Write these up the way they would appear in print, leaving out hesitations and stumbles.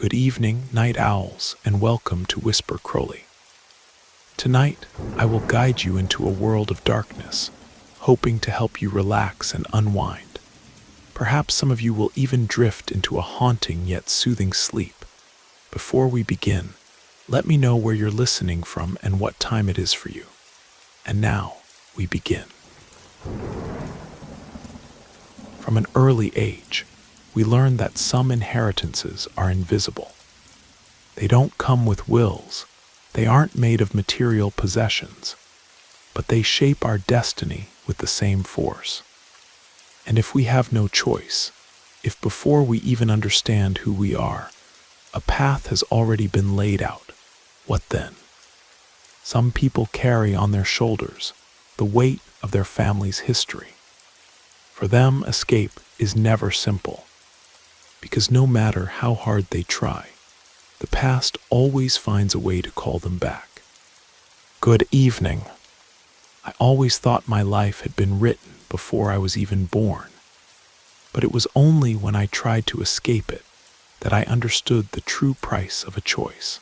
Good evening, night owls, and welcome to Whisper Crowley. Tonight, I will guide you into a world of darkness, hoping to help you relax and unwind. Perhaps some of you will even drift into a haunting yet soothing sleep. Before we begin, let me know where you're listening from and what time it is for you. And now, we begin. From an early age, we learn that some inheritances are invisible. They don't come with wills, they aren't made of material possessions, but they shape our destiny with the same force. And if we have no choice, if before we even understand who we are, a path has already been laid out, what then? Some people carry on their shoulders the weight of their family's history. For them, escape is never simple, because no matter how hard they try, the past always finds a way to call them back. Good evening. I always thought my life had been written before I was even born, but it was only when I tried to escape it that I understood the true price of a choice.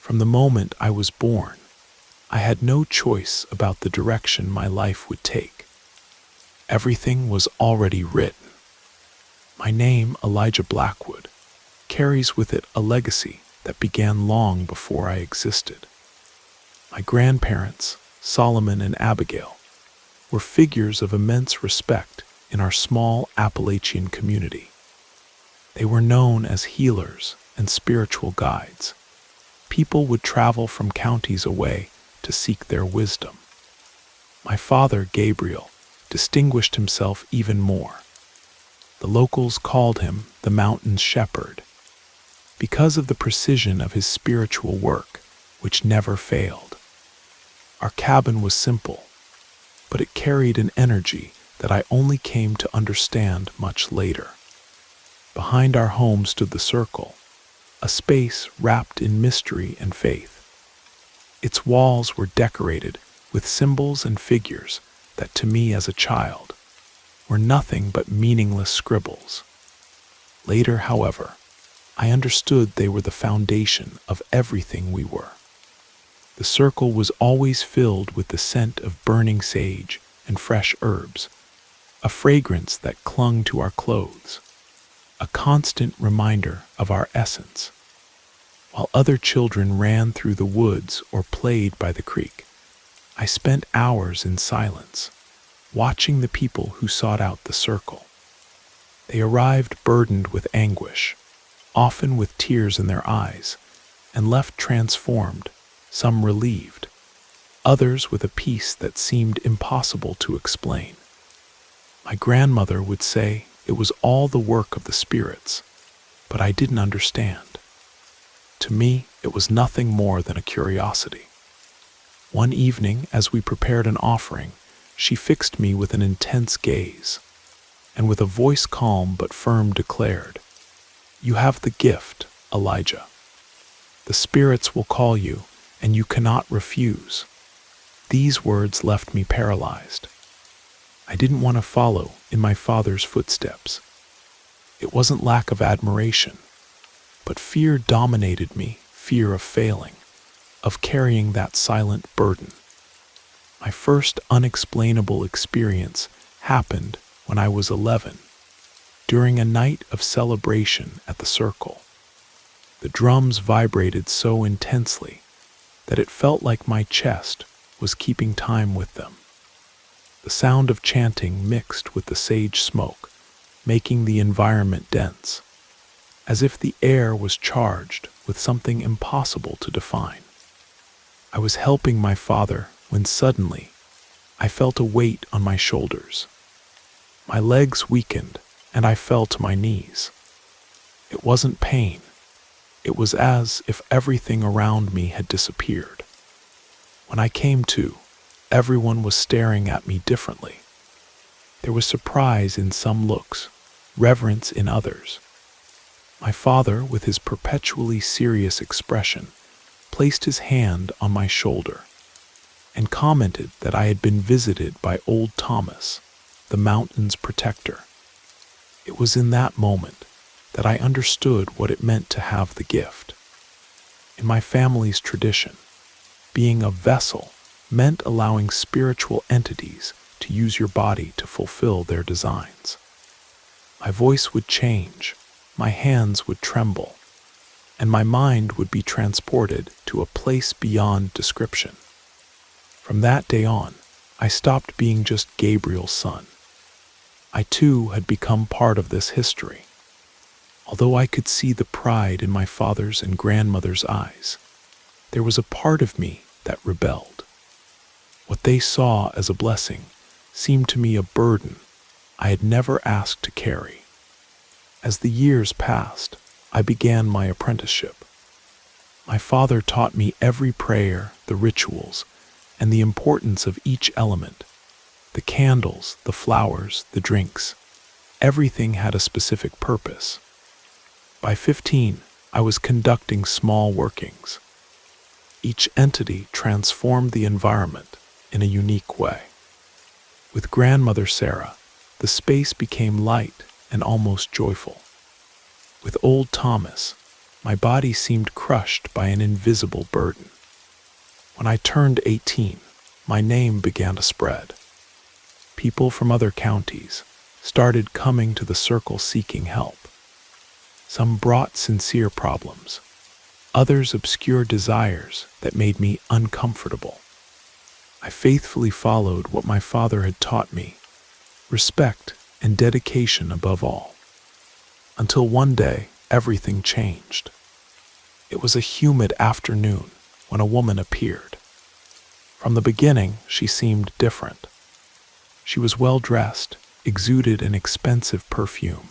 From the moment I was born, I had no choice about the direction my life would take. Everything was already written. My name, Elijah Blackwood, carries with it a legacy that began long before I existed. My grandparents, Solomon and Abigail, were figures of immense respect in our small Appalachian community. They were known as healers and spiritual guides. People would travel from counties away to seek their wisdom. My father, Gabriel, distinguished himself even more. The locals called him the mountain's shepherd, because of the precision of his spiritual work, which never failed. Our cabin was simple, but it carried an energy that I only came to understand much later. Behind our home stood the circle, a space wrapped in mystery and faith. Its walls were decorated with symbols and figures that, to me as a child, were nothing but meaningless scribbles. Later, however, I understood they were the foundation of everything we were. The circle was always filled with the scent of burning sage and fresh herbs, a fragrance that clung to our clothes, a constant reminder of our essence. While other children ran through the woods or played by the creek, I spent hours in silence, watching the people who sought out the circle. They arrived burdened with anguish, often with tears in their eyes, and left transformed, some relieved, others with a peace that seemed impossible to explain. My grandmother would say it was all the work of the spirits, but I didn't understand. To me, it was nothing more than a curiosity. One evening, as we prepared an offering, she fixed me with an intense gaze, and with a voice calm but firm declared, "You have the gift, Elijah. The spirits will call you, and you cannot refuse." These words left me paralyzed. I didn't want to follow in my father's footsteps. It wasn't lack of admiration, but fear dominated me, fear of failing, of carrying that silent burden. My first unexplainable experience happened when I was 11, during a night of celebration at the circle. The drums vibrated so intensely that it felt like my chest was keeping time with them. The sound of chanting mixed with the sage smoke, making the environment dense, as if the air was charged with something impossible to define. I was helping my father when suddenly I felt a weight on my shoulders. My legs weakened and I fell to my knees. It wasn't pain. It was as if everything around me had disappeared. When I came to, everyone was staring at me differently. There was surprise in some looks, reverence in others. My father, with his perpetually serious expression, placed his hand on my shoulder and commented that I had been visited by old Thomas, the mountain's protector. It was in that moment that I understood what it meant to have the gift. In my family's tradition, being a vessel meant allowing spiritual entities to use your body to fulfill their designs. My voice would change, my hands would tremble, and my mind would be transported to a place beyond description. From that day on, I stopped being just Gabriel's son. I too had become part of this history. Although I could see the pride in my father's and grandmother's eyes, there was a part of me that rebelled. What they saw as a blessing seemed to me a burden I had never asked to carry. As the years passed, I began my apprenticeship. My father taught me every prayer, the rituals, and the importance of each element. The candles, the flowers, the drinks, everything had a specific purpose. By 15, I was conducting small workings. Each entity transformed the environment in a unique way. With grandmother Sarah, the space became light and almost joyful. With old Thomas, my body seemed crushed by an invisible burden. When I turned 18, my name began to spread. People from other counties started coming to the circle seeking help. Some brought sincere problems, others obscure desires that made me uncomfortable. I faithfully followed what my father had taught me, respect and dedication above all. Until one day, everything changed. It was a humid afternoon when a woman appeared. From the beginning, she seemed different. She was well-dressed, exuded an expensive perfume.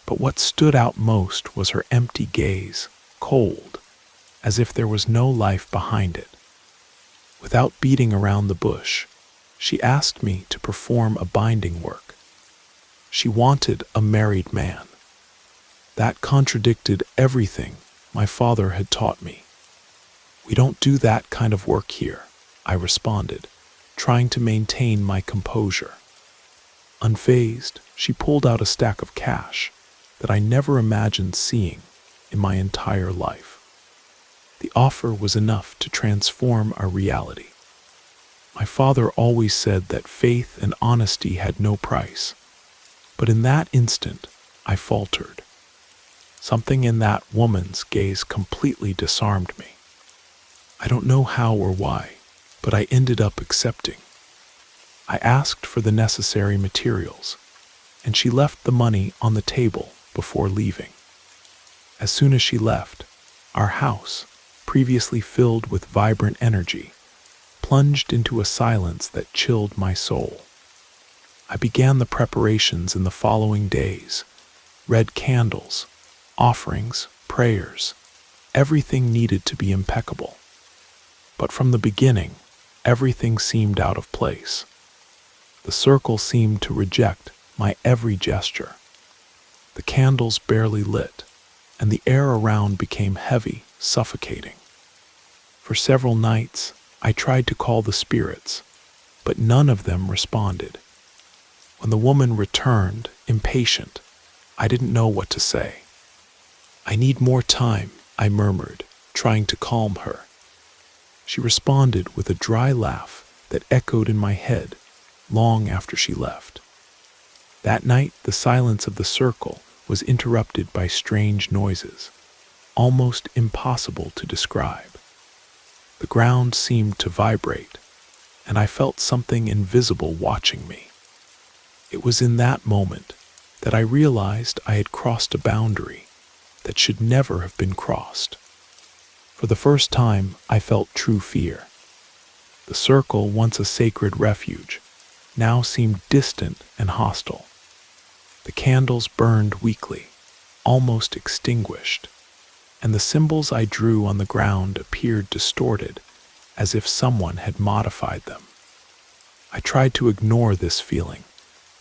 But what stood out most was her empty gaze, cold, as if there was no life behind it. Without beating around the bush, she asked me to perform a binding work. She wanted a married man. That contradicted everything my father had taught me. "We don't do that kind of work here," I responded, trying to maintain my composure. Unfazed, she pulled out a stack of cash that I never imagined seeing in my entire life. The offer was enough to transform our reality. My father always said that faith and honesty had no price, but in that instant, I faltered. Something in that woman's gaze completely disarmed me. I don't know how or why, but I ended up accepting. I asked for the necessary materials, and she left the money on the table before leaving. As soon as she left, our house, previously filled with vibrant energy, plunged into a silence that chilled my soul. I began the preparations in the following days, red candles, offerings, prayers, everything needed to be impeccable. But from the beginning, everything seemed out of place. The circle seemed to reject my every gesture. The candles barely lit, and the air around became heavy, suffocating. For several nights, I tried to call the spirits, but none of them responded. When the woman returned, impatient, I didn't know what to say. "I need more time," I murmured, trying to calm her. She responded with a dry laugh that echoed in my head long after she left. That night, the silence of the circle was interrupted by strange noises, almost impossible to describe. The ground seemed to vibrate, and I felt something invisible watching me. It was in that moment that I realized I had crossed a boundary that should never have been crossed. For the first time, I felt true fear. The circle, once a sacred refuge, now seemed distant and hostile. The candles burned weakly, almost extinguished, and the symbols I drew on the ground appeared distorted, as if someone had modified them. I tried to ignore this feeling,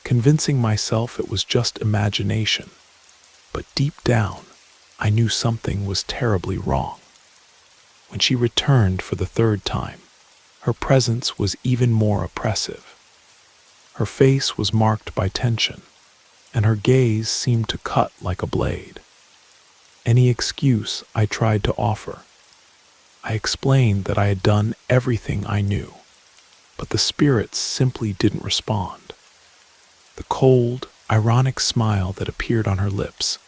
convincing myself it was just imagination, but deep down, I knew something was terribly wrong. When she returned for the third time, her presence was even more oppressive. Her face was marked by tension, and her gaze seemed to cut like a blade. Any excuse I tried to offer, I explained that I had done everything I knew, but the spirits simply didn't respond. The cold, ironic smile that appeared on her lips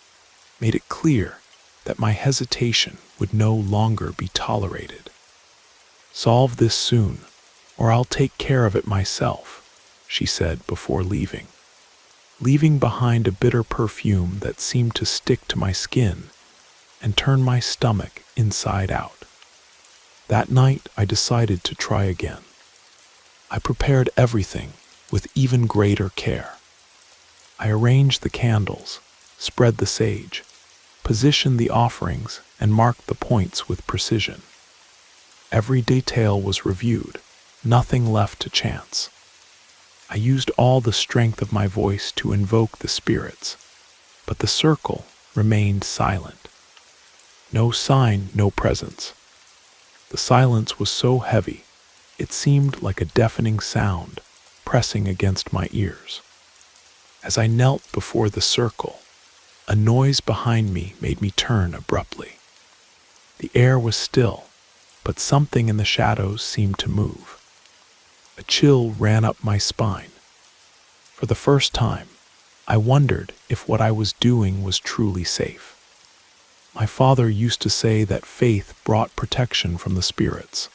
made it clear that my hesitation would no longer be tolerated. "Solve this soon, or I'll take care of it myself," she said before leaving behind a bitter perfume that seemed to stick to my skin and turn my stomach inside out. That night, I decided to try again. I prepared everything with even greater care. I arranged the candles, spread the sage, positioned the offerings, and marked the points with precision. Every detail was reviewed, nothing left to chance. I used all the strength of my voice to invoke the spirits, but the circle remained silent. No sign, no presence. The silence was so heavy, it seemed like a deafening sound pressing against my ears. As I knelt before the circle, a noise behind me made me turn abruptly. The air was still, but something in the shadows seemed to move. A chill ran up my spine. For the first time, I wondered if what I was doing was truly safe. My father used to say that faith brought protection from the spirits,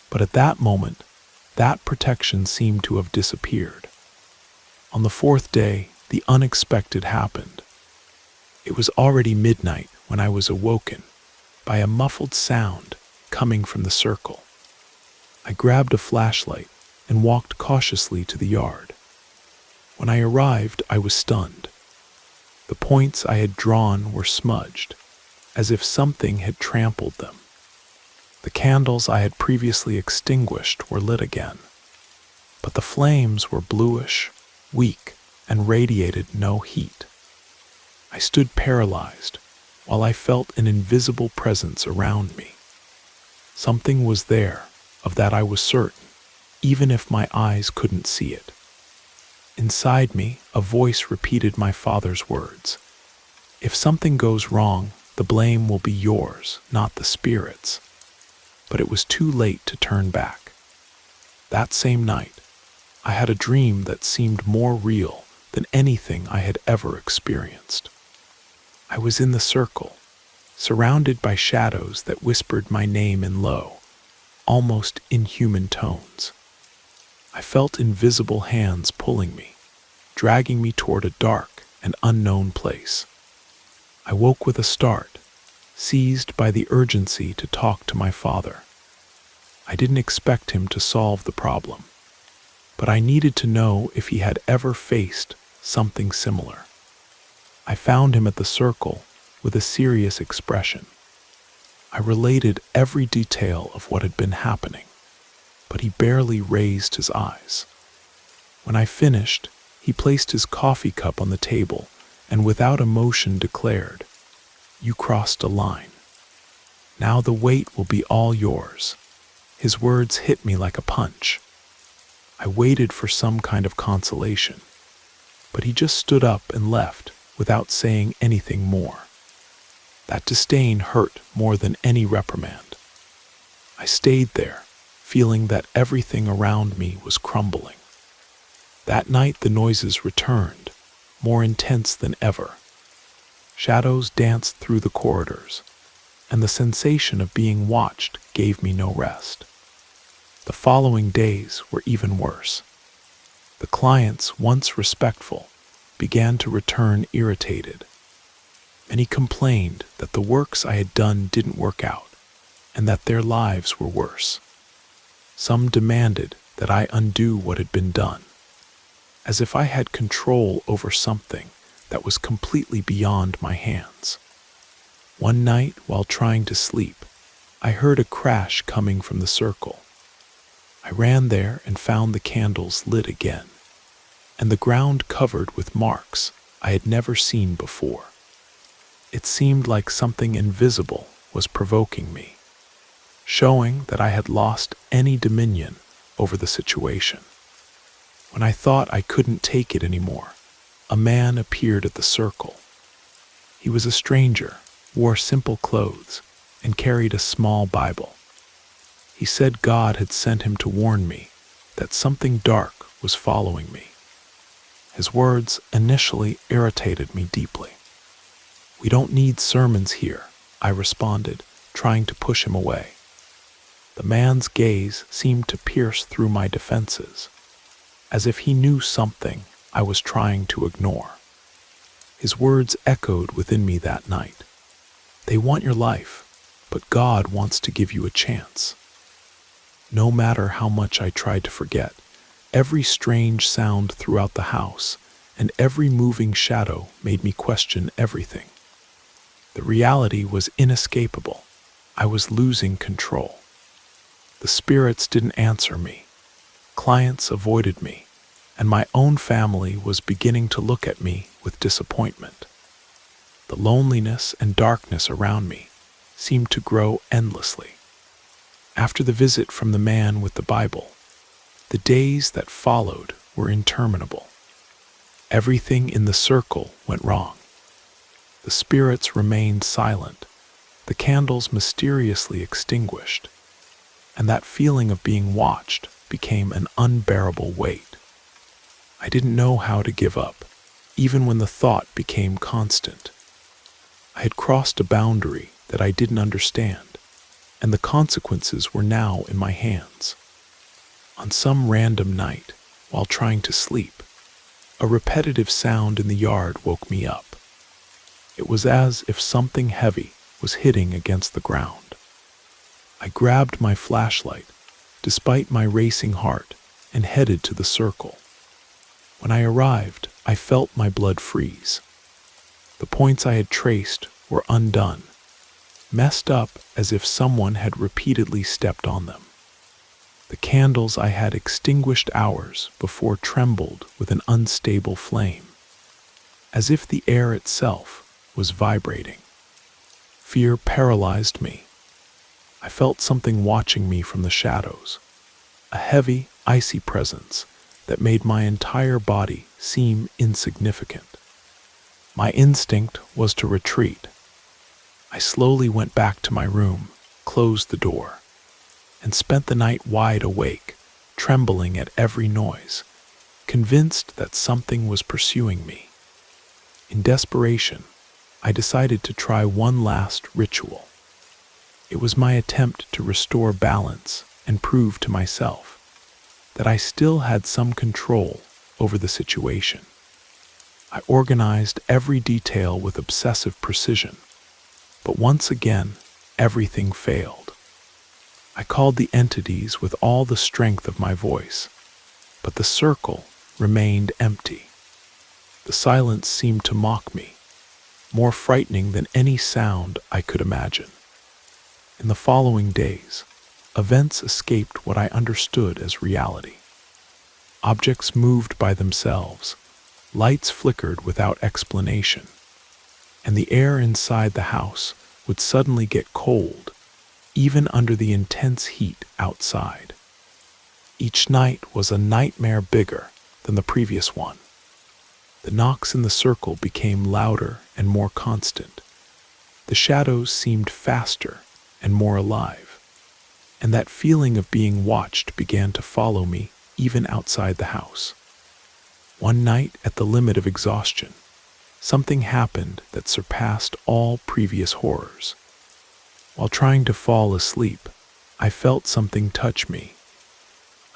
but at that moment, that protection seemed to have disappeared. On the fourth day, the unexpected happened. It was already midnight when I was awoken by a muffled sound coming from the circle. I grabbed a flashlight and walked cautiously to the yard. When I arrived, I was stunned. The points I had drawn were smudged, as if something had trampled them. The candles I had previously extinguished were lit again, but the flames were bluish, weak, and radiated no heat. I stood paralyzed while I felt an invisible presence around me. Something was there, of that I was certain, even if my eyes couldn't see it. Inside me, a voice repeated my father's words. "If something goes wrong, the blame will be yours, not the spirits." But it was too late to turn back. That same night, I had a dream that seemed more real than anything I had ever experienced. I was in the circle, surrounded by shadows that whispered my name in low, almost inhuman tones. I felt invisible hands pulling me, dragging me toward a dark and unknown place. I woke with a start, seized by the urgency to talk to my father. I didn't expect him to solve the problem, but I needed to know if he had ever faced something similar. I found him at the circle with a serious expression. I related every detail of what had been happening, but he barely raised his eyes. When I finished, he placed his coffee cup on the table and without emotion declared, "You crossed a line. Now the weight will be all yours." His words hit me like a punch. I waited for some kind of consolation, but he just stood up and left without saying anything more. That disdain hurt more than any reprimand. I stayed there, feeling that everything around me was crumbling. That night the noises returned, more intense than ever. Shadows danced through the corridors, and the sensation of being watched gave me no rest. The following days were even worse. The clients, once respectful, began to return irritated. Many complained that the works I had done didn't work out, and that their lives were worse. Some demanded that I undo what had been done, as if I had control over something that was completely beyond my hands. One night, while trying to sleep, I heard a crash coming from the circle. I ran there and found the candles lit again, and the ground covered with marks I had never seen before. It seemed like something invisible was provoking me, showing that I had lost any dominion over the situation. When I thought I couldn't take it anymore, a man appeared at the circle. He was a stranger, wore simple clothes, and carried a small Bible. He said God had sent him to warn me that something dark was following me. His words initially irritated me deeply. "We don't need sermons here," I responded, trying to push him away. The man's gaze seemed to pierce through my defenses, as if he knew something I was trying to ignore. His words echoed within me that night. "They want your life, but God wants to give you a chance." No matter how much I tried to forget, every strange sound throughout the house and every moving shadow made me question everything. The reality was inescapable. I was losing control. The spirits didn't answer me. Clients avoided me, and my own family was beginning to look at me with disappointment. The loneliness and darkness around me seemed to grow endlessly. After the visit from the man with the Bible, the days that followed were interminable. Everything in the circle went wrong. The spirits remained silent, the candles mysteriously extinguished, and that feeling of being watched became an unbearable weight. I didn't know how to give up, even when the thought became constant. I had crossed a boundary that I didn't understand, and the consequences were now in my hands. On some random night, while trying to sleep, a repetitive sound in the yard woke me up. It was as if something heavy was hitting against the ground. I grabbed my flashlight, despite my racing heart, and headed to the circle. When I arrived, I felt my blood freeze. The points I had traced were undone, messed up as if someone had repeatedly stepped on them. The candles I had extinguished hours before trembled with an unstable flame, as if the air itself was vibrating. Fear paralyzed me. I felt something watching me from the shadows, a heavy, icy presence that made my entire body seem insignificant. My instinct was to retreat. I slowly went back to my room, closed the door, and spent the night wide awake, trembling at every noise, convinced that something was pursuing me. In desperation, I decided to try one last ritual. It was my attempt to restore balance and prove to myself that I still had some control over the situation. I organized every detail with obsessive precision, but once again, everything failed. I called the entities with all the strength of my voice, but the circle remained empty. The silence seemed to mock me, more frightening than any sound I could imagine. In the following days, events escaped what I understood as reality. Objects moved by themselves, lights flickered without explanation, and the air inside the house would suddenly get cold, even under the intense heat outside. Each night was a nightmare bigger than the previous one. The knocks in the circle became louder and more constant. The shadows seemed faster and more alive, and that feeling of being watched began to follow me even outside the house. One night, at the limit of exhaustion, something happened that surpassed all previous horrors. While trying to fall asleep, I felt something touch me.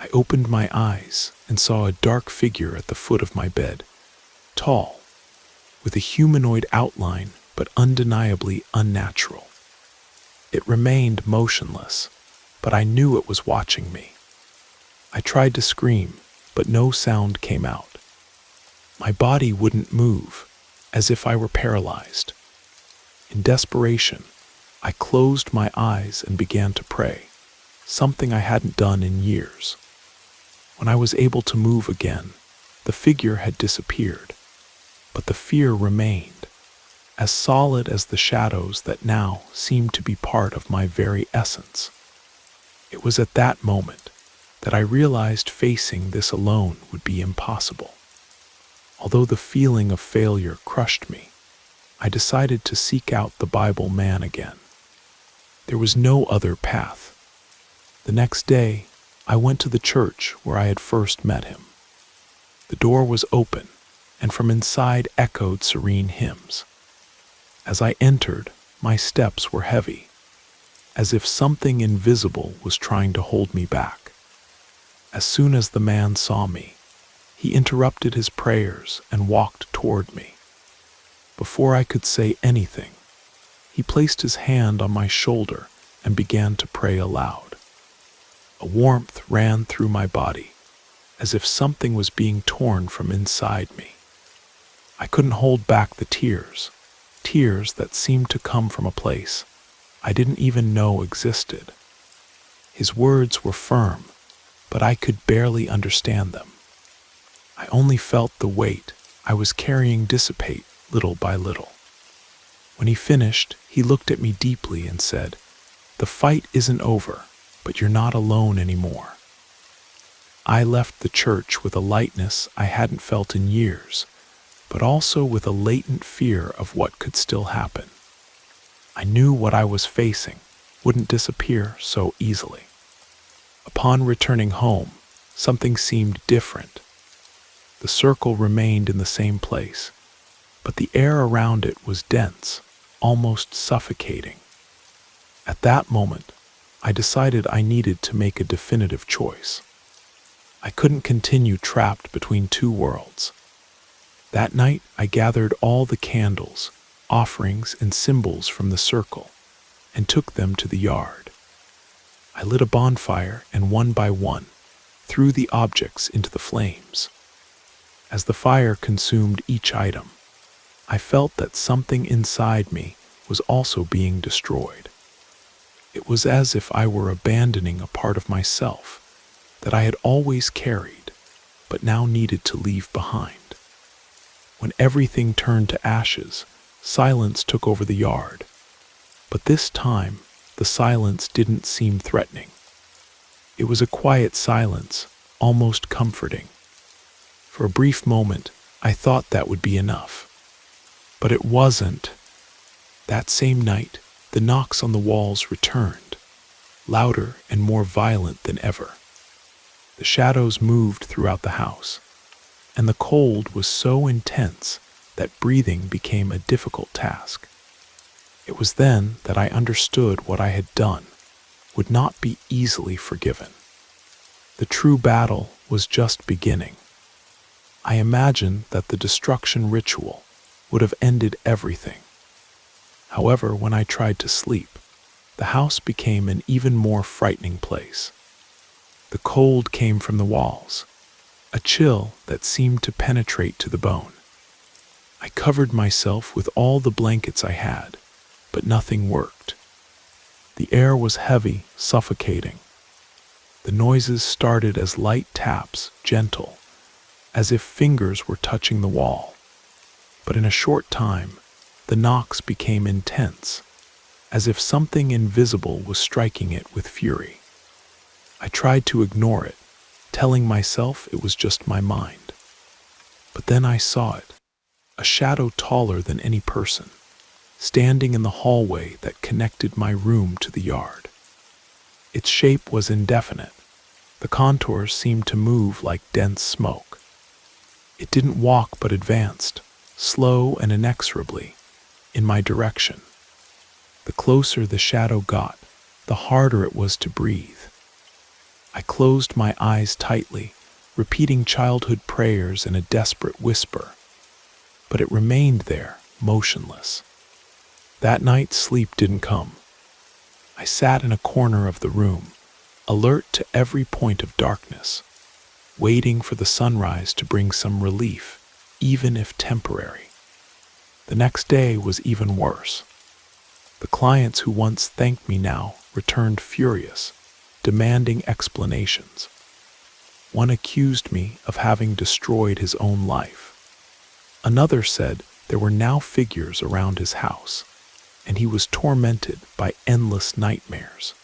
I opened my eyes and saw a dark figure at the foot of my bed, tall, with a humanoid outline but undeniably unnatural. It remained motionless, but I knew it was watching me. I tried to scream, but no sound came out. My body wouldn't move, as if I were paralyzed. In desperation, I closed my eyes and began to pray, something I hadn't done in years. When I was able to move again, the figure had disappeared, but the fear remained, as solid as the shadows that now seemed to be part of my very essence. It was at that moment that I realized facing this alone would be impossible. Although the feeling of failure crushed me, I decided to seek out the Bible man again. There was no other path. The next day, I went to the church where I had first met him. The door was open, and from inside echoed serene hymns. As I entered, my steps were heavy, as if something invisible was trying to hold me back. As soon as the man saw me, he interrupted his prayers and walked toward me. Before I could say anything, he placed his hand on my shoulder and began to pray aloud. A warmth ran through my body, as if something was being torn from inside me. I couldn't hold back the tears that seemed to come from a place I didn't even know existed. His words were firm, but I could barely understand them. I only felt the weight I was carrying dissipate little by little. When he finished, he looked at me deeply and said, "The fight isn't over, but you're not alone anymore." I left the church with a lightness I hadn't felt in years, but also with a latent fear of what could still happen. I knew what I was facing wouldn't disappear so easily. Upon returning home, something seemed different. The circle remained in the same place, but the air around it was dense, almost suffocating. At that moment, I decided I needed to make a definitive choice. I couldn't continue trapped between two worlds. That night, I gathered all the candles, offerings, and symbols from the circle and took them to the yard. I lit a bonfire and one by one threw the objects into the flames. As the fire consumed each item, I felt that something inside me was also being destroyed. It was as if I were abandoning a part of myself that I had always carried, but now needed to leave behind. When everything turned to ashes, silence took over the yard. But this time, the silence didn't seem threatening. It was a quiet silence, almost comforting. For a brief moment, I thought that would be enough. But it wasn't. That same night, the knocks on the walls returned, louder and more violent than ever. The shadows moved throughout the house, and the cold was so intense that breathing became a difficult task. It was then that I understood what I had done would not be easily forgiven. The true battle was just beginning. I imagined that the destruction ritual would have ended everything. However, when I tried to sleep, the house became an even more frightening place. The cold came from the walls, a chill that seemed to penetrate to the bone. I covered myself with all the blankets I had, but nothing worked. The air was heavy, suffocating. The noises started as light taps, gentle, as if fingers were touching the wall. But in a short time, the knocks became intense, as if something invisible was striking it with fury. I tried to ignore it, telling myself it was just my mind. But then I saw it, a shadow taller than any person, standing in the hallway that connected my room to the yard. Its shape was indefinite. The contours seemed to move like dense smoke. It didn't walk but advanced, slow and inexorably, in my direction. The closer the shadow got, the harder it was to breathe. I closed my eyes tightly, repeating childhood prayers in a desperate whisper, but it remained there, motionless. That night, sleep didn't come. I sat in a corner of the room, alert to every point of darkness, waiting for the sunrise to bring some relief, even if temporary. The next day was even worse. The clients who once thanked me now returned furious, demanding explanations. One accused me of having destroyed his own life. Another said there were now figures around his house, and he was tormented by endless nightmares.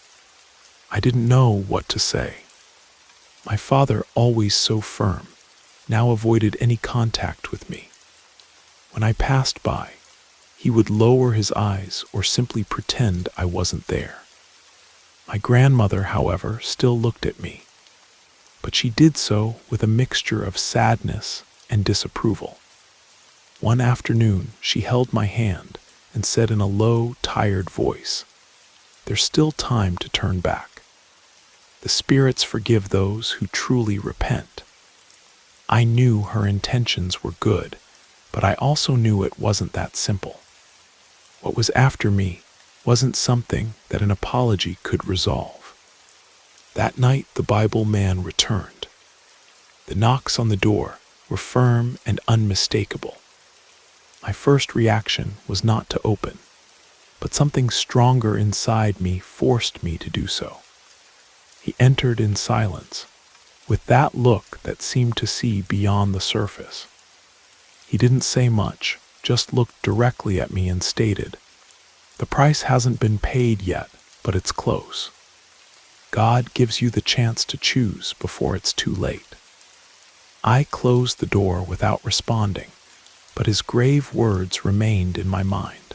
I didn't know what to say. My father, always so firm, now avoided any contact with me. When I passed by, he would lower his eyes or simply pretend I wasn't there. My grandmother, however, still looked at me, but she did so with a mixture of sadness and disapproval. One afternoon, she held my hand and said in a low, tired voice, "There's still time to turn back. The spirits forgive those who truly repent." I knew her intentions were good, but I also knew it wasn't that simple. What was after me wasn't something that an apology could resolve. That night, the Bible man returned. The knocks on the door were firm and unmistakable. My first reaction was not to open, but something stronger inside me forced me to do so. He entered in silence, with that look that seemed to see beyond the surface. He didn't say much, just looked directly at me and stated, "The price hasn't been paid yet, but it's close. God gives you the chance to choose before it's too late." I closed the door without responding, but his grave words remained in my mind.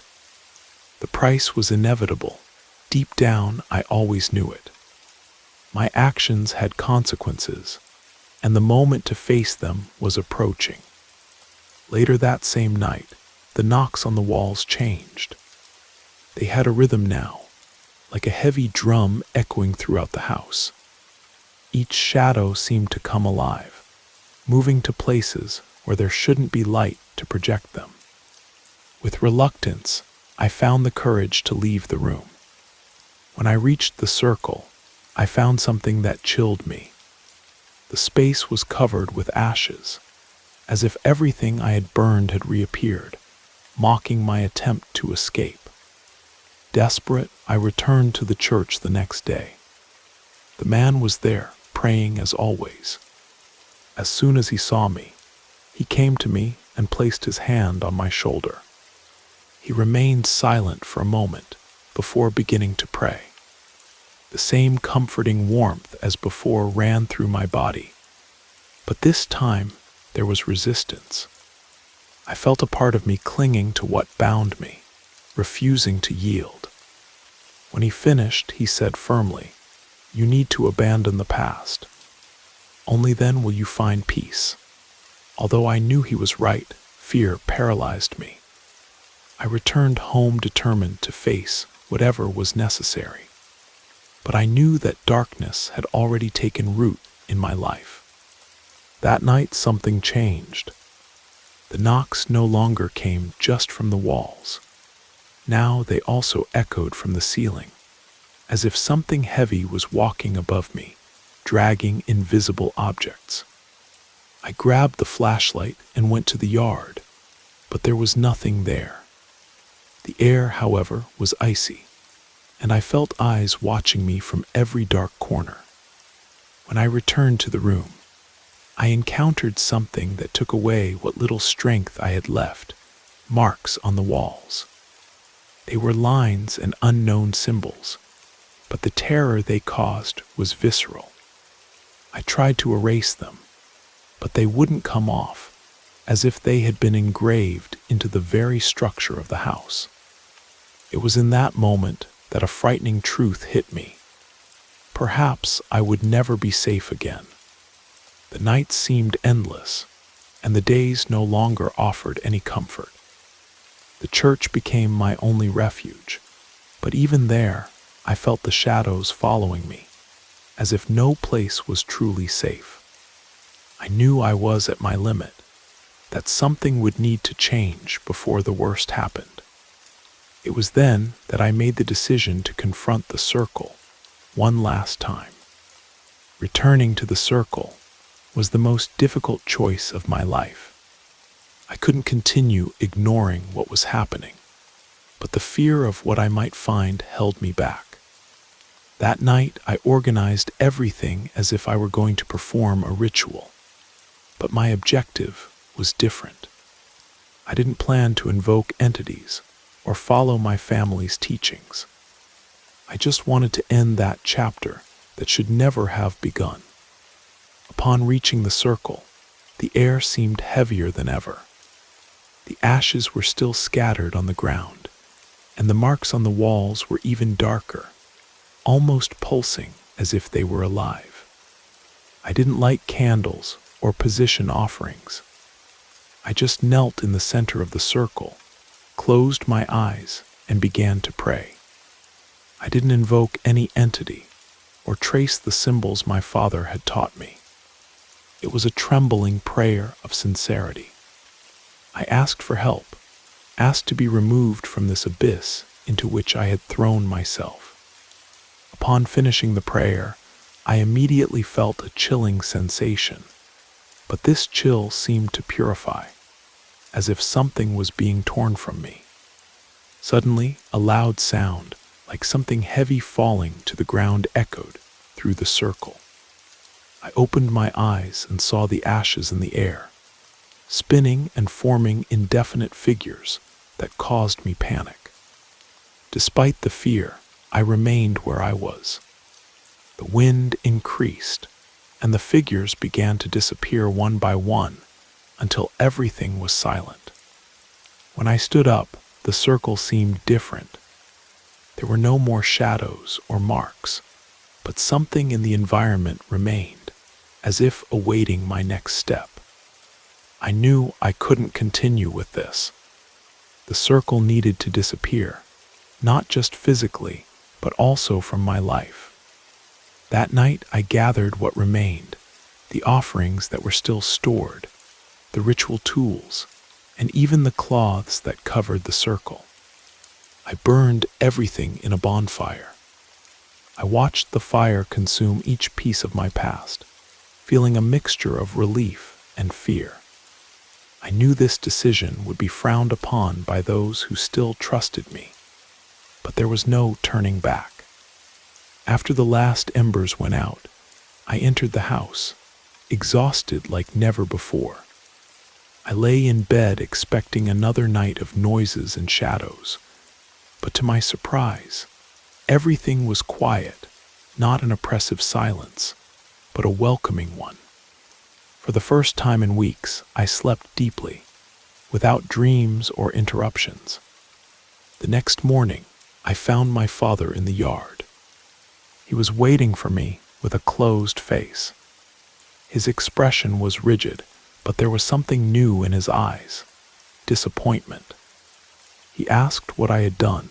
The price was inevitable. Deep down, I always knew it. My actions had consequences, and the moment to face them was approaching. Later that same night, the knocks on the walls changed. They had a rhythm now, like a heavy drum echoing throughout the house. Each shadow seemed to come alive, moving to places where there shouldn't be light to project them. With reluctance, I found the courage to leave the room. When I reached the circle, I found something that chilled me. The space was covered with ashes, as if everything I had burned had reappeared, mocking my attempt to escape. Desperate, I returned to the church the next day. The man was there, praying as always. As soon as he saw me, he came to me and placed his hand on my shoulder. He remained silent for a moment before beginning to pray. The same comforting warmth as before ran through my body, but this time there was resistance. I felt a part of me clinging to what bound me, refusing to yield. When he finished, he said firmly, "You need to abandon the past. Only then will you find peace." Although I knew he was right, fear paralyzed me. I returned home determined to face whatever was necessary. But I knew that darkness had already taken root in my life. That night something changed. The knocks no longer came just from the walls. Now they also echoed from the ceiling, as if something heavy was walking above me, dragging invisible objects. I grabbed the flashlight and went to the yard, but there was nothing there. The air, however, was icy, and I felt eyes watching me from every dark corner. When I returned to the room, I encountered something that took away what little strength I had left, marks on the walls. They were lines and unknown symbols, but the terror they caused was visceral. I tried to erase them, but they wouldn't come off, as if they had been engraved into the very structure of the house. It was in that moment that a frightening truth hit me. Perhaps I would never be safe again. The nights seemed endless, and the days no longer offered any comfort. The church became my only refuge, but even there, I felt the shadows following me, as if no place was truly safe. I knew I was at my limit, that something would need to change before the worst happened. It was then that I made the decision to confront the circle one last time. Returning to the circle was the most difficult choice of my life. I couldn't continue ignoring what was happening, but the fear of what I might find held me back. That night, I organized everything as if I were going to perform a ritual, but my objective was different. I didn't plan to invoke entities or follow my family's teachings. I just wanted to end that chapter that should never have begun. Upon reaching the circle, The air seemed heavier than ever. The ashes were still scattered on the ground, and the marks on the walls were even darker, almost pulsing as if they were alive. I didn't light candles or position offerings. I just knelt in the center of the circle, closed my eyes, and began to pray. I didn't invoke any entity or trace the symbols my father had taught me. It was a trembling prayer of sincerity. I asked for help, asked to be removed from this abyss into which I had thrown myself. Upon finishing the prayer, I immediately felt a chilling sensation, but this chill seemed to purify, as if something was being torn from me. Suddenly, a loud sound, like something heavy falling to the ground, echoed through the circle. I opened my eyes and saw the ashes in the air, spinning and forming indefinite figures that caused me panic. Despite the fear, I remained where I was. The wind increased, and the figures began to disappear one by one until everything was silent. When I stood up, the circle seemed different. There were no more shadows or marks, but something in the environment remained, as if awaiting my next step. I knew I couldn't continue with this. The circle needed to disappear, not just physically, but also from my life. That night I gathered what remained, the offerings that were still stored, the ritual tools, and even the cloths that covered the circle. I burned everything in a bonfire. I watched the fire consume each piece of my past, feeling a mixture of relief and fear. I knew this decision would be frowned upon by those who still trusted me, but there was no turning back. After the last embers went out, I entered the house, exhausted like never before. I lay in bed expecting another night of noises and shadows, but to my surprise, everything was quiet, not an oppressive silence, but a welcoming one. For the first time in weeks, I slept deeply, without dreams or interruptions. The next morning, I found my father in the yard. He was waiting for me with a closed face. His expression was rigid, but there was something new in his eyes, disappointment. He asked what I had done,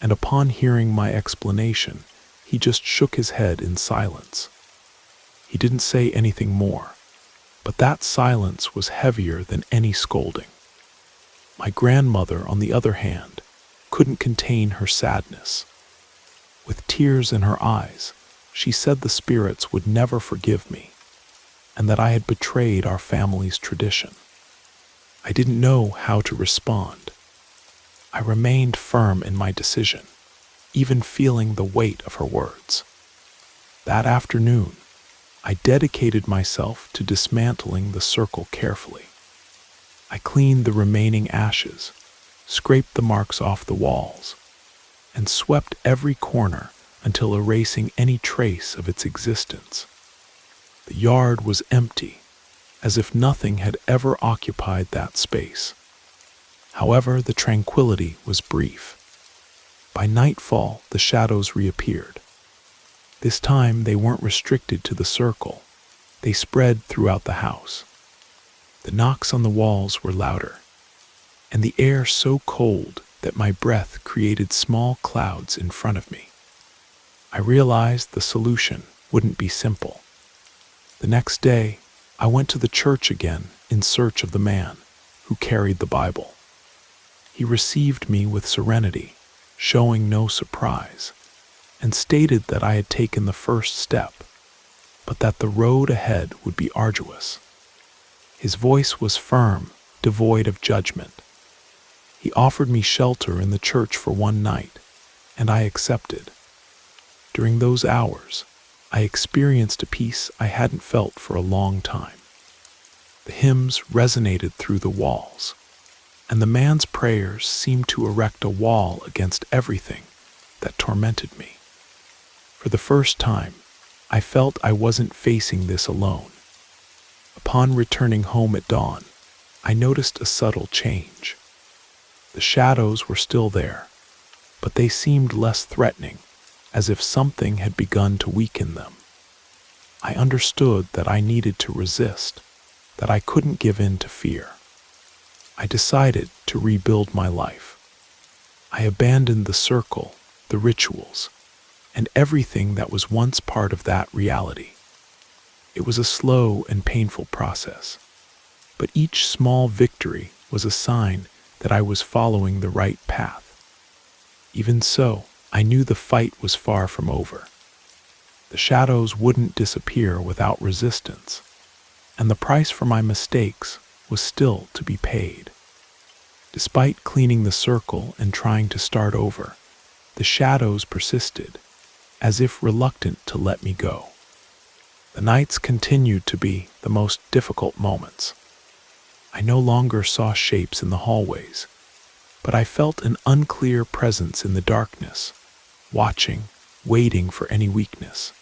and upon hearing my explanation, he just shook his head in silence. He didn't say anything more, but that silence was heavier than any scolding. My grandmother, on the other hand, couldn't contain her sadness. With tears in her eyes, she said the spirits would never forgive me, and that I had betrayed our family's tradition. I didn't know how to respond. I remained firm in my decision, even feeling the weight of her words. That afternoon, I dedicated myself to dismantling the circle carefully. I cleaned the remaining ashes, scraped the marks off the walls, and swept every corner until erasing any trace of its existence. The yard was empty, as if nothing had ever occupied that space. However, the tranquility was brief. By nightfall, the shadows reappeared. This time, they weren't restricted to the circle. They spread throughout the house. The knocks on the walls were louder, and the air so cold that my breath created small clouds in front of me. I realized the solution wouldn't be simple. The next day, I went to the church again in search of the man who carried the Bible. He received me with serenity, showing no surprise, and stated that I had taken the first step, but that the road ahead would be arduous. His voice was firm, devoid of judgment. He offered me shelter in the church for one night, and I accepted. During those hours, I experienced a peace I hadn't felt for a long time. The hymns resonated through the walls, and the man's prayers seemed to erect a wall against everything that tormented me. For the first time, I felt I wasn't facing this alone. Upon returning home at dawn, I noticed a subtle change. The shadows were still there, but they seemed less threatening, as if something had begun to weaken them. I understood that I needed to resist, that I couldn't give in to fear. I decided to rebuild my life. I abandoned the circle, the rituals, and everything that was once part of that reality. It was a slow and painful process, but each small victory was a sign that I was following the right path. Even so, I knew the fight was far from over. The shadows wouldn't disappear without resistance, and the price for my mistakes was still to be paid. Despite cleaning the circle and trying to start over, the shadows persisted, as if reluctant to let me go. The nights continued to be the most difficult moments. I no longer saw shapes in the hallways, but I felt an unclear presence in the darkness, watching, waiting for any weakness.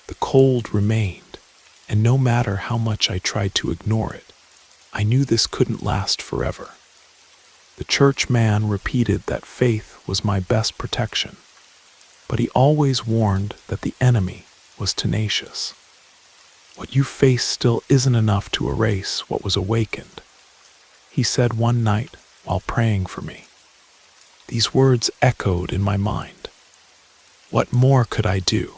The cold remained, and no matter how much I tried to ignore it, I knew this couldn't last forever. The church man repeated that faith was my best protection, but he always warned that the enemy was tenacious. What you face still isn't enough to erase what was awakened, he said one night while praying for me. These words echoed in my mind. What more could I do?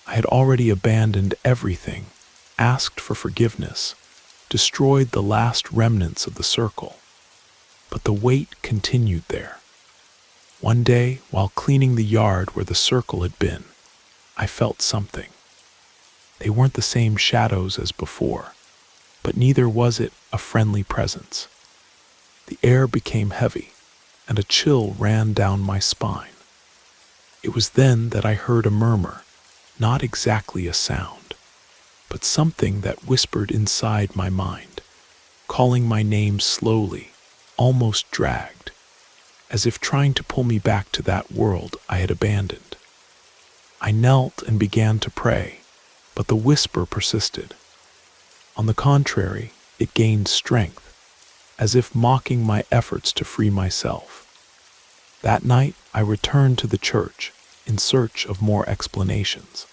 I had already abandoned everything, asked for forgiveness, destroyed the last remnants of the circle. But the weight continued there. One day, while cleaning the yard where the circle had been, I felt something. They weren't the same shadows as before, but neither was it a friendly presence. The air became heavy, and a chill ran down my spine. It was then that I heard a murmur, not exactly a sound, but something that whispered inside my mind, calling my name slowly, almost dragged, as if trying to pull me back to that world I had abandoned. I knelt and began to pray, but the whisper persisted. On the contrary, it gained strength, as if mocking my efforts to free myself. That night, I returned to the church in search of more explanations.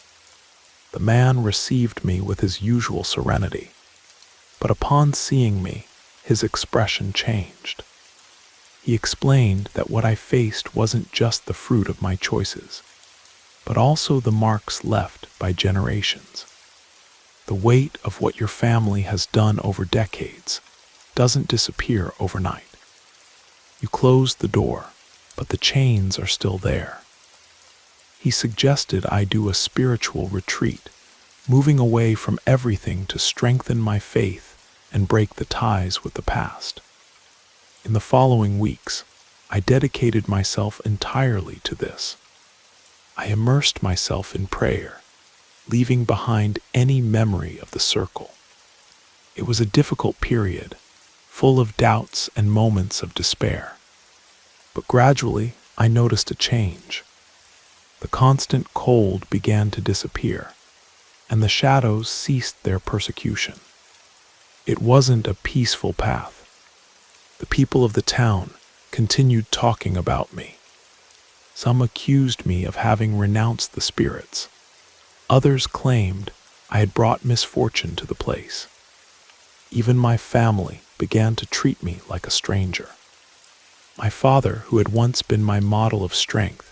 The man received me with his usual serenity, but upon seeing me, his expression changed. He explained that what I faced wasn't just the fruit of my choices, but also the marks left by generations. The weight of what your family has done over decades doesn't disappear overnight. You close the door, but the chains are still there. He suggested I do a spiritual retreat, moving away from everything to strengthen my faith and break the ties with the past. In the following weeks, I dedicated myself entirely to this. I immersed myself in prayer, leaving behind any memory of the circle. It was a difficult period, full of doubts and moments of despair. But gradually, I noticed a change. The constant cold began to disappear, and the shadows ceased their persecution. It wasn't a peaceful path. The people of the town continued talking about me. Some accused me of having renounced the spirits. Others claimed I had brought misfortune to the place. Even my family began to treat me like a stranger. My father, who had once been my model of strength,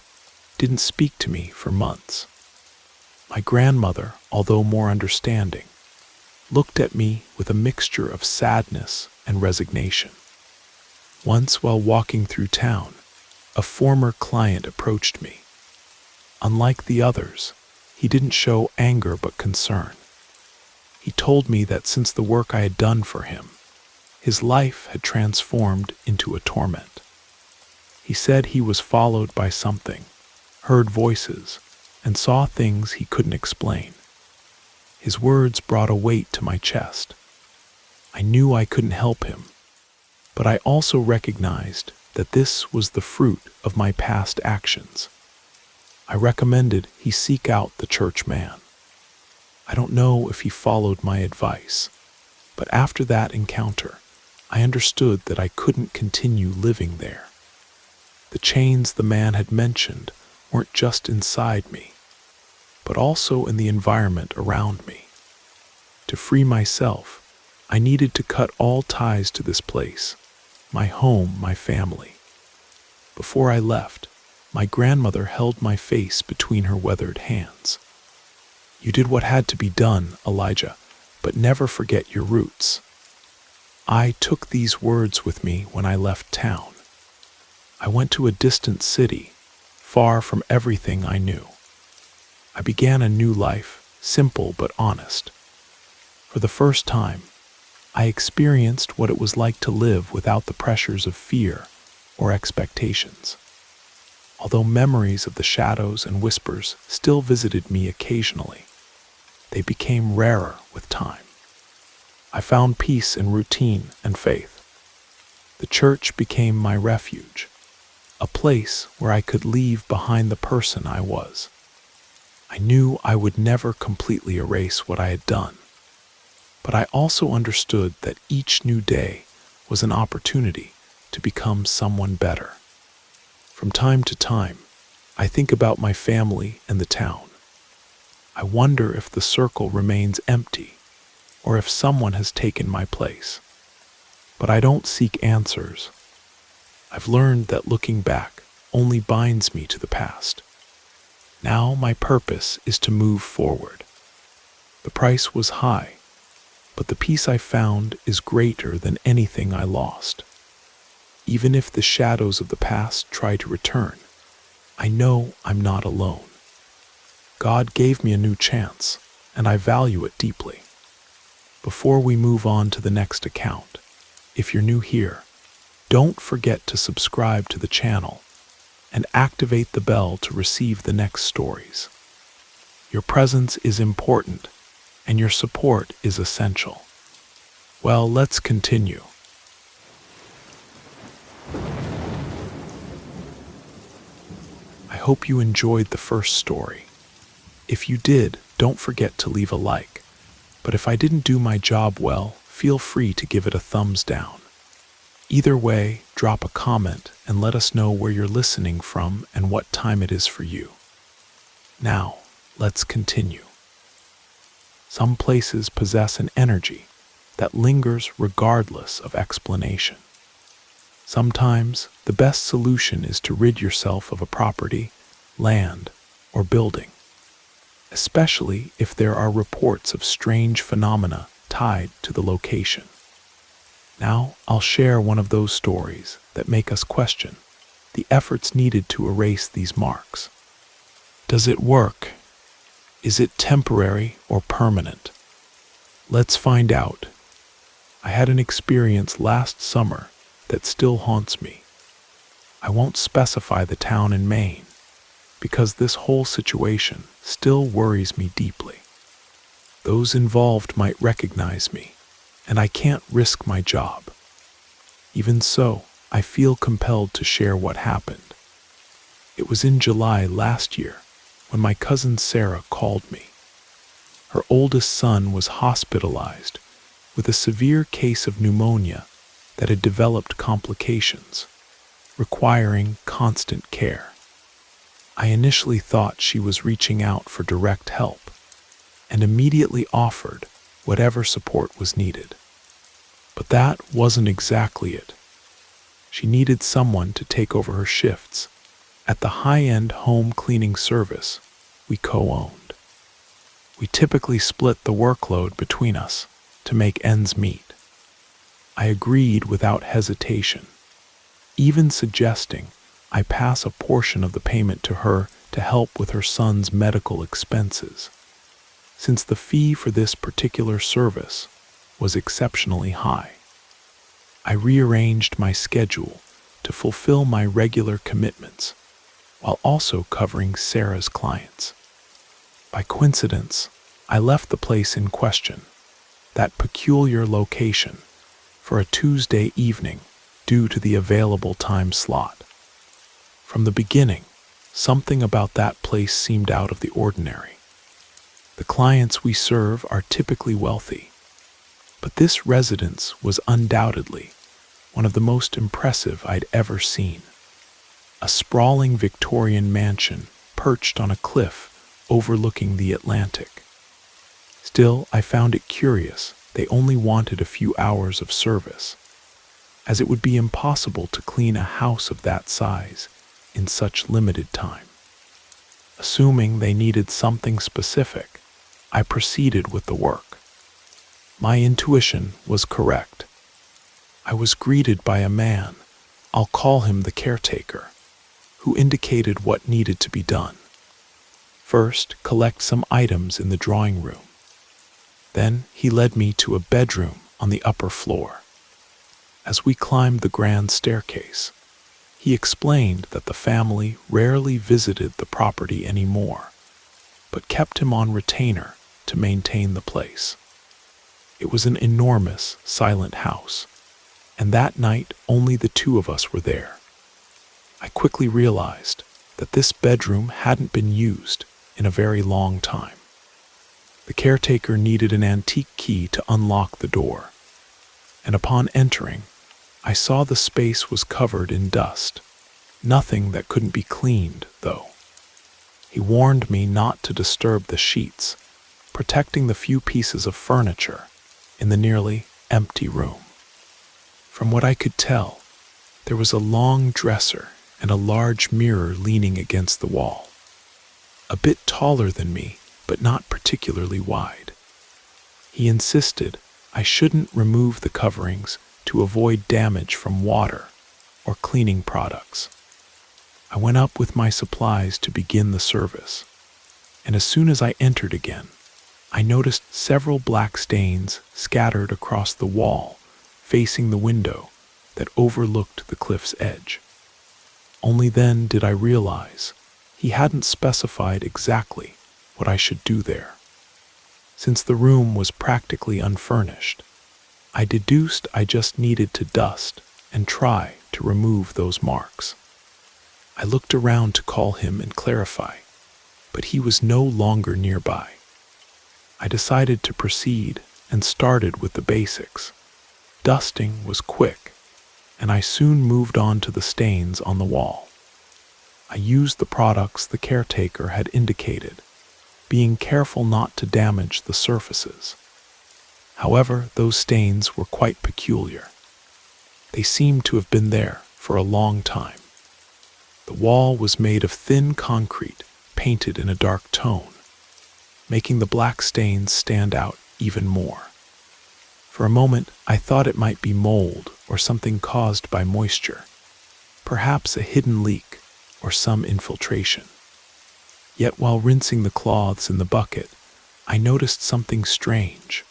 didn't speak to me for months. My grandmother, although more understanding, looked at me with a mixture of sadness and resignation. Once, while walking through town, a former client approached me. Unlike the others, he didn't show anger but concern. He told me that since the work I had done for him, his life had transformed into a torment. He said he was followed by something, heard voices, and saw things he couldn't explain. His words brought a weight to my chest. I knew I couldn't help him, but I also recognized that this was the fruit of my past actions. I recommended he seek out the church man. I don't know if he followed my advice, But after that encounter, I understood that I couldn't continue living there. The chains the man had mentioned weren't just inside me, but also in the environment around me. To free myself, I needed to cut all ties to this place, my home, my family. Before I left, my grandmother held my face between her weathered hands. "You did what had to be done, Elijah, but never forget your roots." I took these words with me when I left town. I went to a distant city, far from everything I knew. I began a new life, simple but honest. For the first time, I experienced what it was like to live without the pressures of fear or expectations. Although memories of the shadows and whispers still visited me occasionally, they became rarer with time. I found peace in routine and faith. The church became my refuge, a place where I could leave behind the person I was. I knew I would never completely erase what I had done, but I also understood that each new day was an opportunity to become someone better. From time to time, I think about my family and the town. I wonder if the circle remains empty, or if someone has taken my place. But I don't seek answers. I've learned that looking back only binds me to the past. Now my purpose is to move forward. The price was high, but the peace I found is greater than anything I lost. Even if the shadows of the past try to return, I know I'm not alone. God gave me a new chance, and I value it deeply. Before we move on to the next account, if you're new here, don't forget to subscribe to the channel and activate the bell to receive the next stories. Your presence is important, and your support is essential. Well, let's continue. I hope you enjoyed the first story. If you did, don't forget to leave a like. But if I didn't do my job well, feel free to give it a thumbs down. Either way, drop a comment and let us know where you're listening from and what time it is for you. Now, let's continue. Some places possess an energy that lingers regardless of explanation. Sometimes, the best solution is to rid yourself of a property, land, or building, especially if there are reports of strange phenomena tied to the location. Now, I'll share one of those stories that make us question the efforts needed to erase these marks. Does it work? Is it temporary or permanent? Let's find out. I had an experience last summer that still haunts me. I won't specify the town in Maine, because this whole situation still worries me deeply. Those involved might recognize me, and I can't risk my job. Even so, I feel compelled to share what happened. It was in July last year when my cousin Sarah called me. Her oldest son was hospitalized with a severe case of pneumonia that had developed complications, requiring constant care. I initially thought she was reaching out for direct help, and immediately offered whatever support was needed. But that wasn't exactly it. She needed someone to take over her shifts at the high-end home cleaning service we co-owned. We typically split the workload between us to make ends meet. I agreed without hesitation, even suggesting I pass a portion of the payment to her to help with her son's medical expenses, since the fee for this particular service was exceptionally high. I rearranged my schedule to fulfill my regular commitments while also covering Sarah's clients. By coincidence, I left the place in question, that peculiar location, for a Tuesday evening due to the available time slot. From the beginning, something about that place seemed out of the ordinary. The clients we serve are typically wealthy, But this residence was undoubtedly one of the most impressive I'd ever seen. A sprawling Victorian mansion perched on a cliff overlooking the Atlantic. Still, I found it curious they only wanted a few hours of service, as it would be impossible to clean a house of that size in such limited time. Assuming they needed something specific, I proceeded with the work. My intuition was correct. I was greeted by a man, I'll call him the caretaker, who indicated what needed to be done. First, collect some items in the drawing room. Then he led me to a bedroom on the upper floor. As we climbed the grand staircase, he explained that the family rarely visited the property anymore, but kept him on retainer to maintain the place. It was an enormous, silent house, and that night only the two of us were there. I quickly realized that this bedroom hadn't been used in a very long time. The caretaker needed an antique key to unlock the door, and upon entering, I saw the space was covered in dust. Nothing that couldn't be cleaned, though. He warned me not to disturb the sheets, protecting the few pieces of furniture in the nearly empty room. From what I could tell, there was a long dresser and a large mirror leaning against the wall. A bit taller than me, but not particularly wide. He insisted I shouldn't remove the coverings to avoid damage from water or cleaning products. I went up with my supplies to begin the service, and as soon as I entered again, I noticed several black stains scattered across the wall facing the window that overlooked the cliff's edge. Only then did I realize he hadn't specified exactly what I should do there. Since the room was practically unfurnished, I deduced I just needed to dust and try to remove those marks. I looked around to call him and clarify, but he was no longer nearby. I decided to proceed and started with the basics. Dusting was quick, and I soon moved on to the stains on the wall. I used the products the caretaker had indicated, being careful not to damage the surfaces. However, those stains were quite peculiar. They seemed to have been there for a long time. The wall was made of thin concrete painted in a dark tone, making the black stains stand out even more. For a moment, I thought it might be mold or something caused by moisture, perhaps a hidden leak or some infiltration. Yet while rinsing the cloths in the bucket, I noticed something strange.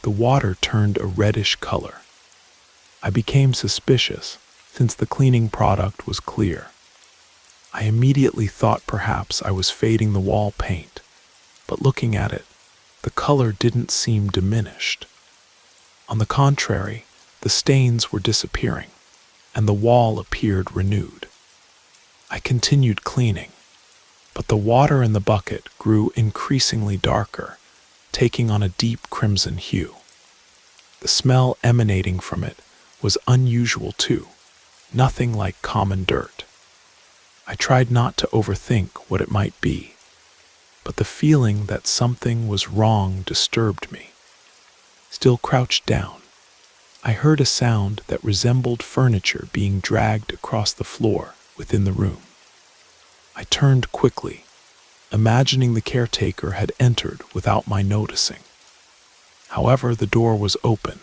The water turned a reddish color. I became suspicious since the cleaning product was clear. I immediately thought perhaps I was fading the wall paint, but looking at it, the color didn't seem diminished. On the contrary, the stains were disappearing, and the wall appeared renewed. I continued cleaning, but the water in the bucket grew increasingly darker, taking on a deep crimson hue. The smell emanating from it was unusual too, nothing like common dirt. I tried not to overthink what it might be, but the feeling that something was wrong disturbed me. Still crouched down, I heard a sound that resembled furniture being dragged across the floor within the room. I turned quickly, imagining the caretaker had entered without my noticing. However, the door was open,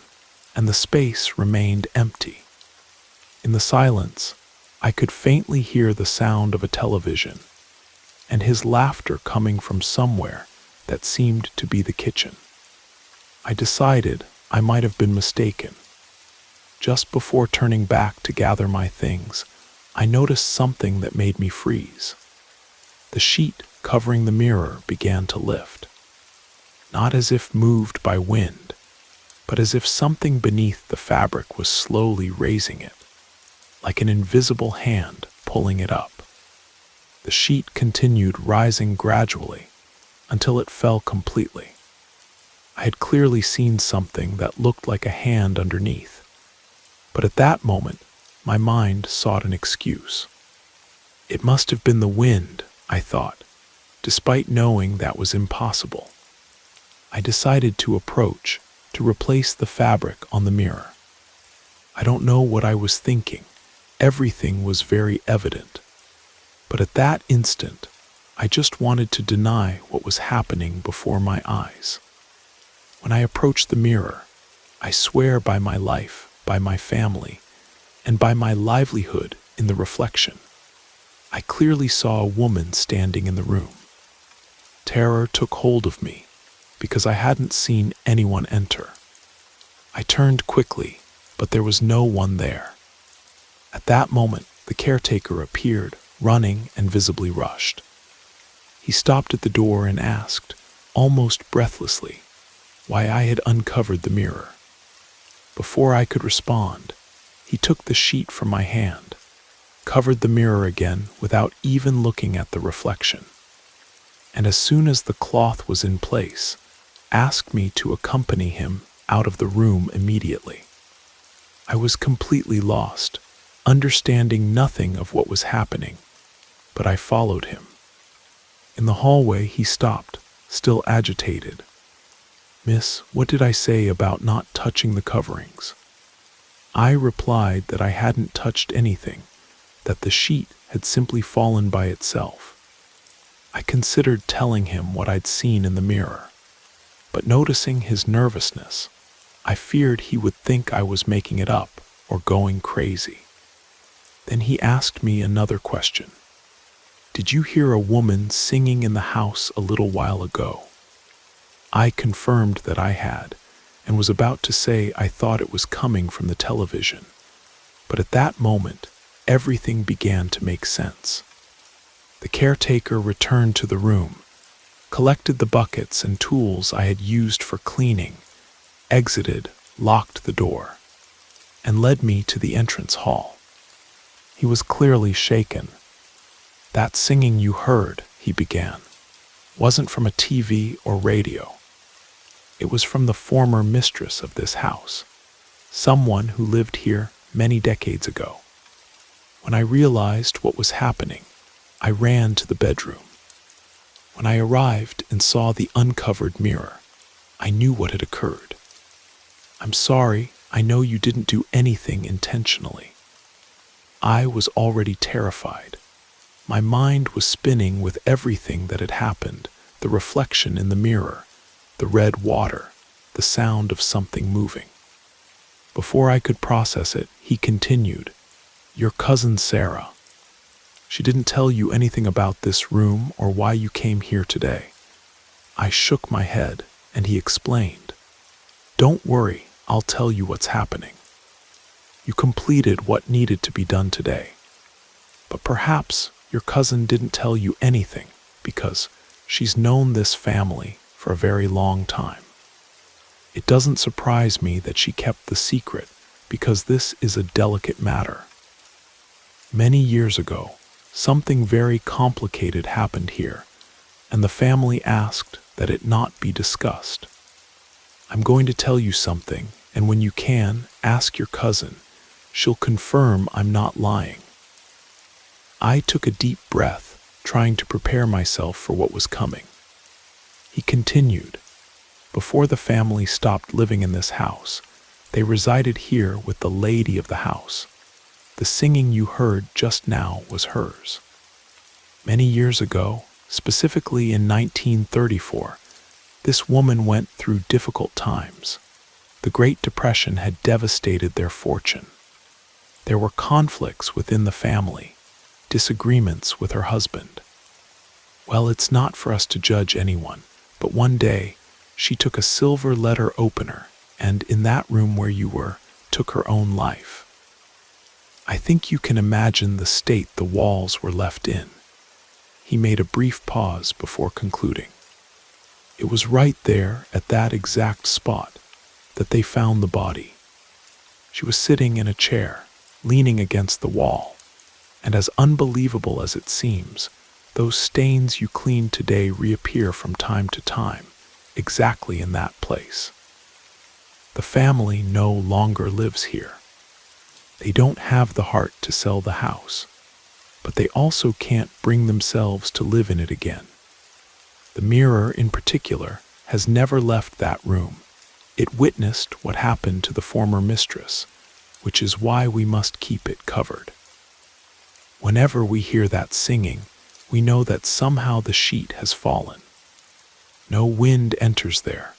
and the space remained empty. In the silence, I could faintly hear the sound of a television, and his laughter coming from somewhere that seemed to be the kitchen. I decided I might have been mistaken. Just before turning back to gather my things, I noticed something that made me freeze. The sheet covering the mirror began to lift, not as if moved by wind, but as if something beneath the fabric was slowly raising it, like an invisible hand pulling it up. The sheet continued rising gradually until it fell completely. I had clearly seen something that looked like a hand underneath. But at that moment, my mind sought an excuse. It must have been the wind, I thought, despite knowing that was impossible. I decided to replace the fabric on the mirror. I don't know what I was thinking. Everything was very evident. But at that instant, I just wanted to deny what was happening before my eyes. When I approached the mirror, I swear by my life, by my family, and by my livelihood in the reflection, I clearly saw a woman standing in the room. Terror took hold of me because I hadn't seen anyone enter. I turned quickly, but there was no one there. At that moment, the caretaker appeared, running and visibly rushed. He stopped at the door and asked, almost breathlessly, why I had uncovered the mirror. Before I could respond, he took the sheet from my hand, covered the mirror again without even looking at the reflection, and as soon as the cloth was in place, asked me to accompany him out of the room immediately. I was completely lost, understanding nothing of what was happening, but I followed him. In the hallway, he stopped, still agitated. "Miss, what did I say about not touching the coverings?" I replied that I hadn't touched anything, that the sheet had simply fallen by itself. I considered telling him what I'd seen in the mirror, but noticing his nervousness, I feared he would think I was making it up or going crazy. Then he asked me another question. "Did you hear a woman singing in the house a little while ago?" I confirmed that I had, and was about to say I thought it was coming from the television. But at that moment, everything began to make sense. The caretaker returned to the room, collected the buckets and tools I had used for cleaning, exited, locked the door, and led me to the entrance hall. He was clearly shaken. "That singing you heard," he began, "wasn't from a TV or radio. It was from the former mistress of this house, someone who lived here many decades ago." When I realized what was happening, I ran to the bedroom. When I arrived and saw the uncovered mirror, I knew what had occurred. "I'm sorry, I know you didn't do anything intentionally." I was already terrified. My mind was spinning with everything that had happened, the reflection in the mirror, the red water, the sound of something moving. Before I could process it, he continued, "Your cousin Sarah. She didn't tell you anything about this room or why you came here today." I shook my head, and he explained, "Don't worry, I'll tell you what's happening. You completed what needed to be done today. But perhaps your cousin didn't tell you anything because she's known this family for a very long time. It doesn't surprise me that she kept the secret because this is a delicate matter. Many years ago, something very complicated happened here, and the family asked that it not be discussed. I'm going to tell you something, and when you can, ask your cousin. She'll confirm I'm not lying." I took a deep breath, trying to prepare myself for what was coming. He continued, "Before the family stopped living in this house, they resided here with the lady of the house. The singing you heard just now was hers. Many years ago, specifically in 1934, this woman went through difficult times. The Great Depression had devastated their fortune. There were conflicts within the family, disagreements with her husband. Well, it's not for us to judge anyone, but one day she took a silver letter opener and, in that room where you were, took her own life. I think you can imagine the state the walls were left in." He made a brief pause before concluding. "It was right there at that exact spot that they found the body. She was sitting in a chair, leaning against the wall, and as unbelievable as it seems, those stains you cleaned today reappear from time to time, exactly in that place. The family no longer lives here. They don't have the heart to sell the house, but they also can't bring themselves to live in it again. The mirror, in particular, has never left that room. It witnessed what happened to the former mistress, which is why we must keep it covered. Whenever we hear that singing, we know that somehow the sheet has fallen. No wind enters there,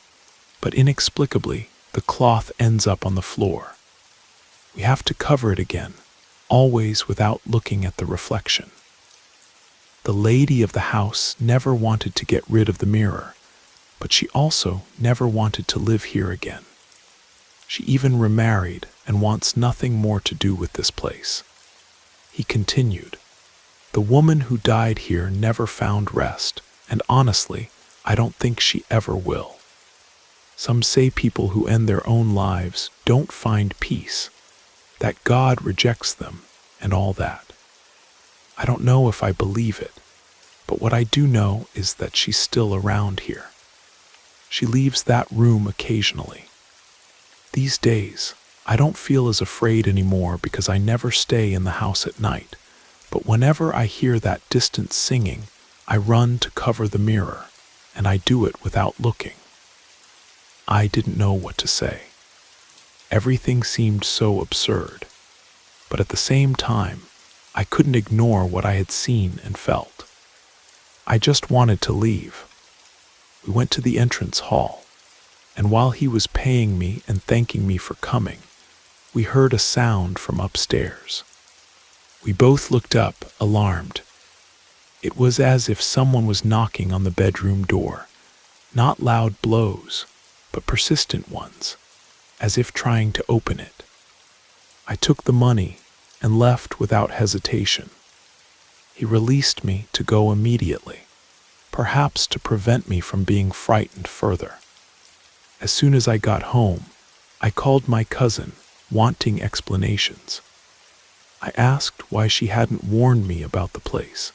but inexplicably, the cloth ends up on the floor. We have to cover it again, always without looking at the reflection. The lady of the house never wanted to get rid of the mirror, but she also never wanted to live here again. She even remarried and wants nothing more to do with this place. He continued, "The woman who died here never found rest, and honestly, I don't think she ever will. Some say people who end their own lives don't find peace, that God rejects them, and all that. I don't know if I believe it, but what I do know is that she's still around here. She leaves that room occasionally. These days, I don't feel as afraid anymore because I never stay in the house at night, but whenever I hear that distant singing, I run to cover the mirror, and I do it without looking." I didn't know what to say. Everything seemed so absurd, but at the same time, I couldn't ignore what I had seen and felt. I just wanted to leave. We went to the entrance hall, and while he was paying me and thanking me for coming, we heard a sound from upstairs. We both looked up, alarmed. It was as if someone was knocking on the bedroom door, not loud blows, but persistent ones, as if trying to open it. I took the money and left without hesitation. He released me to go immediately, perhaps to prevent me from being frightened further. As soon as I got home, I called my cousin, wanting explanations. I asked why she hadn't warned me about the place.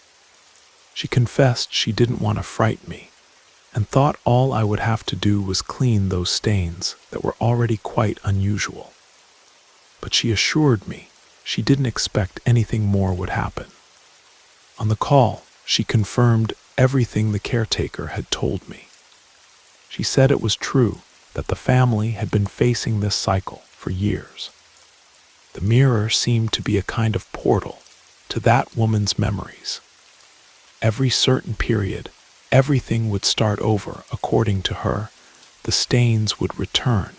She confessed she didn't want to frighten me, and thought all I would have to do was clean those stains that were already quite unusual. But she assured me she didn't expect anything more would happen. On the call, she confirmed everything the caretaker had told me. She said it was true that the family had been facing this cycle for years. The mirror seemed to be a kind of portal to that woman's memories. Every certain period, everything would start over according to her. The stains would return,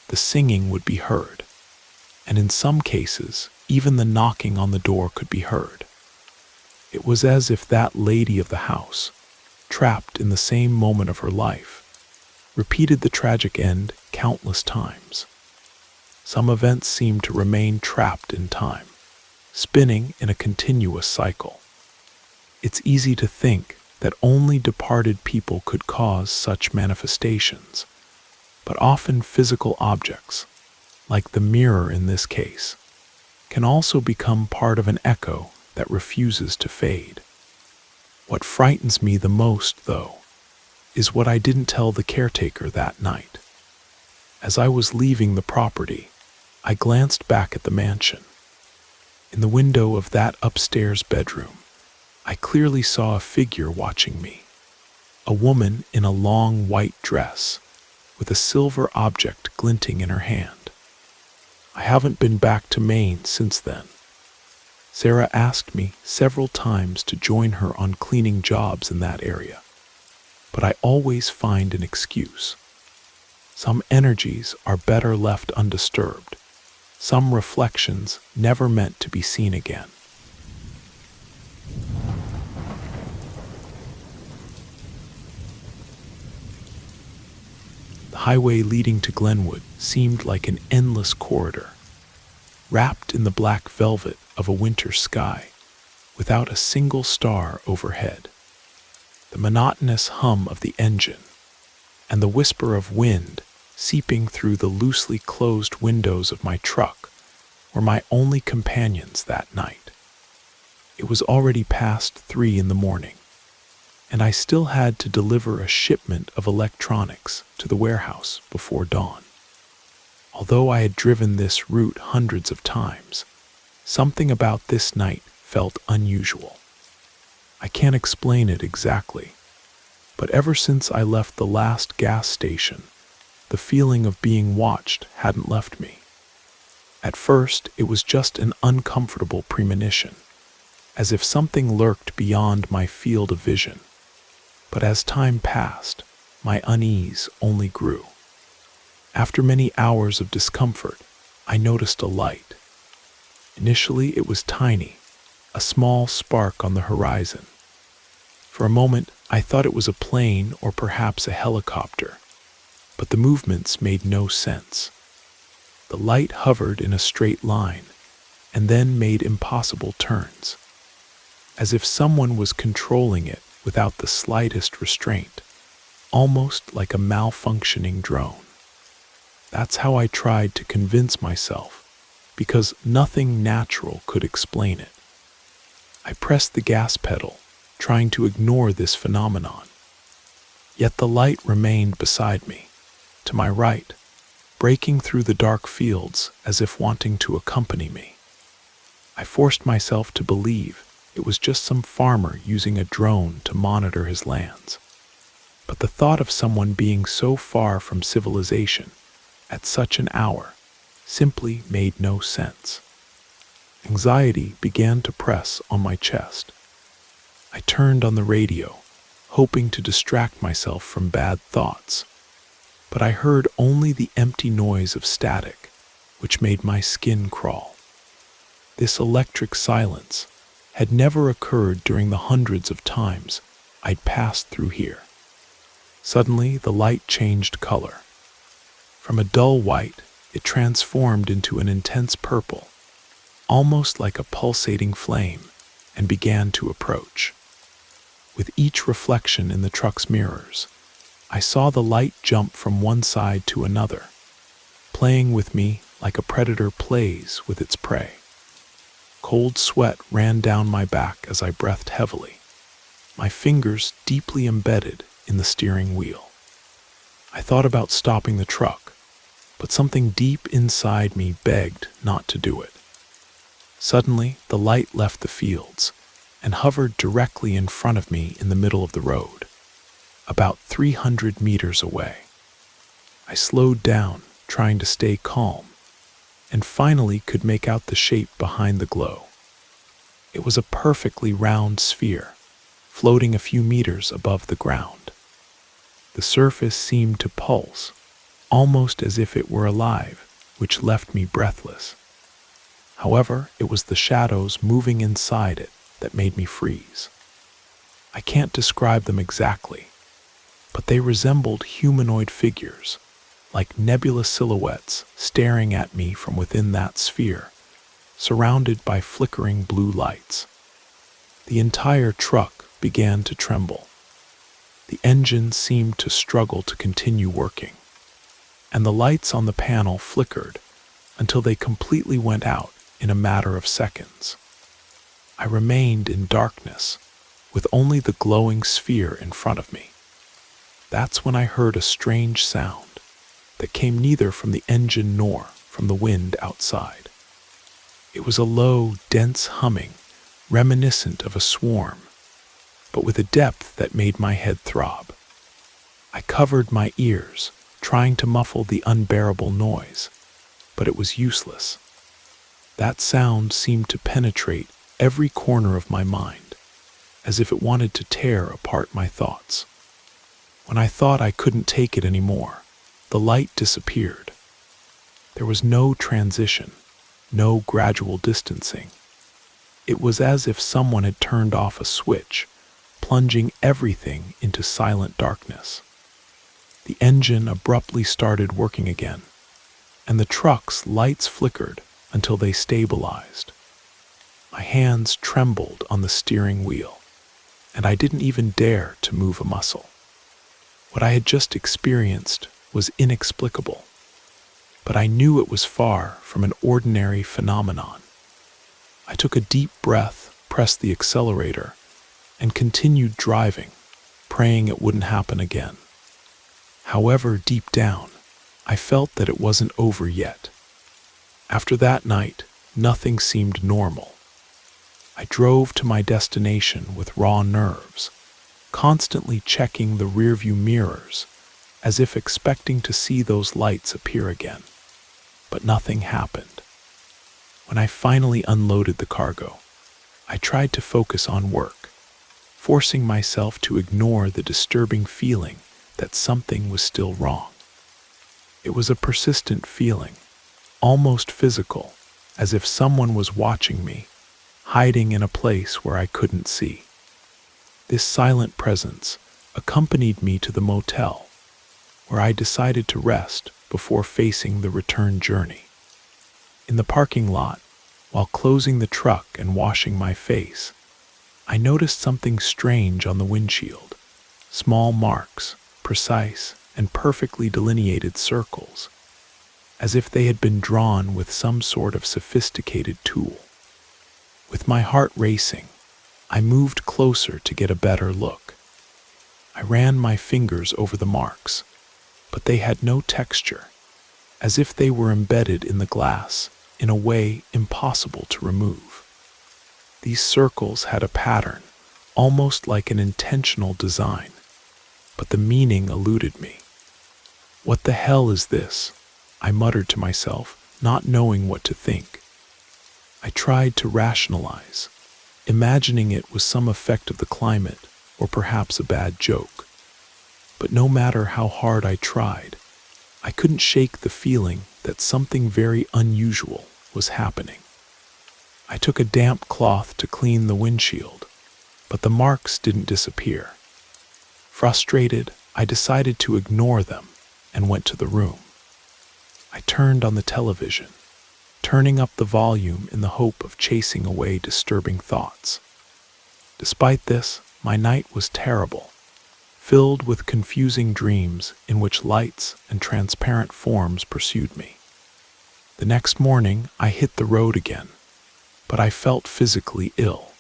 the singing would be heard, and in some cases, even the knocking on the door could be heard. It was as if that lady of the house, trapped in the same moment of her life, repeated the tragic end countless times. Some events seemed to remain trapped in time, spinning in a continuous cycle. It's easy to think that only departed people could cause such manifestations, but often physical objects, like the mirror in this case, can also become part of an echo that refuses to fade. What frightens me the most, though, is what I didn't tell the caretaker that night. As I was leaving the property, I glanced back at the mansion. In the window of that upstairs bedroom, I clearly saw a figure watching me, a woman in a long white dress, with a silver object glinting in her hand. I haven't been back to Maine since then. Sarah asked me several times to join her on cleaning jobs in that area, but I always find an excuse. Some energies are better left undisturbed, some reflections never meant to be seen again. The highway leading to Glenwood seemed like an endless corridor, wrapped in the black velvet of a winter sky, without a single star overhead. The monotonous hum of the engine and the whisper of wind seeping through the loosely closed windows of my truck were my only companions that night. It was already past 3 in the morning, and I still had to deliver a shipment of electronics to the warehouse before dawn. Although I had driven this route hundreds of times, something about this night felt unusual. I can't explain it exactly, but ever since I left the last gas station, the feeling of being watched hadn't left me. At first, it was just an uncomfortable premonition, as if something lurked beyond my field of vision. But as time passed, my unease only grew. After many hours of discomfort, I noticed a light. Initially, it was tiny, a small spark on the horizon. For a moment, I thought it was a plane or perhaps a helicopter, but the movements made no sense. The light hovered in a straight line and then made impossible turns, as if someone was controlling it without the slightest restraint, almost like a malfunctioning drone. That's how I tried to convince myself, because nothing natural could explain it. I pressed the gas pedal, trying to ignore this phenomenon. Yet the light remained beside me, to my right, breaking through the dark fields as if wanting to accompany me. I forced myself to believe it was just some farmer using a drone to monitor his lands. But the thought of someone being so far from civilization at such an hour simply made no sense. Anxiety began to press on my chest. I turned on the radio, hoping to distract myself from bad thoughts, but I heard only the empty noise of static, which made my skin crawl. This electric silence had never occurred during the hundreds of times I'd passed through here. Suddenly, the light changed color. From a dull white, it transformed into an intense purple, almost like a pulsating flame, and began to approach. With each reflection in the truck's mirrors, I saw the light jump from one side to another, playing with me like a predator plays with its prey. Cold sweat ran down my back as I breathed heavily, my fingers deeply embedded in the steering wheel. I thought about stopping the truck, but something deep inside me begged not to do it. Suddenly, the light left the fields and hovered directly in front of me in the middle of the road, about 300 meters away. I slowed down, trying to stay calm, and finally could make out the shape behind the glow. It was a perfectly round sphere, floating a few meters above the ground. The surface seemed to pulse, almost as if it were alive, which left me breathless. However, it was the shadows moving inside it that made me freeze. I can't describe them exactly, but they resembled humanoid figures, like nebulous silhouettes staring at me from within that sphere, surrounded by flickering blue lights. The entire truck began to tremble. The engine seemed to struggle to continue working, and the lights on the panel flickered until they completely went out in a matter of seconds. I remained in darkness, with only the glowing sphere in front of me. That's when I heard a strange sound that came neither from the engine nor from the wind outside. It was a low, dense humming, reminiscent of a swarm, but with a depth that made my head throb. I covered my ears, trying to muffle the unbearable noise, but it was useless. That sound seemed to penetrate every corner of my mind, as if it wanted to tear apart my thoughts. When I thought I couldn't take it anymore, the light disappeared. There was no transition, no gradual distancing. It was as if someone had turned off a switch, plunging everything into silent darkness. The engine abruptly started working again, and the truck's lights flickered until they stabilized. My hands trembled on the steering wheel, and I didn't even dare to move a muscle. What I had just experienced was inexplicable, but I knew it was far from an ordinary phenomenon. I took a deep breath, pressed the accelerator, and continued driving, praying it wouldn't happen again. However, deep down, I felt that it wasn't over yet. After that night, nothing seemed normal. I drove to my destination with raw nerves, constantly checking the rearview mirrors, as if expecting to see those lights appear again. But nothing happened. When I finally unloaded the cargo, I tried to focus on work, forcing myself to ignore the disturbing feeling that something was still wrong. It was a persistent feeling, almost physical, as if someone was watching me, hiding in a place where I couldn't see. This silent presence accompanied me to the motel, where I decided to rest before facing the return journey. In the parking lot, while closing the truck and washing my face, I noticed something strange on the windshield. Small marks, precise and perfectly delineated circles, as if they had been drawn with some sort of sophisticated tool. With my heart racing, I moved closer to get a better look. I ran my fingers over the marks, but they had no texture, as if they were embedded in the glass in a way impossible to remove. These circles had a pattern, almost like an intentional design, but the meaning eluded me. "What the hell is this?" I muttered to myself, not knowing what to think. I tried to rationalize, imagining it was some effect of the climate or perhaps a bad joke. But no matter how hard I tried, I couldn't shake the feeling that something very unusual was happening. I took a damp cloth to clean the windshield, but the marks didn't disappear. Frustrated, I decided to ignore them and went to the room. I turned on the television, turning up the volume in the hope of chasing away disturbing thoughts. Despite this, my night was terrible, filled with confusing dreams in which lights and transparent forms pursued me. The next morning, I hit the road again, but I felt physically ill.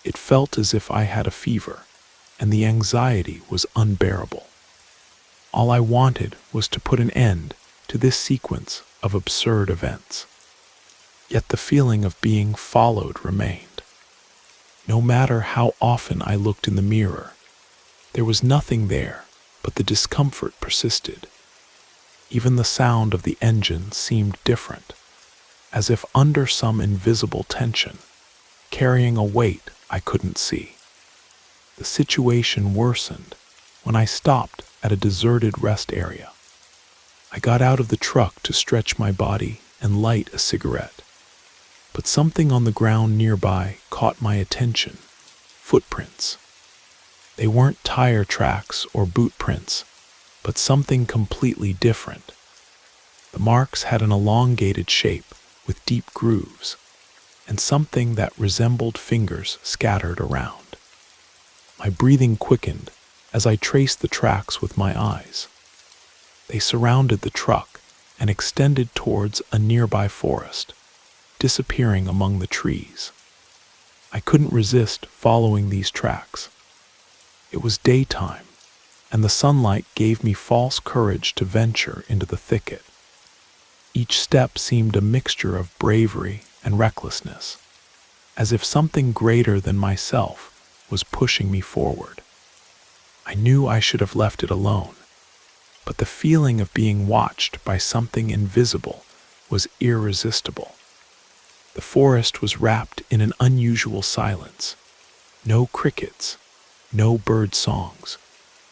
It felt as if I had a fever, and the anxiety was unbearable. All I wanted was to put an end to this sequence of absurd events. Yet the feeling of being followed remained. No matter how often I looked in the mirror, there was nothing there, but the discomfort persisted. Even the sound of the engine seemed different, as if under some invisible tension, carrying a weight I couldn't see. The situation worsened when I stopped at a deserted rest area. I got out of the truck to stretch my body and light a cigarette, but something on the ground nearby caught my attention. Footprints. They weren't tire tracks or boot prints, but something completely different. The marks had an elongated shape with deep grooves, and something that resembled fingers scattered around. My breathing quickened as I traced the tracks with my eyes. They surrounded the truck and extended towards a nearby forest, disappearing among the trees. I couldn't resist following these tracks. It was daytime, and the sunlight gave me false courage to venture into the thicket. Each step seemed a mixture of bravery and recklessness, as if something greater than myself was pushing me forward. I knew I should have left it alone, but the feeling of being watched by something invisible was irresistible. The forest was wrapped in an unusual silence. No crickets, no bird songs,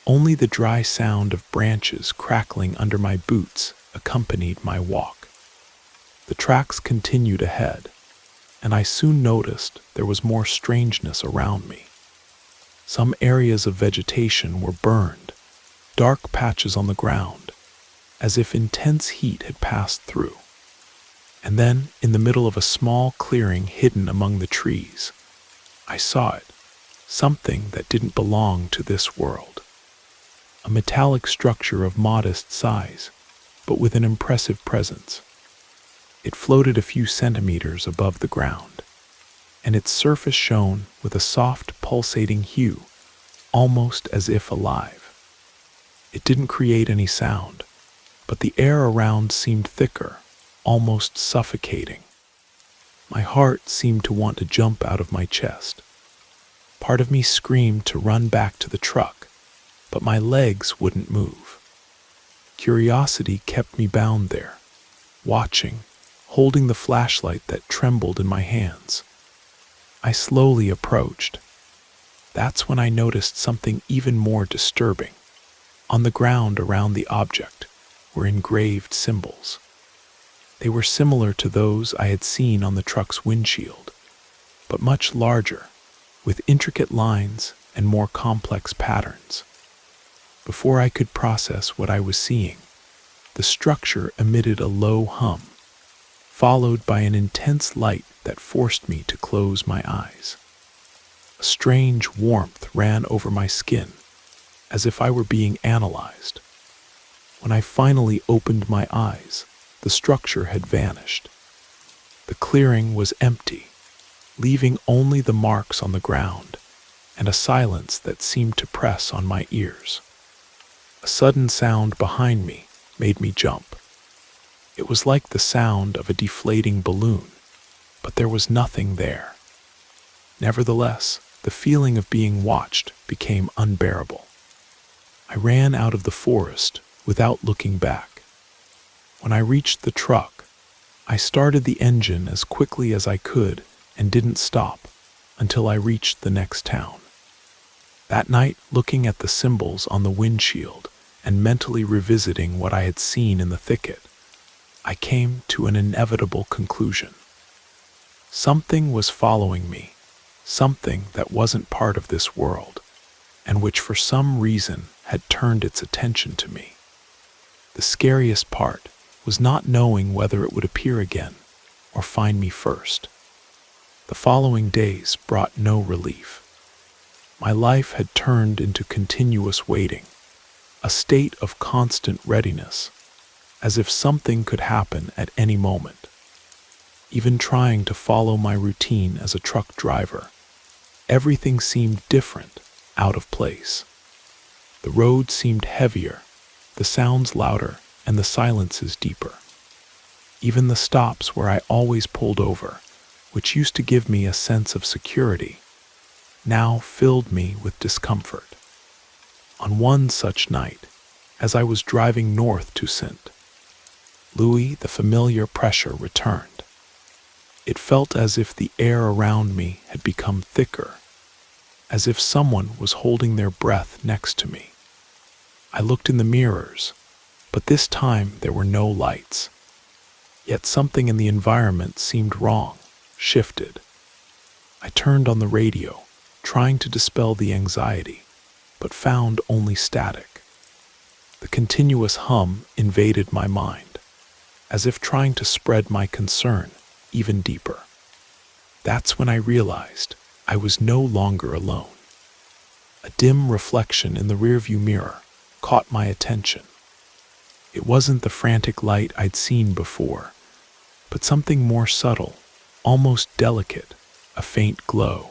only the dry sound of branches crackling under my boots accompanied my walk. The tracks continued ahead, and I soon noticed there was more strangeness around me. Some areas of vegetation were burned, dark patches on the ground, as if intense heat had passed through. And then, in the middle of a small clearing hidden among the trees, I saw it, something that didn't belong to this world. A metallic structure of modest size, but with an impressive presence. It floated a few centimeters above the ground, and its surface shone with a soft, pulsating hue, almost as if alive. It didn't create any sound, but the air around seemed thicker, almost suffocating. My heart seemed to want to jump out of my chest. Part of me screamed to run back to the truck, but my legs wouldn't move. Curiosity kept me bound there, watching, holding the flashlight that trembled in my hands. I slowly approached. That's when I noticed something even more disturbing. On the ground around the object were engraved symbols. They were similar to those I had seen on the truck's windshield, but much larger, with intricate lines and more complex patterns. Before I could process what I was seeing, the structure emitted a low hum, followed by an intense light that forced me to close my eyes. A strange warmth ran over my skin, as if I were being analyzed. When I finally opened my eyes, the structure had vanished. The clearing was empty, leaving only the marks on the ground and a silence that seemed to press on my ears. A sudden sound behind me made me jump. It was like the sound of a deflating balloon, but there was nothing there. Nevertheless, the feeling of being watched became unbearable. I ran out of the forest without looking back. When I reached the truck, I started the engine as quickly as I could and didn't stop until I reached the next town. That night, looking at the symbols on the windshield and mentally revisiting what I had seen in the thicket, I came to an inevitable conclusion. Something was following me, something that wasn't part of this world, and which for some reason had turned its attention to me. The scariest part was not knowing whether it would appear again or find me first. The following days brought no relief. My life had turned into continuous waiting, a state of constant readiness, as if something could happen at any moment. Even trying to follow my routine as a truck driver, everything seemed different, out of place. The road seemed heavier, the sounds louder, and the silences deeper. Even the stops where I always pulled over, which used to give me a sense of security, now filled me with discomfort. On one such night, as I was driving north to St. Louis, the familiar pressure returned. It felt as if the air around me had become thicker, as if someone was holding their breath next to me. I looked in the mirrors, but this time there were no lights. Yet something in the environment seemed wrong, shifted. I turned on the radio, trying to dispel the anxiety, but found only static. The continuous hum invaded my mind, as if trying to spread my concern even deeper. That's when I realized I was no longer alone. A dim reflection in the rearview mirror caught my attention. It wasn't the frantic light I'd seen before, but something more subtle, almost delicate, a faint glow,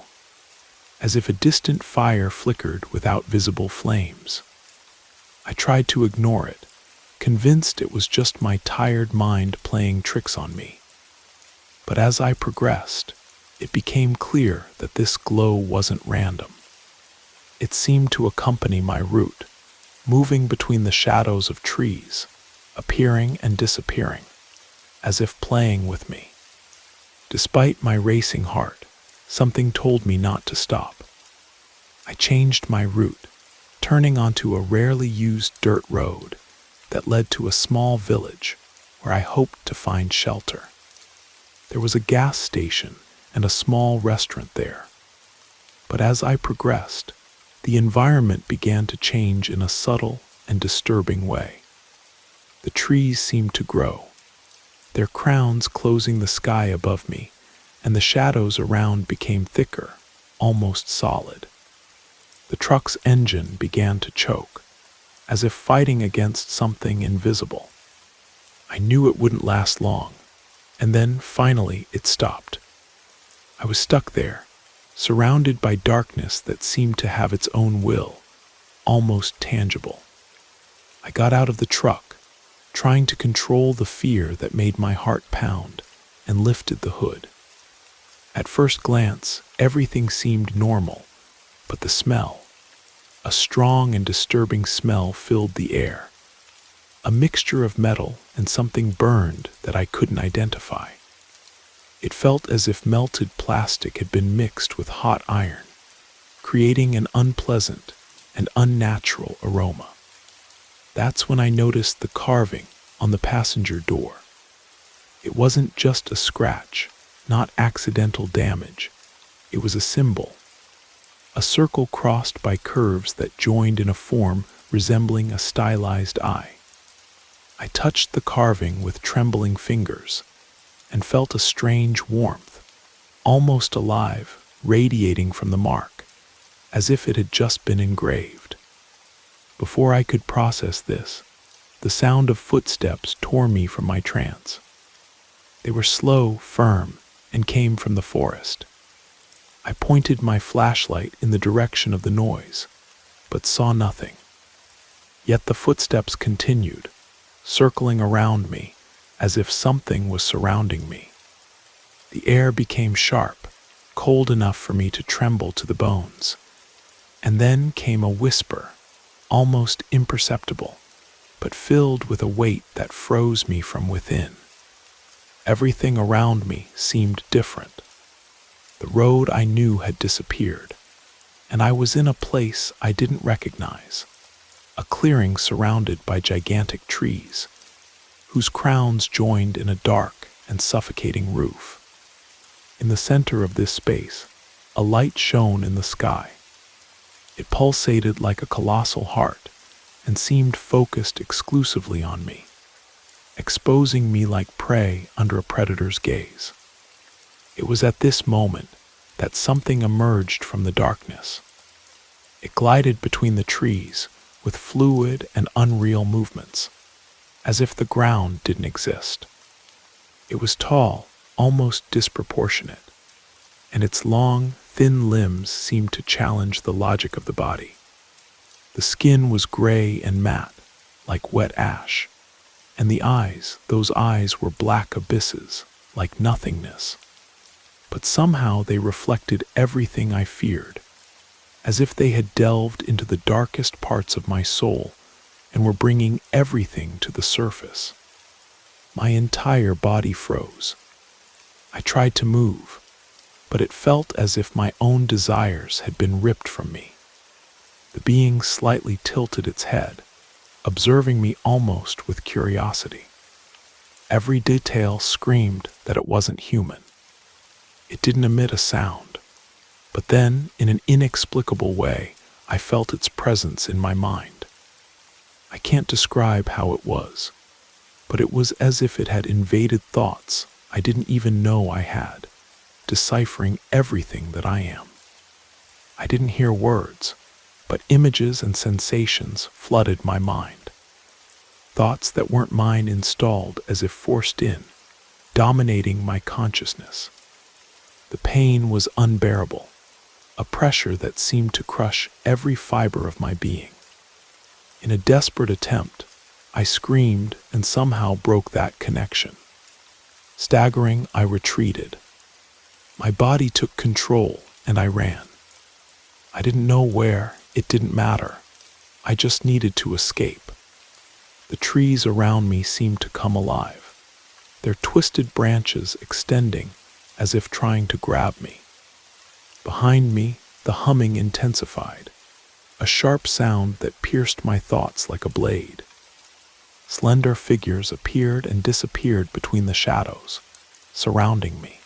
as if a distant fire flickered without visible flames. I tried to ignore it, convinced it was just my tired mind playing tricks on me. But as I progressed, it became clear that this glow wasn't random. It seemed to accompany my route, moving between the shadows of trees, appearing and disappearing, as if playing with me. Despite my racing heart, something told me not to stop. I changed my route, turning onto a rarely used dirt road that led to a small village where I hoped to find shelter. There was a gas station and a small restaurant there. But as I progressed, the environment began to change in a subtle and disturbing way. The trees seemed to grow, their crowns closing the sky above me, and the shadows around became thicker, almost solid. The truck's engine began to choke, as if fighting against something invisible. I knew it wouldn't last long, and then finally it stopped. I was stuck there, surrounded by darkness that seemed to have its own will, almost tangible. I got out of the truck, trying to control the fear that made my heart pound, and lifted the hood. At first glance, everything seemed normal, but the smell, a strong and disturbing smell, filled the air. A mixture of metal and something burned that I couldn't identify. It felt as if melted plastic had been mixed with hot iron, creating an unpleasant and unnatural aroma. That's when I noticed the carving on the passenger door. It wasn't just a scratch, not accidental damage. It was a symbol, a circle crossed by curves that joined in a form resembling a stylized eye. I touched the carving with trembling fingers and felt a strange warmth, almost alive, radiating from the mark, as if it had just been engraved. Before I could process this, the sound of footsteps tore me from my trance. They were slow, firm, and came from the forest. I pointed my flashlight in the direction of the noise, but saw nothing. Yet the footsteps continued, circling around me as if something was surrounding me. The air became sharp, cold enough for me to tremble to the bones. And then came a whisper, almost imperceptible, but filled with a weight that froze me from within. Everything around me seemed different. The road I knew had disappeared, and I was in a place I didn't recognize, a clearing surrounded by gigantic trees, whose crowns joined in a dark and suffocating roof. In the center of this space, a light shone in the sky. It pulsated like a colossal heart and seemed focused exclusively on me, exposing me like prey under a predator's gaze. It was at this moment that something emerged from the darkness. It glided between the trees with fluid and unreal movements, as if the ground didn't exist. It was tall, almost disproportionate, and its long, thin limbs seemed to challenge the logic of the body. The skin was gray and matte, like wet ash, and the eyes, those eyes were black abysses, like nothingness. But somehow they reflected everything I feared, as if they had delved into the darkest parts of my soul and were bringing everything to the surface. My entire body froze. I tried to move, but it felt as if my own desires had been ripped from me. The being slightly tilted its head, observing me almost with curiosity. Every detail screamed that it wasn't human. It didn't emit a sound, but then, in an inexplicable way, I felt its presence in my mind. I can't describe how it was, but it was as if it had invaded thoughts I didn't even know I had, deciphering everything that I am. I didn't hear words, but images and sensations flooded my mind. Thoughts that weren't mine installed as if forced in, dominating my consciousness. The pain was unbearable, a pressure that seemed to crush every fiber of my being. In a desperate attempt, I screamed and somehow broke that connection. Staggering, I retreated. My body took control and I ran. I didn't know where, it didn't matter. I just needed to escape. The trees around me seemed to come alive, their twisted branches extending as if trying to grab me. Behind me, the humming intensified, a sharp sound that pierced my thoughts like a blade. Slender figures appeared and disappeared between the shadows, surrounding me.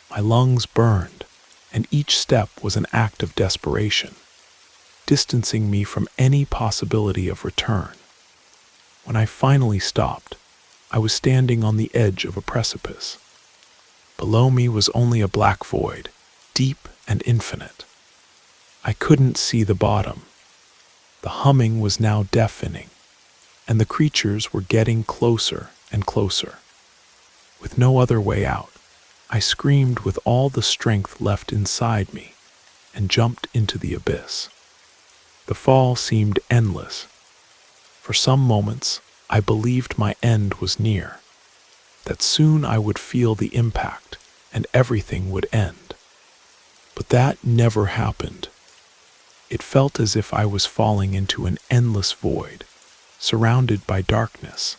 My lungs burned, and each step was an act of desperation, distancing me from any possibility of return. When I finally stopped, I was standing on the edge of a precipice. Below me was only a black void, deep and infinite. I couldn't see the bottom. The humming was now deafening, and the creatures were getting closer and closer. With no other way out, I screamed with all the strength left inside me and jumped into the abyss. The fall seemed endless. For some moments, I believed my end was near, that soon I would feel the impact and everything would end. But that never happened. It felt as if I was falling into an endless void, surrounded by darkness,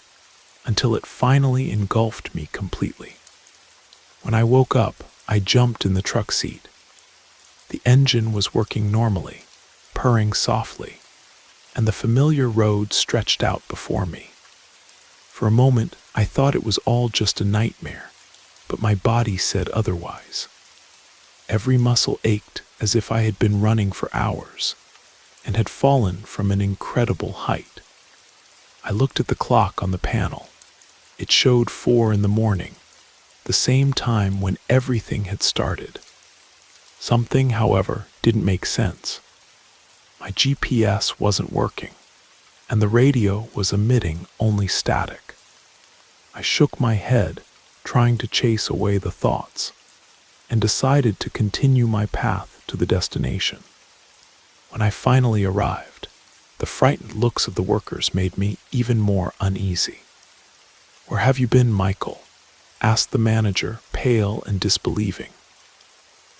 until it finally engulfed me completely. When I woke up, I jumped in the truck seat. The engine was working normally, purring softly, and the familiar road stretched out before me. For a moment, I thought it was all just a nightmare, but my body said otherwise. Every muscle ached as if I had been running for hours and had fallen from an incredible height. I looked at the clock on the panel. It showed 4 in the morning, the same time when everything had started. Something, however, didn't make sense. My GPS wasn't working, and the radio was emitting only static. I shook my head, trying to chase away the thoughts, and decided to continue my path to the destination. When I finally arrived, the frightened looks of the workers made me even more uneasy. "Where have you been, Michael?" asked the manager, pale and disbelieving.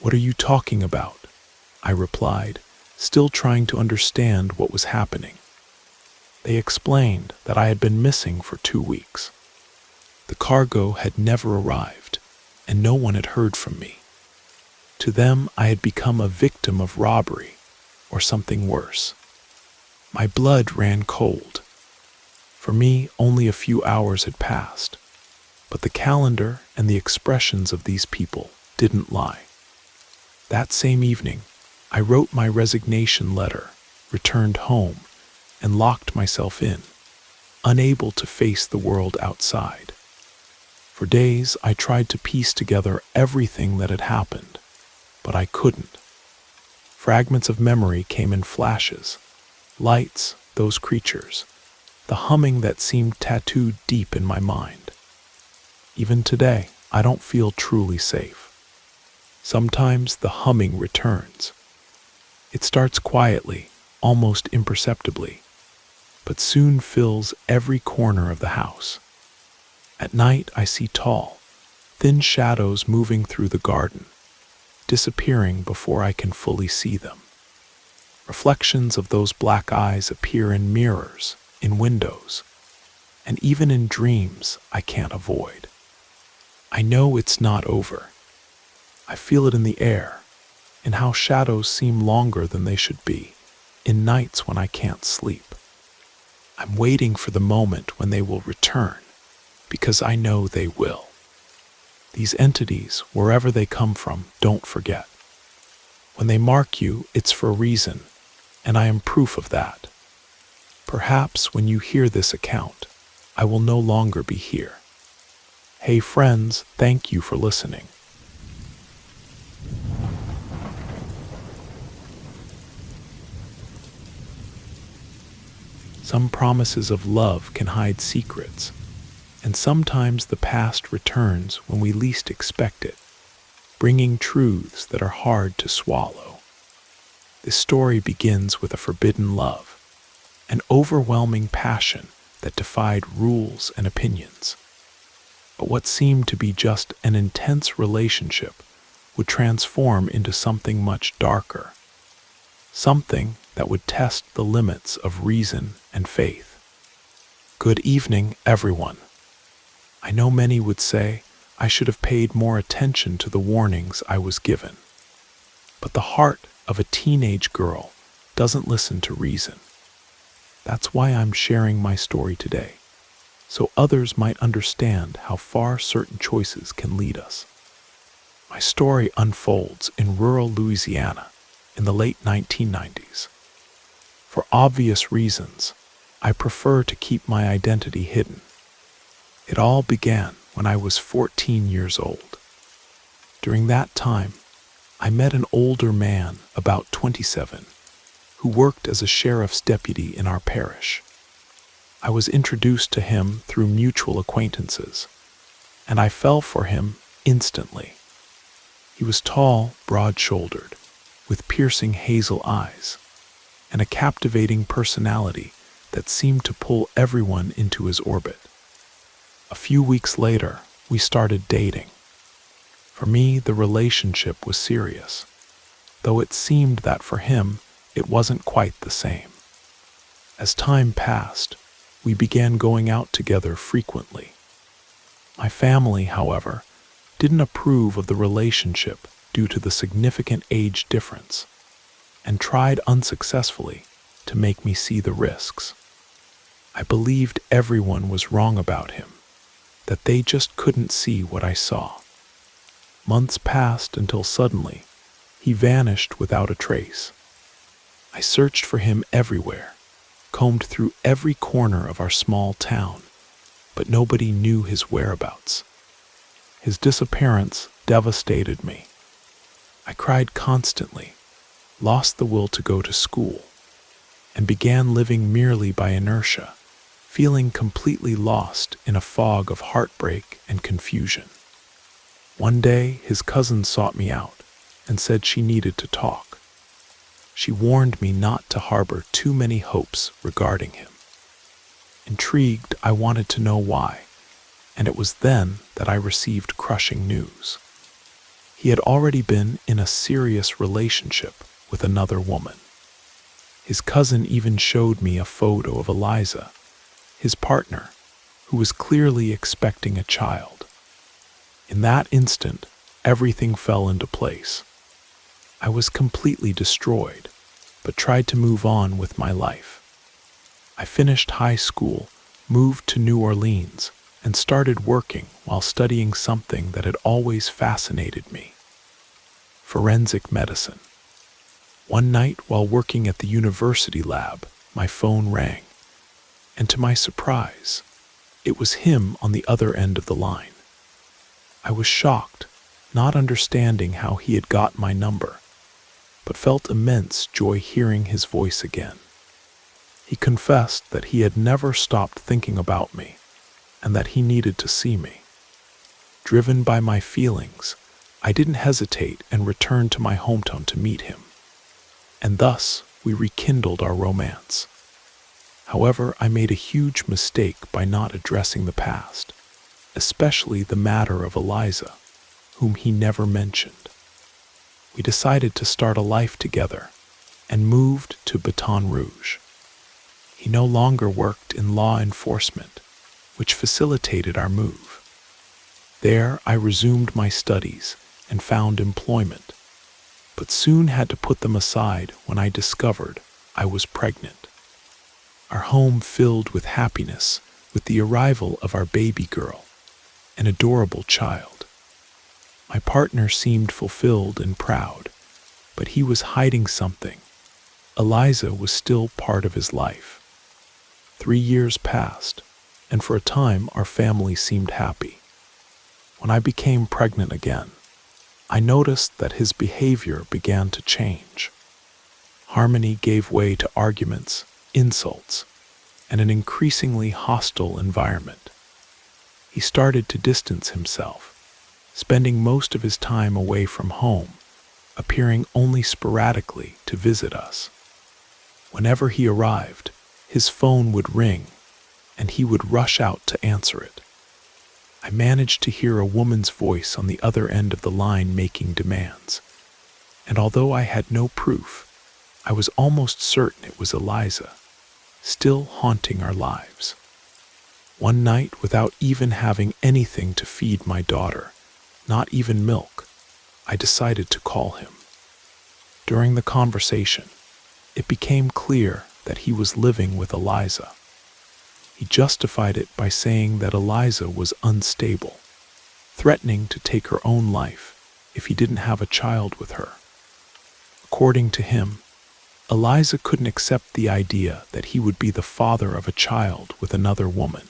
"What are you talking about?" I replied, still trying to understand what was happening. They explained that I had been missing for 2 weeks. The cargo had never arrived, and no one had heard from me. To them, I had become a victim of robbery, or something worse. My blood ran cold. For me, only a few hours had passed, but the calendar and the expressions of these people didn't lie. That same evening, I wrote my resignation letter, returned home, and locked myself in, unable to face the world outside. For days, I tried to piece together everything that had happened, but I couldn't. Fragments of memory came in flashes, lights, those creatures, the humming that seemed tattooed deep in my mind. Even today, I don't feel truly safe. Sometimes the humming returns. It starts quietly, almost imperceptibly, but soon fills every corner of the house. At night, I see tall, thin shadows moving through the garden, disappearing before I can fully see them. Reflections of those black eyes appear in mirrors, in windows, and even in dreams I can't avoid. I know it's not over. I feel it in the air, in how shadows seem longer than they should be, in nights when I can't sleep. I'm waiting for the moment when they will return, because I know they will. These entities, wherever they come from, don't forget. When they mark you, it's for a reason, and I am proof of that. Perhaps when you hear this account, I will no longer be here. Hey friends, thank you for listening. Some promises of love can hide secrets, and sometimes the past returns when we least expect it, bringing truths that are hard to swallow. This story begins with a forbidden love, an overwhelming passion that defied rules and opinions. But what seemed to be just an intense relationship would transform into something much darker, something that would test the limits of reason and faith. Good evening, everyone. I know many would say I should have paid more attention to the warnings I was given. But the heart of a teenage girl doesn't listen to reason. That's why I'm sharing my story today, so others might understand how far certain choices can lead us. My story unfolds in rural Louisiana in the late 1990s. For obvious reasons, I prefer to keep my identity hidden. It all began when I was 14 years old. During that time, I met an older man, about 27, who worked as a sheriff's deputy in our parish. I was introduced to him through mutual acquaintances, and I fell for him instantly. He was tall, broad-shouldered, with piercing hazel eyes, and a captivating personality that seemed to pull everyone into his orbit. A few weeks later, we started dating. For me, the relationship was serious, though it seemed that for him, it wasn't quite the same. As time passed, we began going out together frequently. My family, however, didn't approve of the relationship due to the significant age difference, and tried unsuccessfully to make me see the risks. I believed everyone was wrong about him, that they just couldn't see what I saw. Months passed until suddenly, he vanished without a trace. I searched for him everywhere, combed through every corner of our small town, but nobody knew his whereabouts. His disappearance devastated me. I cried constantly, lost the will to go to school, and began living merely by inertia, feeling completely lost in a fog of heartbreak and confusion. One day, his cousin sought me out and said she needed to talk. She warned me not to harbor too many hopes regarding him. Intrigued, I wanted to know why, and it was then that I received crushing news. He had already been in a serious relationship with another woman. His cousin even showed me a photo of Eliza, his partner, who was clearly expecting a child. In that instant, everything fell into place. I was completely destroyed, but tried to move on with my life. I finished high school, moved to New Orleans, and started working while studying something that had always fascinated me: forensic medicine. One night, while working at the university lab, my phone rang, and to my surprise, it was him on the other end of the line. I was shocked, not understanding how he had got my number, but felt immense joy hearing his voice again. He confessed that he had never stopped thinking about me, and that he needed to see me. Driven by my feelings, I didn't hesitate and returned to my hometown to meet him, and thus we rekindled our romance. However, I made a huge mistake by not addressing the past, especially the matter of Eliza, whom he never mentioned. We decided to start a life together and moved to Baton Rouge. He no longer worked in law enforcement, which facilitated our move. There, I resumed my studies and found employment, but soon had to put them aside when I discovered I was pregnant. Our home filled with happiness with the arrival of our baby girl, an adorable child. My partner seemed fulfilled and proud, but he was hiding something. Eliza was still part of his life. 3 years passed, and for a time our family seemed happy. When I became pregnant again, I noticed that his behavior began to change. Harmony gave way to arguments, insults, and an increasingly hostile environment. He started to distance himself, spending most of his time away from home, appearing only sporadically to visit us. Whenever he arrived, his phone would ring, and he would rush out to answer it. I managed to hear a woman's voice on the other end of the line making demands, and although I had no proof, I was almost certain it was Eliza, still haunting our lives. One night, without even having anything to feed my daughter, not even milk, I decided to call him. During the conversation, it became clear that he was living with Eliza. He justified it by saying that Eliza was unstable, threatening to take her own life if he didn't have a child with her. According to him, Eliza couldn't accept the idea that he would be the father of a child with another woman,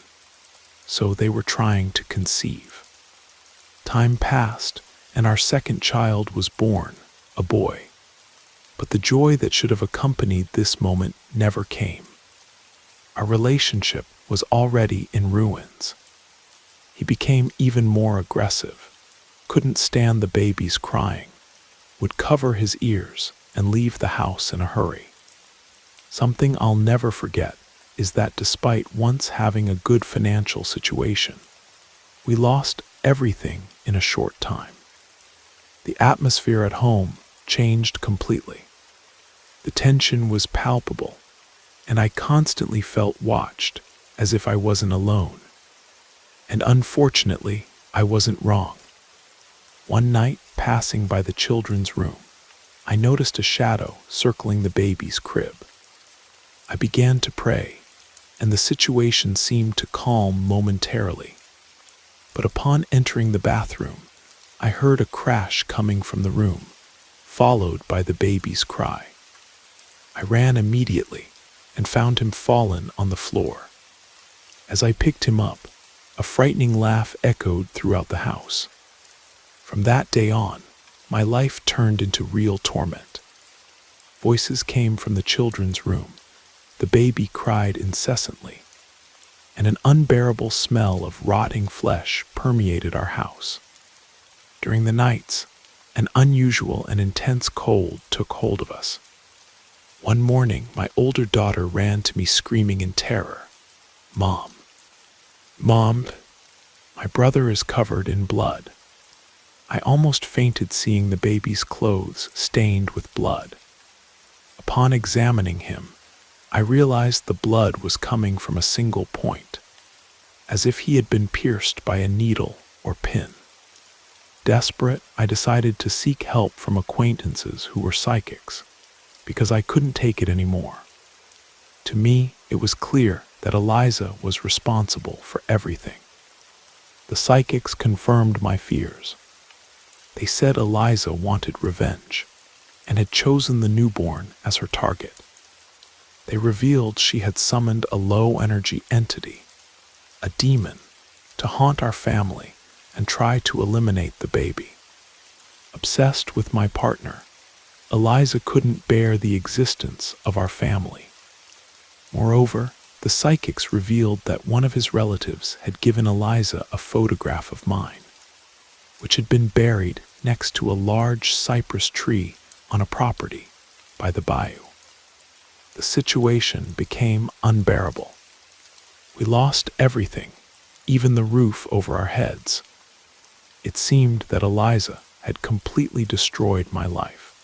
so they were trying to conceive. Time passed, and our second child was born, a boy. But the joy that should have accompanied this moment never came. Our relationship was already in ruins. He became even more aggressive, couldn't stand the baby's crying, would cover his ears and leave the house in a hurry. Something I'll never forget is that despite once having a good financial situation, we lost everything in a short time. The atmosphere at home changed completely. The tension was palpable, and I constantly felt watched, as if I wasn't alone. And unfortunately, I wasn't wrong. One night, passing by the children's room, I noticed a shadow circling the baby's crib. I began to pray, and the situation seemed to calm momentarily. But upon entering the bathroom, I heard a crash coming from the room, followed by the baby's cry. I ran immediately and found him fallen on the floor. As I picked him up, a frightening laugh echoed throughout the house. From that day on, my life turned into real torment. Voices came from the children's room. The baby cried incessantly, and an unbearable smell of rotting flesh permeated our house. During the nights, an unusual and intense cold took hold of us. One morning, my older daughter ran to me screaming in terror, "Mom! Mom! My brother is covered in blood." I almost fainted seeing the baby's clothes stained with blood. Upon examining him, I realized the blood was coming from a single point, as if he had been pierced by a needle or pin. Desperate, I decided to seek help from acquaintances who were psychics, because I couldn't take it anymore. To me, it was clear that Eliza was responsible for everything. The psychics confirmed my fears. They said Eliza wanted revenge and had chosen the newborn as her target. They revealed she had summoned a low-energy entity, a demon, to haunt our family and try to eliminate the baby. Obsessed with my partner, Eliza couldn't bear the existence of our family. Moreover, the psychics revealed that one of his relatives had given Eliza a photograph of mine, which had been buried next to a large cypress tree on a property by the bayou. The situation became unbearable. We lost everything, even the roof over our heads. It seemed that Eliza had completely destroyed my life.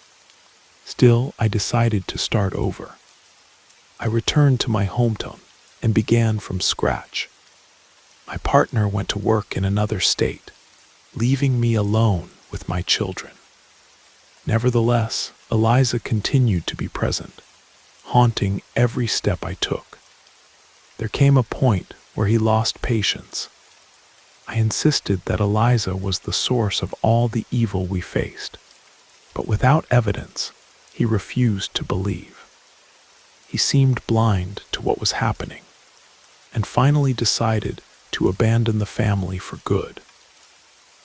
Still, I decided to start over. I returned to my hometown and began from scratch. My partner went to work in another state, leaving me alone with my children. Nevertheless, Eliza continued to be present, haunting every step I took. There came a point where he lost patience. I insisted that Eliza was the source of all the evil we faced, but without evidence, he refused to believe. He seemed blind to what was happening, and finally decided to abandon the family for good.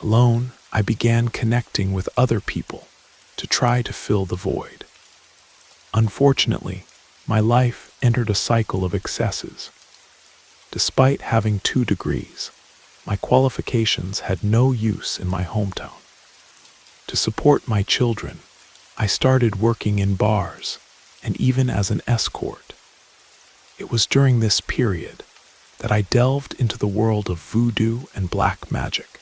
Alone, I began connecting with other people to try to fill the void. Unfortunately, my life entered a cycle of excesses. Despite having 2 degrees, my qualifications had no use in my hometown. To support my children, I started working in bars and even as an escort. It was during this period that I delved into the world of voodoo and black magic,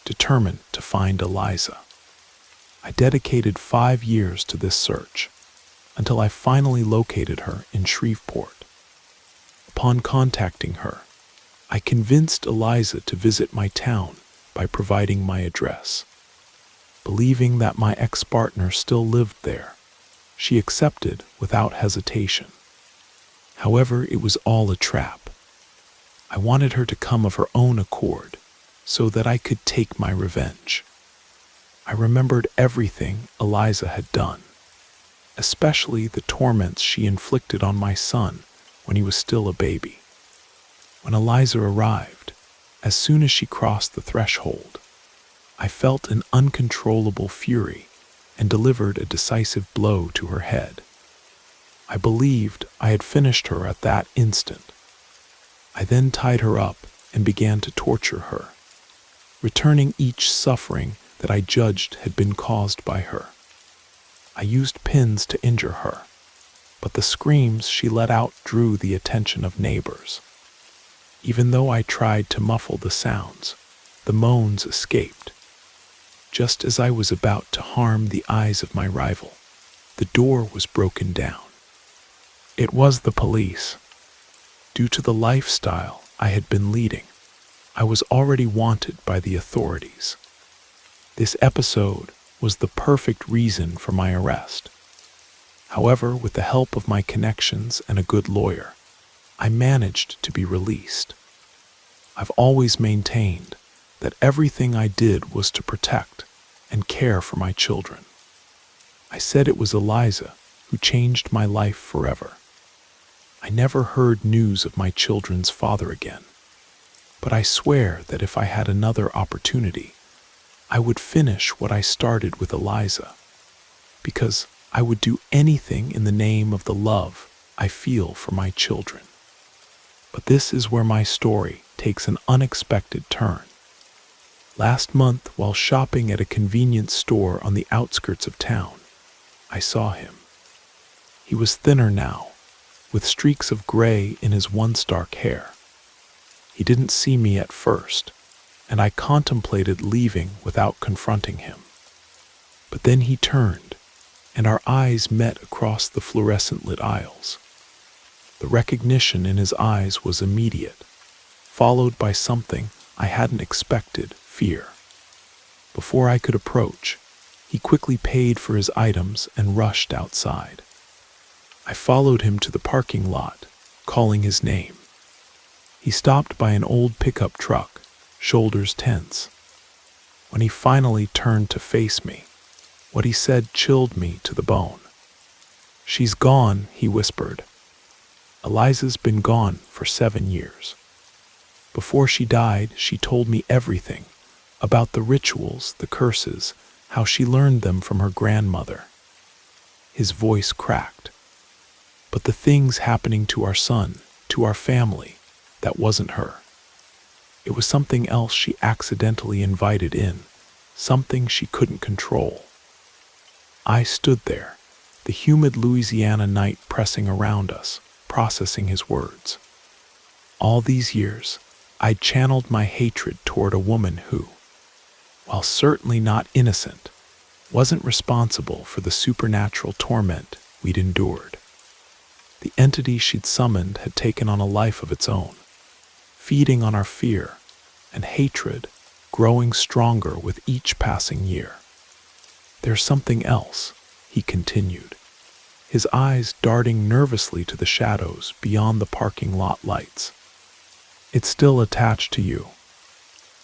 determined to find Eliza. I dedicated 5 years to this search, until I finally located her in Shreveport. Upon contacting her, I convinced Eliza to visit my town by providing my address. Believing that my ex-partner still lived there, she accepted without hesitation. However, it was all a trap. I wanted her to come of her own accord so that I could take my revenge. I remembered everything Eliza had done, especially the torments she inflicted on my son when he was still a baby. When Eliza arrived, as soon as she crossed the threshold, I felt an uncontrollable fury and delivered a decisive blow to her head. I believed I had finished her at that instant. I then tied her up and began to torture her, returning each suffering that I judged had been caused by her. I used pins to injure her, but the screams she let out drew the attention of neighbors. Even though I tried to muffle the sounds, the moans escaped. Just as I was about to harm the eyes of my rival, the door was broken down. It was the police. Due to the lifestyle I had been leading, I was already wanted by the authorities. This episode was the perfect reason for my arrest. However, with the help of my connections and a good lawyer, I managed to be released. I've always maintained that everything I did was to protect and care for my children. I said it was Eliza who changed my life forever. I never heard news of my children's father again, but I swear that if I had another opportunity, I would finish what I started with Eliza, because I would do anything in the name of the love I feel for my children. But this is where my story takes an unexpected turn. Last month, while shopping at a convenience store on the outskirts of town, I saw him. He was thinner now, with streaks of gray in his once dark hair. He didn't see me at first, and I contemplated leaving without confronting him. But then he turned, and our eyes met across the fluorescent-lit aisles. The recognition in his eyes was immediate, followed by something I hadn't expected, fear. Before I could approach, he quickly paid for his items and rushed outside. I followed him to the parking lot, calling his name. He stopped by an old pickup truck, shoulders tense. When he finally turned to face me, what he said chilled me to the bone. "She's gone," he whispered. "Eliza's been gone for 7 years. Before she died, she told me everything about the rituals, the curses, how she learned them from her grandmother." His voice cracked. "But the things happening to our son, to our family, that wasn't her. It was something else she accidentally invited in, something she couldn't control." I stood there, the humid Louisiana night pressing around us, processing his words. All these years, I'd channeled my hatred toward a woman who, while certainly not innocent, wasn't responsible for the supernatural torment we'd endured. The entity she'd summoned had taken on a life of its own, feeding on our fear and hatred, growing stronger with each passing year. "There's something else," he continued, his eyes darting nervously to the shadows beyond the parking lot lights. "It's still attached to you.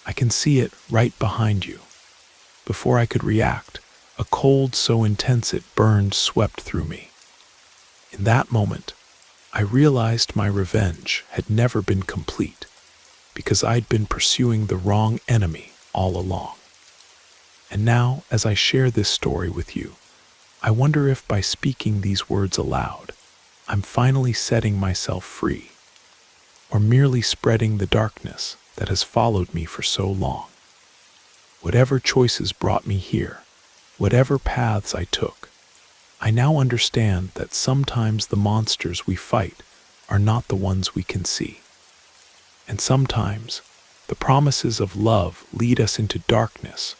I can see it right behind you." Before I could react, a cold so intense it burned swept through me. In that moment, I realized my revenge had never been complete, because I'd been pursuing the wrong enemy all along. And now, as I share this story with you, I wonder if by speaking these words aloud, I'm finally setting myself free, or merely spreading the darkness that has followed me for so long. Whatever choices brought me here, whatever paths I took, I now understand that sometimes the monsters we fight are not the ones we can see. And sometimes the promises of love lead us into darkness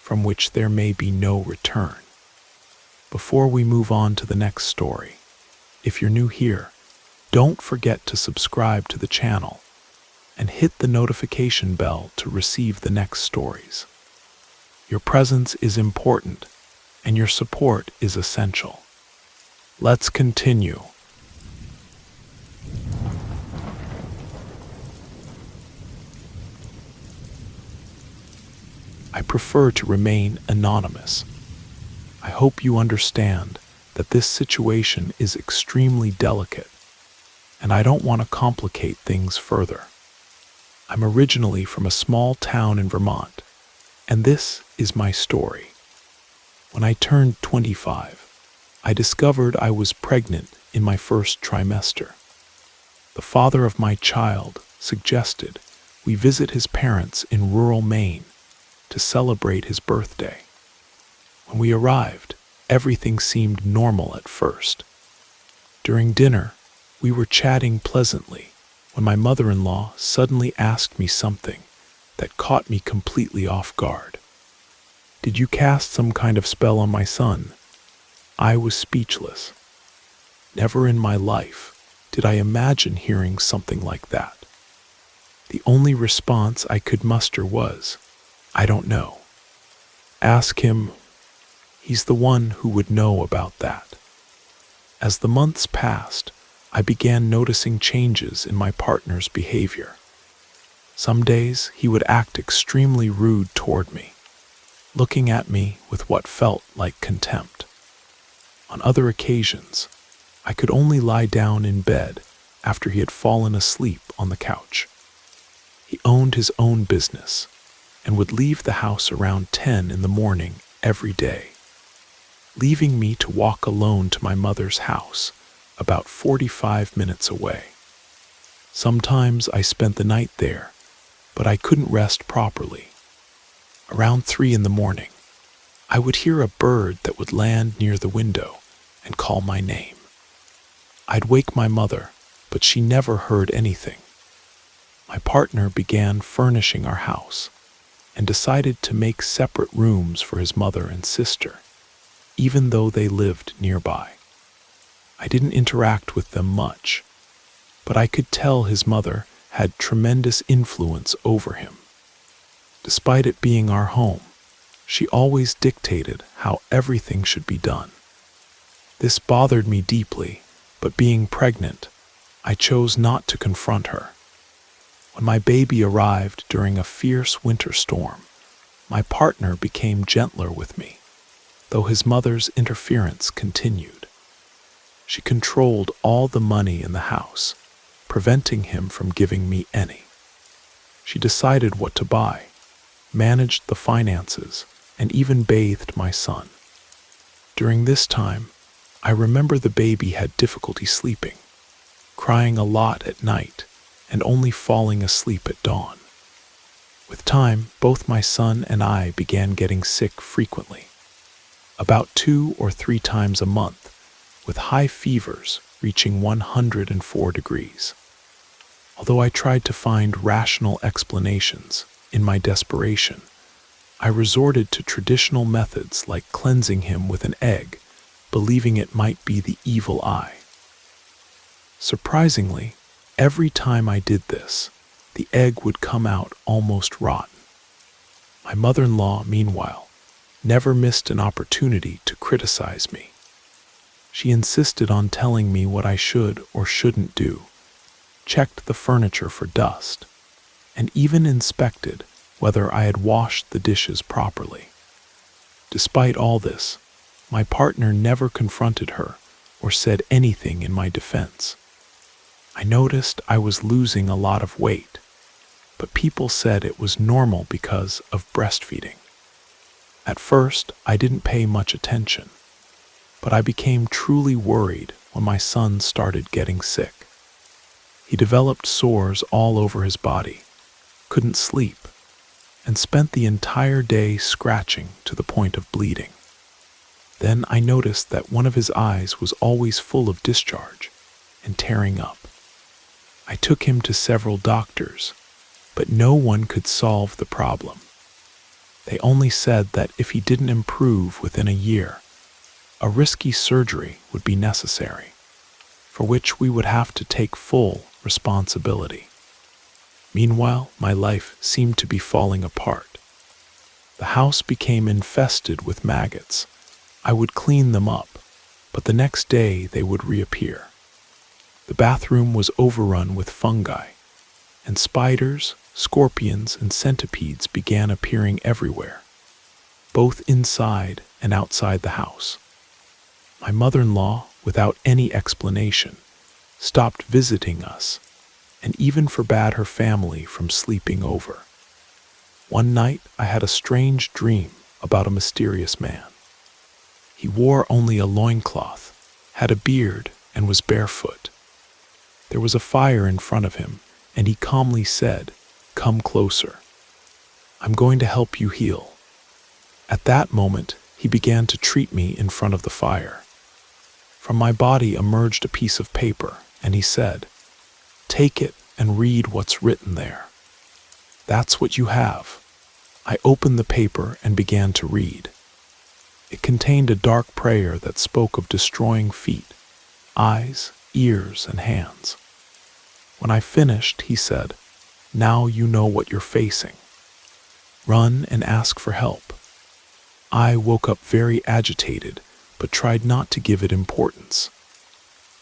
from which there may be no return. Before we move on to the next story, if you're new here, don't forget to subscribe to the channel and hit the notification bell to receive the next stories. Your presence is important, and your support is essential. Let's continue. I prefer to remain anonymous. I hope you understand that this situation is extremely delicate, and I don't want to complicate things further. I'm originally from a small town in Vermont, and this is my story. When I turned 25, I discovered I was pregnant in my first trimester. The father of my child suggested we visit his parents in rural Maine to celebrate his birthday. When we arrived, everything seemed normal at first. During dinner, we were chatting pleasantly when my mother-in-law suddenly asked me something that caught me completely off guard. "Did you cast some kind of spell on my son?" I was speechless. Never in my life did I imagine hearing something like that. The only response I could muster was, "I don't know. Ask him. He's the one who would know about that." As the months passed, I began noticing changes in my partner's behavior. Some days he would act extremely rude toward me, looking at me with what felt like contempt. On other occasions, I could only lie down in bed after he had fallen asleep on the couch. He owned his own business and would leave the house around 10 in the morning every day, leaving me to walk alone to my mother's house about 45 minutes away. Sometimes I spent the night there, but I couldn't rest properly. Around 3 in the morning, I would hear a bird that would land near the window and call my name. I'd wake my mother, but she never heard anything. My partner began furnishing our house and decided to make separate rooms for his mother and sister, even though they lived nearby. I didn't interact with them much, but I could tell his mother had tremendous influence over him. Despite it being our home, she always dictated how everything should be done. This bothered me deeply, but being pregnant, I chose not to confront her. When my baby arrived during a fierce winter storm, my partner became gentler with me, though his mother's interference continued. She controlled all the money in the house, preventing him from giving me any. She decided what to buy, managed the finances, and even bathed my son. During this time, I remember the baby had difficulty sleeping, crying a lot at night and only falling asleep at dawn. With time, both my son and I began getting sick frequently, about 2 or 3 times a month, with high fevers reaching 104 degrees. Although I tried to find rational explanations, in my desperation, I resorted to traditional methods like cleansing him with an egg, believing it might be the evil eye. Surprisingly, every time I did this, the egg would come out almost rotten. My mother-in-law, meanwhile, never missed an opportunity to criticize me. She insisted on telling me what I should or shouldn't do, checked the furniture for dust, and even inspected whether I had washed the dishes properly. Despite all this, my partner never confronted her or said anything in my defense. I noticed I was losing a lot of weight, but people said it was normal because of breastfeeding. At first, I didn't pay much attention, but I became truly worried when my son started getting sick. He developed sores all over his body, couldn't sleep, and spent the entire day scratching to the point of bleeding. Then I noticed that one of his eyes was always full of discharge and tearing up. I took him to several doctors, but no one could solve the problem. They only said that if he didn't improve within a year, a risky surgery would be necessary, for which we would have to take full responsibility. Meanwhile, my life seemed to be falling apart. The house became infested with maggots. I would clean them up, but the next day they would reappear. The bathroom was overrun with fungi, and spiders, scorpions, and centipedes began appearing everywhere, both inside and outside the house. My mother-in-law, without any explanation, stopped visiting us and even forbade her family from sleeping over. One night, I had a strange dream about a mysterious man. He wore only a loincloth, had a beard, and was barefoot. There was a fire in front of him, and he calmly said, "Come closer." I'm going to help you heal." At that moment, he began to treat me in front of the fire. From my body emerged a piece of paper, and he said, "Take it and read what's written there." "That's what you have." I opened the paper and began to read. It contained a dark prayer that spoke of destroying feet, eyes, ears, and hands. When I finished, he said, "Now you know what you're facing. Run and ask for help." I woke up very agitated, but tried not to give it importance.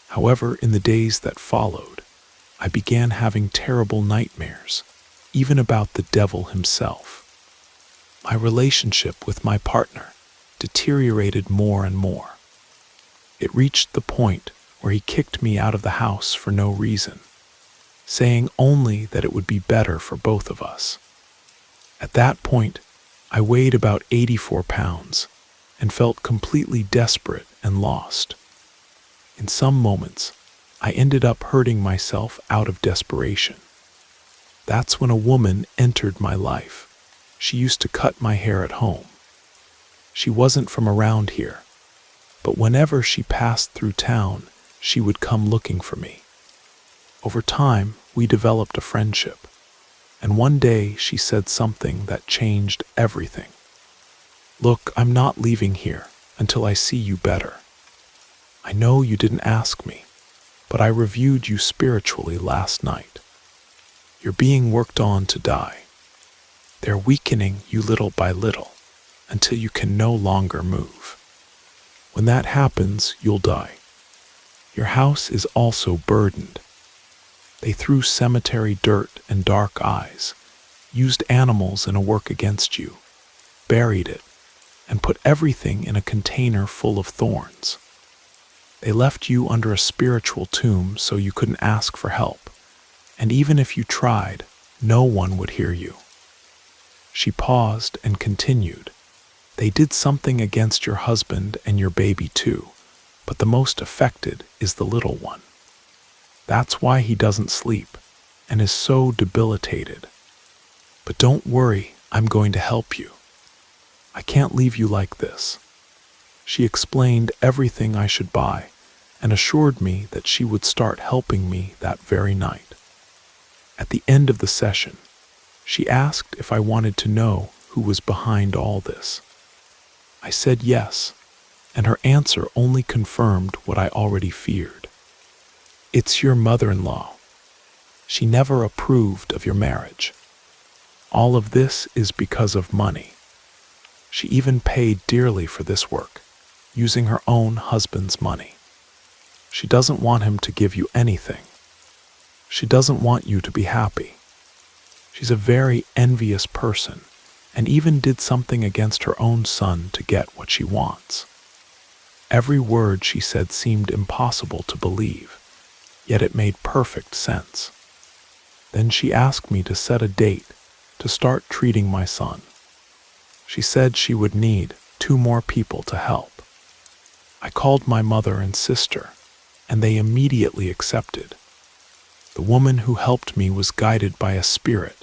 However, in the days that followed, I began having terrible nightmares, even about the devil himself. My relationship with my partner deteriorated more and more. It reached the point where he kicked me out of the house for no reason, saying only that it would be better for both of us. At that point, I weighed about 84 pounds and felt completely desperate and lost. In some moments, I ended up hurting myself out of desperation. That's when a woman entered my life. She used to cut my hair at home. She wasn't from around here, but whenever she passed through town, she would come looking for me. Over time, we developed a friendship, and one day she said something that changed everything. "Look, I'm not leaving here until I see you better. I know you didn't ask me, but I reviewed you spiritually last night. You're being worked on to die. They're weakening you little by little until you can no longer move. When that happens, you'll die. Your house is also burdened. They threw cemetery dirt and dark eyes, used animals in a work against you, buried it, and put everything in a container full of thorns. They left you under a spiritual tomb so you couldn't ask for help, and even if you tried, no one would hear you." She paused and continued, "They did something against your husband and your baby too, but the most affected is the little one. That's why he doesn't sleep and is so debilitated. But don't worry, I'm going to help you. I can't leave you like this." She explained everything I should buy and assured me that she would start helping me that very night. At the end of the session, she asked if I wanted to know who was behind all this. I said yes, and her answer only confirmed what I already feared. "It's your mother-in-law. She never approved of your marriage. All of this is because of money. She even paid dearly for this work, using her own husband's money. She doesn't want him to give you anything. She doesn't want you to be happy. She's a very envious person and even did something against her own son to get what she wants." Every word she said seemed impossible to believe, yet it made perfect sense. Then she asked me to set a date to start treating my son. She said she would need 2 more people to help. I called my mother and sister, and they immediately accepted. The woman who helped me was guided by a spirit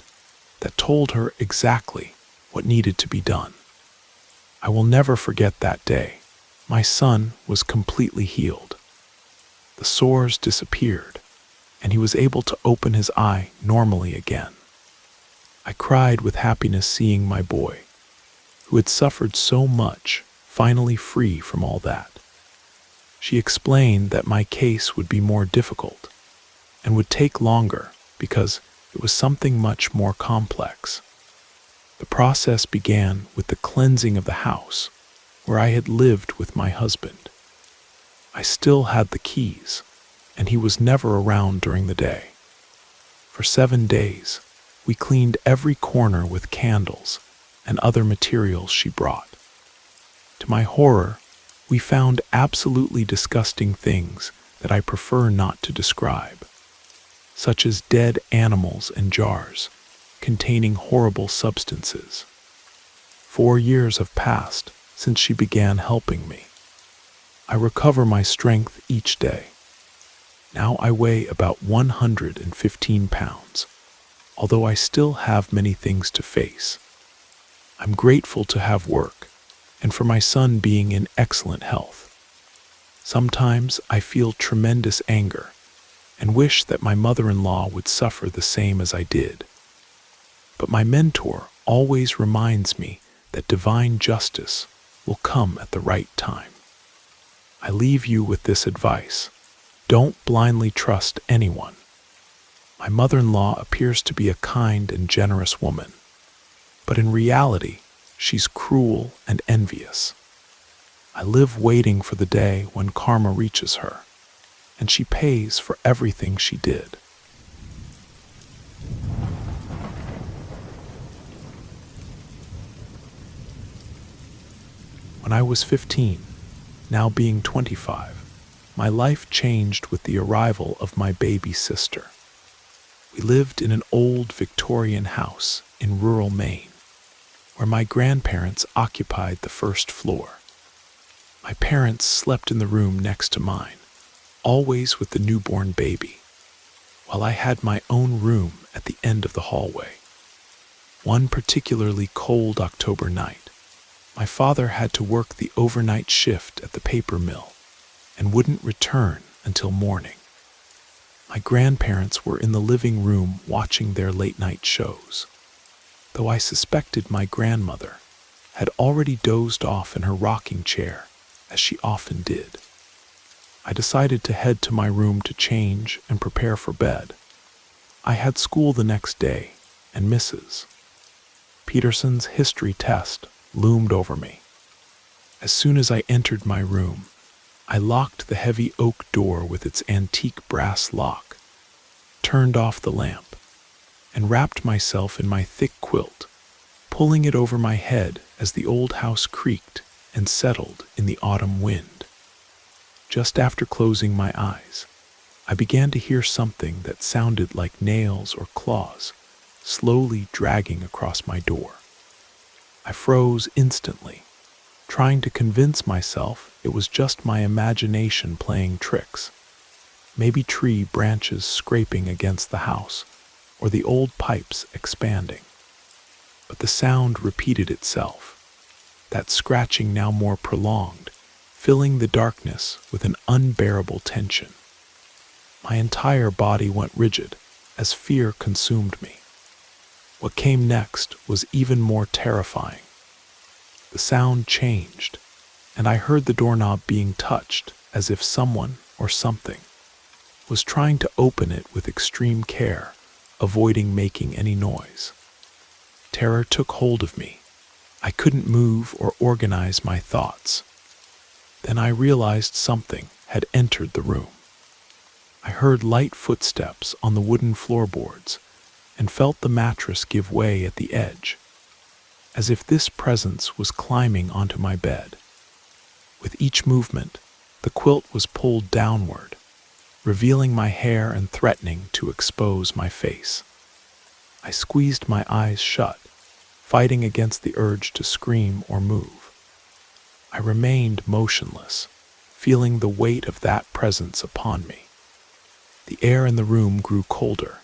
that told her exactly what needed to be done. I will never forget that day. My son was completely healed. The sores disappeared, and he was able to open his eye normally again. I cried with happiness seeing my boy, who had suffered so much, finally free from all that. She explained that my case would be more difficult and would take longer because it was something much more complex. The process began with the cleansing of the house where I had lived with my husband. I still had the keys, and he was never around during the day. For 7 days, we cleaned every corner with candles and other materials she brought. To my horror, we found absolutely disgusting things that I prefer not to describe, such as dead animals and jars containing horrible substances. 4 years have passed since she began helping me. I recover my strength each day. Now I weigh about 115 pounds, although I still have many things to face. I'm grateful to have work and for my son being in excellent health. Sometimes I feel tremendous anger and wish that my mother-in-law would suffer the same as I did. But my mentor always reminds me that divine justice will come at the right time. I leave you with this advice: don't blindly trust anyone. My mother-in-law appears to be a kind and generous woman, but in reality, she's cruel and envious. I live waiting for the day when karma reaches her, and she pays for everything she did. When I was 15, now being 25, my life changed with the arrival of my baby sister. We lived in an old Victorian house in rural Maine, where my grandparents occupied the first floor. My parents slept in the room next to mine, always with the newborn baby, while I had my own room at the end of the hallway. One particularly cold October night, my father had to work the overnight shift at the paper mill and wouldn't return until morning. My grandparents were in the living room watching their late-night shows, though I suspected my grandmother had already dozed off in her rocking chair, as she often did. I decided to head to my room to change and prepare for bed. I had school the next day, and Mrs. Peterson's history test loomed over me. As soon as I entered my room, I locked the heavy oak door with its antique brass lock, turned off the lamp, and wrapped myself in my thick quilt, pulling it over my head as the old house creaked and settled in the autumn wind. Just after closing my eyes, I began to hear something that sounded like nails or claws slowly dragging across my door. I froze instantly, trying to convince myself it was just my imagination playing tricks. Maybe tree branches scraping against the house, or the old pipes expanding. But the sound repeated itself, that scratching now more prolonged, filling the darkness with an unbearable tension. My entire body went rigid as fear consumed me. What came next was even more terrifying. The sound changed, and I heard the doorknob being touched as if someone or something was trying to open it with extreme care, avoiding making any noise. Terror took hold of me. I couldn't move or organize my thoughts. Then I realized something had entered the room. I heard light footsteps on the wooden floorboards and felt the mattress give way at the edge, as if this presence was climbing onto my bed. With each movement, the quilt was pulled downward, revealing my hair and threatening to expose my face. I squeezed my eyes shut, fighting against the urge to scream or move. I remained motionless, feeling the weight of that presence upon me. The air in the room grew colder,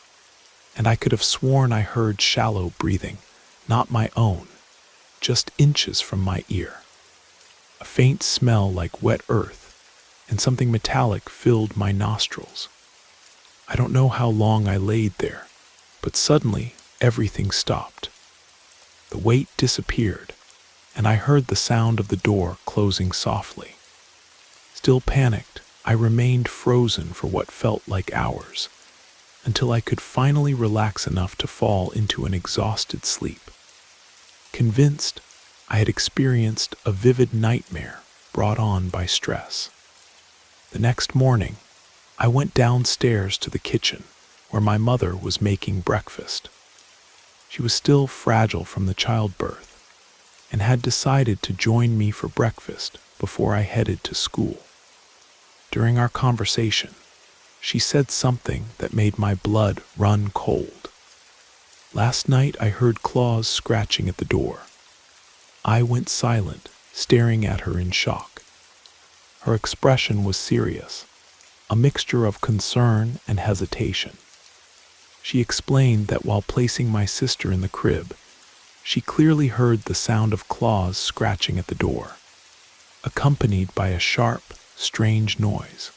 and I could have sworn I heard shallow breathing, not my own, just inches from my ear. A faint smell like wet earth and something metallic filled my nostrils. I don't know how long I laid there, but suddenly everything stopped. The weight disappeared, and I heard the sound of the door closing softly. Still panicked, I remained frozen for what felt like hours, until I could finally relax enough to fall into an exhausted sleep. Convinced, I had experienced a vivid nightmare brought on by stress. The next morning, I went downstairs to the kitchen where my mother was making breakfast. She was still fragile from the childbirth and had decided to join me for breakfast before I headed to school. During our conversation, she said something that made my blood run cold. Last night I heard claws scratching at the door. I went silent, staring at her in shock. Her expression was serious, a mixture of concern and hesitation. She explained that while placing my sister in the crib, she clearly heard the sound of claws scratching at the door, accompanied by a sharp, strange noise,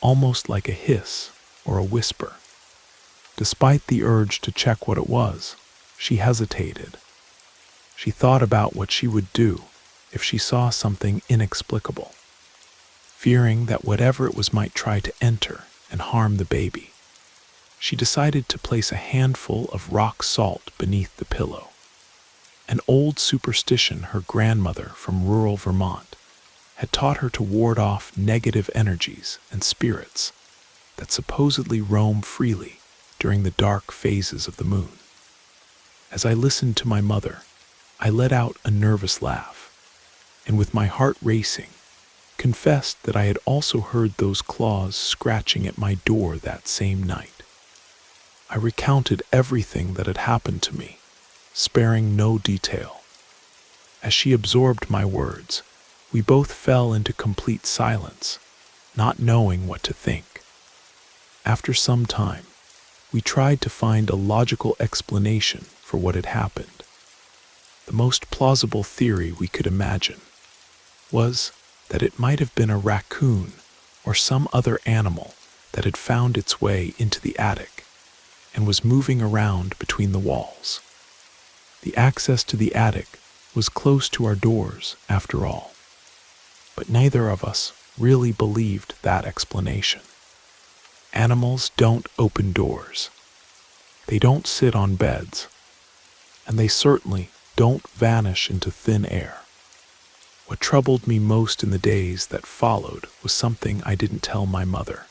almost like a hiss or a whisper. Despite the urge to check what it was, she hesitated. She thought about what she would do if she saw something inexplicable, fearing that whatever it was might try to enter and harm the baby. She decided to place a handful of rock salt beneath the pillow, an old superstition her grandmother from rural Vermont had taught her to ward off negative energies and spirits that supposedly roam freely during the dark phases of the moon. As I listened to my mother, I let out a nervous laugh, and with my heart racing, confessed that I had also heard those claws scratching at my door that same night. I recounted everything that had happened to me, sparing no detail. As she absorbed my words, we both fell into complete silence, not knowing what to think. After some time, we tried to find a logical explanation for what had happened. The most plausible theory we could imagine was that it might have been a raccoon or some other animal that had found its way into the attic and was moving around between the walls. The access to the attic was close to our doors, after all. But neither of us really believed that explanation. Animals don't open doors. They don't sit on beds. And they certainly don't vanish into thin air. What troubled me most in the days that followed was something I didn't tell my mother.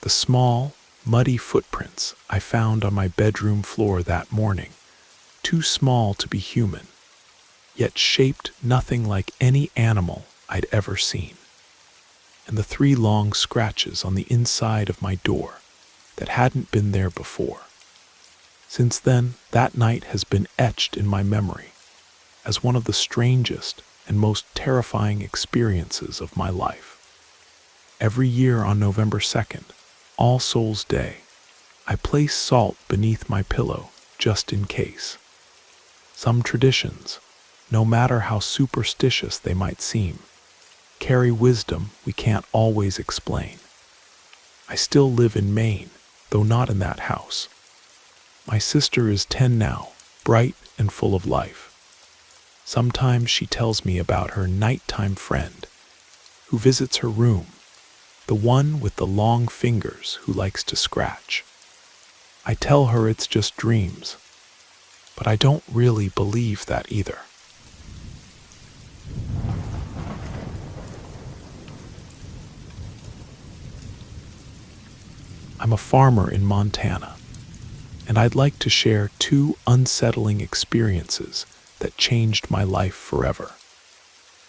The small, muddy footprints I found on my bedroom floor that morning, too small to be human, yet shaped nothing like any animal I'd ever seen. And the 3 long scratches on the inside of my door that hadn't been there before. Since then, that night has been etched in my memory as one of the strangest and most terrifying experiences of my life. Every year on November 2nd, All Souls Day, I place salt beneath my pillow just in case. Some traditions, no matter how superstitious they might seem, carry wisdom we can't always explain. I still live in Maine, though not in that house. My sister is 10 now, bright and full of life. Sometimes she tells me about her nighttime friend who visits her room, the one with the long fingers who likes to scratch. I tell her it's just dreams, but I don't really believe that either. I'm a farmer in Montana, and I'd like to share 2 unsettling experiences that changed my life forever.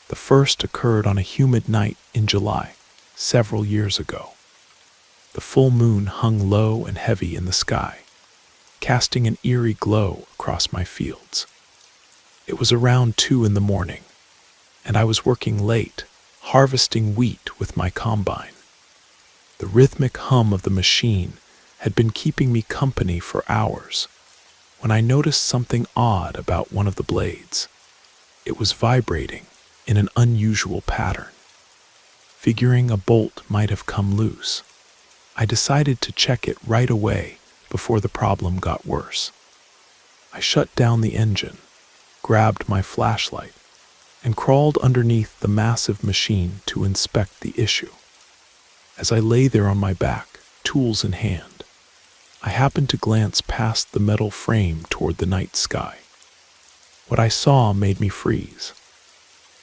The first occurred on a humid night in July, several years ago. The full moon hung low and heavy in the sky, casting an eerie glow across my fields. It was around 2 in the morning, and I was working late, harvesting wheat with my combine. The rhythmic hum of the machine had been keeping me company for hours, when I noticed something odd about one of the blades. It was vibrating in an unusual pattern. Figuring a bolt might have come loose, I decided to check it right away before the problem got worse. I shut down the engine, grabbed my flashlight, and crawled underneath the massive machine to inspect the issue. As I lay there on my back, tools in hand, I happened to glance past the metal frame toward the night sky. What I saw made me freeze.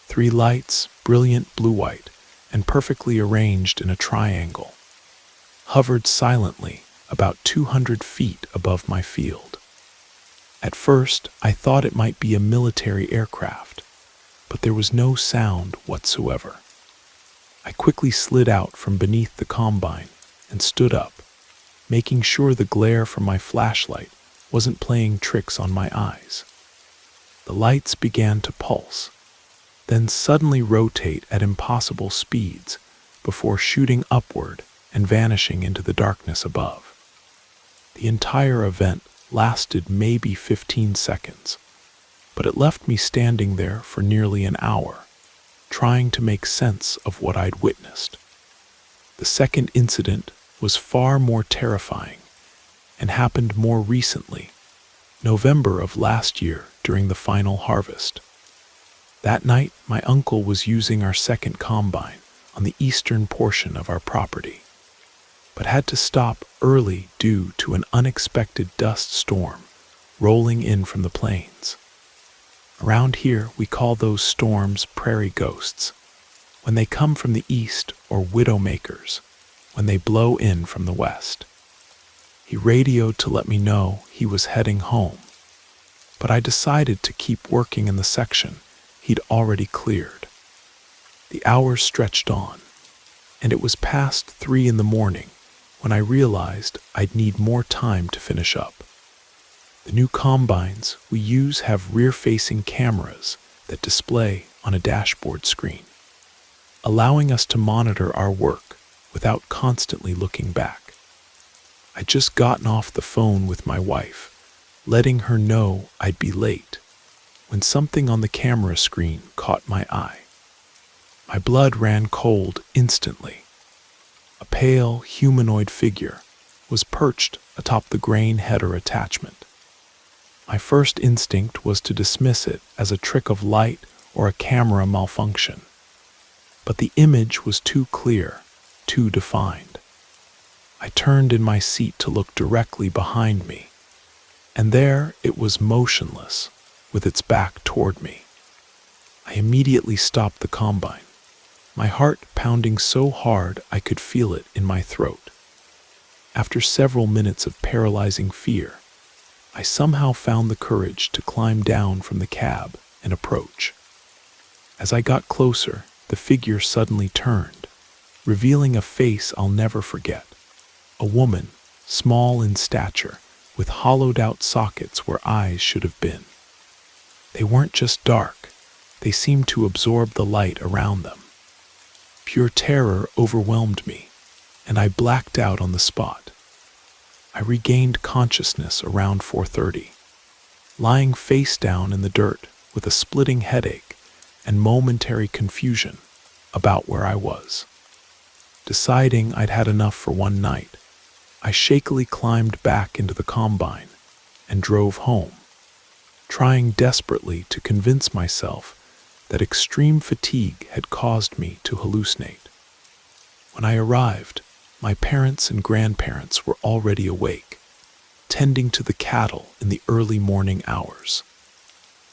3 lights, brilliant blue-white, and perfectly arranged in a triangle, hovered silently about 200 feet above my field. At first, I thought it might be a military aircraft, but there was no sound whatsoever. I quickly slid out from beneath the combine and stood up, making sure the glare from my flashlight wasn't playing tricks on my eyes. The lights began to pulse, then suddenly rotate at impossible speeds before shooting upward and vanishing into the darkness above. The entire event lasted maybe 15 seconds, but it left me standing there for nearly an hour, trying to make sense of what I'd witnessed. The second incident was far more terrifying and happened more recently, November of last year during the final harvest. That night, my uncle was using our second combine on the eastern portion of our property, but had to stop early due to an unexpected dust storm rolling in from the plains. Around here, we call those storms prairie ghosts, when they come from the east, or widowmakers, when they blow in from the west. He radioed to let me know he was heading home, but I decided to keep working in the section he'd already cleared. The hours stretched on, and it was past 3 in the morning when I realized I'd need more time to finish up. The new combines we use have rear-facing cameras that display on a dashboard screen, allowing us to monitor our work without constantly looking back. I'd just gotten off the phone with my wife, letting her know I'd be late, when something on the camera screen caught my eye. My blood ran cold instantly. A pale, humanoid figure was perched atop the grain header attachment. My first instinct was to dismiss it as a trick of light or a camera malfunction, but the image was too clear, too defined. I turned in my seat to look directly behind me, and there it was, motionless, with its back toward me. I immediately stopped the combine, my heart pounding so hard I could feel it in my throat. After several minutes of paralyzing fear, I somehow found the courage to climb down from the cab and approach. As I got closer, the figure suddenly turned, revealing a face I'll never forget. A woman, small in stature, with hollowed-out sockets where eyes should have been. They weren't just dark, they seemed to absorb the light around them. Pure terror overwhelmed me, and I blacked out on the spot. I regained consciousness around 4:30, lying face down in the dirt with a splitting headache and momentary confusion about where I was. Deciding I'd had enough for one night, I shakily climbed back into the combine and drove home, trying desperately to convince myself that extreme fatigue had caused me to hallucinate. When I arrived, my parents and grandparents were already awake, tending to the cattle in the early morning hours.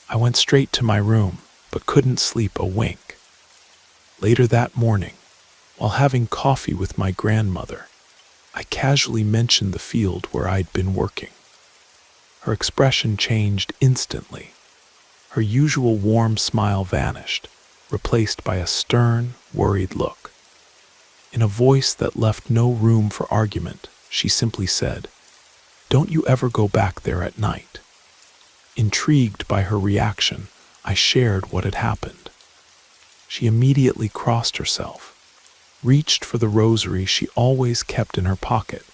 I went straight to my room, but couldn't sleep a wink. Later that morning, while having coffee with my grandmother, I casually mentioned the field where I'd been working. Her expression changed instantly. Her usual warm smile vanished, replaced by a stern, worried look. In a voice that left no room for argument, she simply said, "Don't you ever go back there at night?" Intrigued by her reaction, I shared what had happened. She immediately crossed herself, reached for the rosary she always kept in her pocket,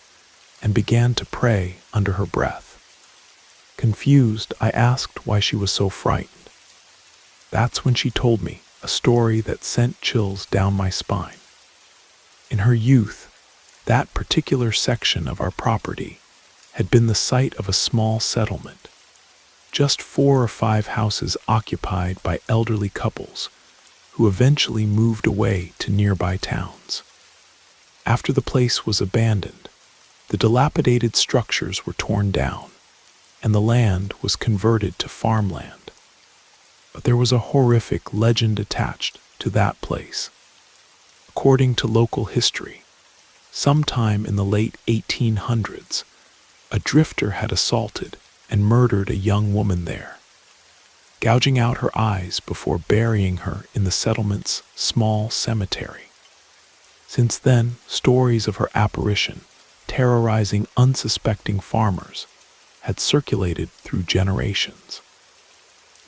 and began to pray under her breath. Confused, I asked why she was so frightened. That's when she told me a story that sent chills down my spine. In her youth, that particular section of our property had been the site of a small settlement, just 4 or 5 houses occupied by elderly couples who eventually moved away to nearby towns. After the place was abandoned, the dilapidated structures were torn down, and the land was converted to farmland. But there was a horrific legend attached to that place. According to local history, sometime in the late 1800s, a drifter had assaulted and murdered a young woman there, gouging out her eyes before burying her in the settlement's small cemetery. Since then, stories of her apparition, terrorizing unsuspecting farmers, had circulated through generations.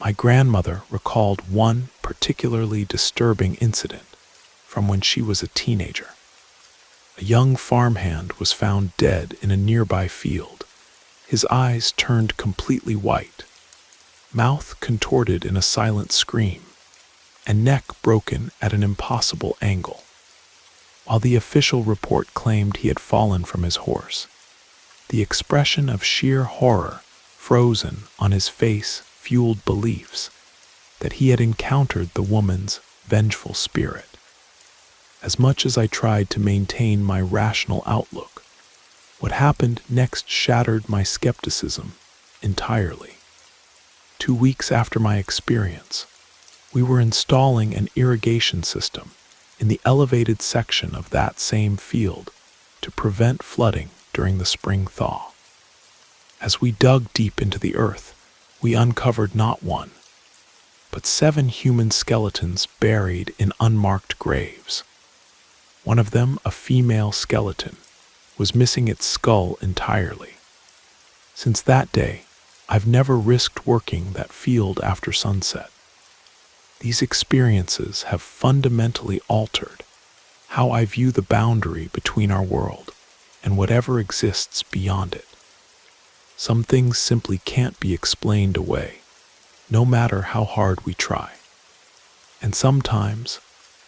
My grandmother recalled one particularly disturbing incident from when she was a teenager. A young farmhand was found dead in a nearby field, his eyes turned completely white. mouth contorted in a silent scream, and neck broken at an impossible angle. While the official report claimed he had fallen from his horse, the expression of sheer horror frozen on his face fueled beliefs that he had encountered the woman's vengeful spirit. As much as I tried to maintain my rational outlook, what happened next shattered my skepticism entirely. 2 weeks after my experience, we were installing an irrigation system in the elevated section of that same field to prevent flooding during the spring thaw. As we dug deep into the earth, we uncovered not one, but 7 human skeletons buried in unmarked graves. One of them, a female skeleton, was missing its skull entirely. Since that day, I've never risked working that field after sunset. These experiences have fundamentally altered how I view the boundary between our world and whatever exists beyond it. Some things simply can't be explained away, no matter how hard we try. And sometimes,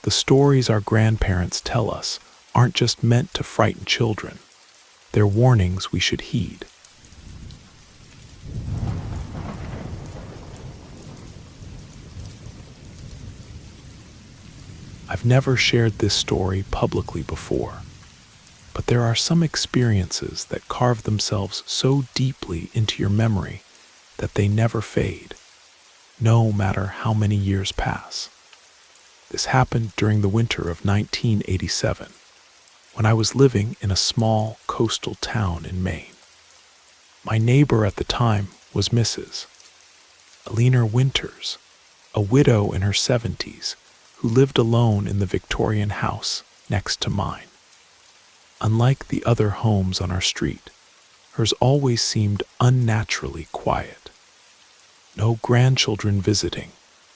the stories our grandparents tell us aren't just meant to frighten children. They're warnings we should heed. I've never shared this story publicly before, but there are some experiences that carve themselves so deeply into your memory that they never fade, no matter how many years pass. This happened during the winter of 1987, when I was living in a small coastal town in Maine. My neighbor at the time was Mrs. Alina Winters, a widow in her 70s, who lived alone in the Victorian house next to mine. Unlike the other homes on our street, hers always seemed unnaturally quiet. No grandchildren visiting,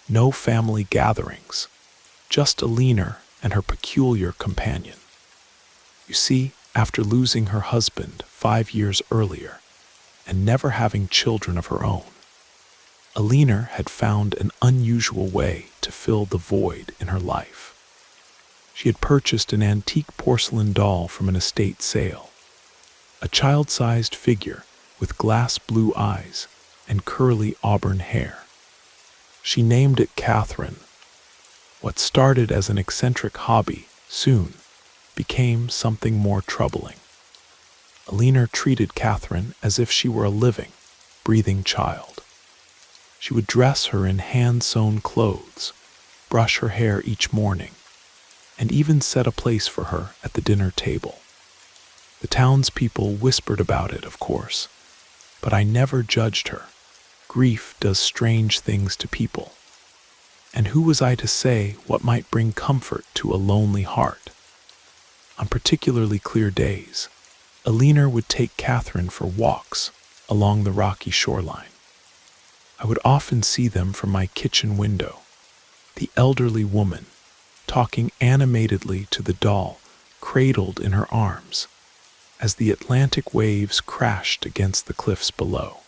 no family gatherings, just Alina and her peculiar companion. You see, after losing her husband 5 years earlier and never having children of her own, Alina had found an unusual way to fill the void in her life. She had purchased an antique porcelain doll from an estate sale, a child-sized figure with glass blue eyes and curly auburn hair. She named it Catherine. What started as an eccentric hobby soon became something more troubling. Alina treated Catherine as if she were a living, breathing child. She would dress her in hand-sewn clothes, brush her hair each morning, and even set a place for her at the dinner table. The townspeople whispered about it, of course, but I never judged her. Grief does strange things to people. And who was I to say what might bring comfort to a lonely heart? On particularly clear days, Alina would take Catherine for walks along the rocky shoreline. I would often see them from my kitchen window, the elderly woman talking animatedly to the doll cradled in her arms as the Atlantic waves crashed against the cliffs below.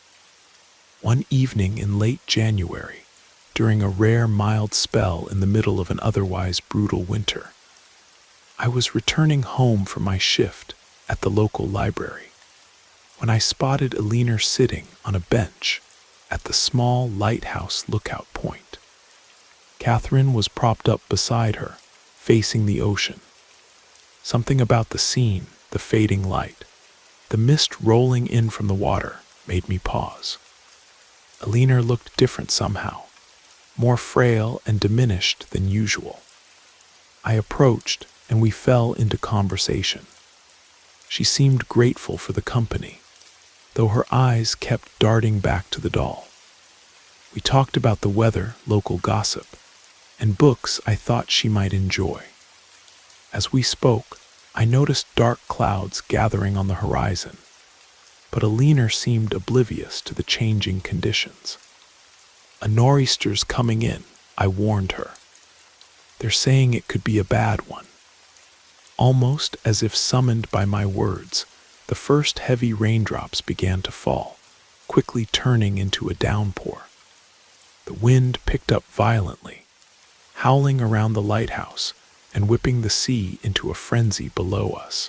One evening in late January, during a rare mild spell in the middle of an otherwise brutal winter, I was returning home from my shift at the local library when I spotted Alina sitting on a bench at the small lighthouse lookout point. Catherine was propped up beside her, facing the ocean. Something about the scene, the fading light, the mist rolling in from the water, made me pause. Alina looked different somehow, more frail and diminished than usual. I approached, and we fell into conversation. She seemed grateful for the company, though her eyes kept darting back to the doll. We talked about the weather, local gossip, and books I thought she might enjoy. As we spoke, I noticed dark clouds gathering on the horizon, but Alina seemed oblivious to the changing conditions. "A nor'easter's coming in," I warned her. "They're saying it could be a bad one." Almost as if summoned by my words, the first heavy raindrops began to fall, quickly turning into a downpour. The wind picked up violently, howling around the lighthouse and whipping the sea into a frenzy below us.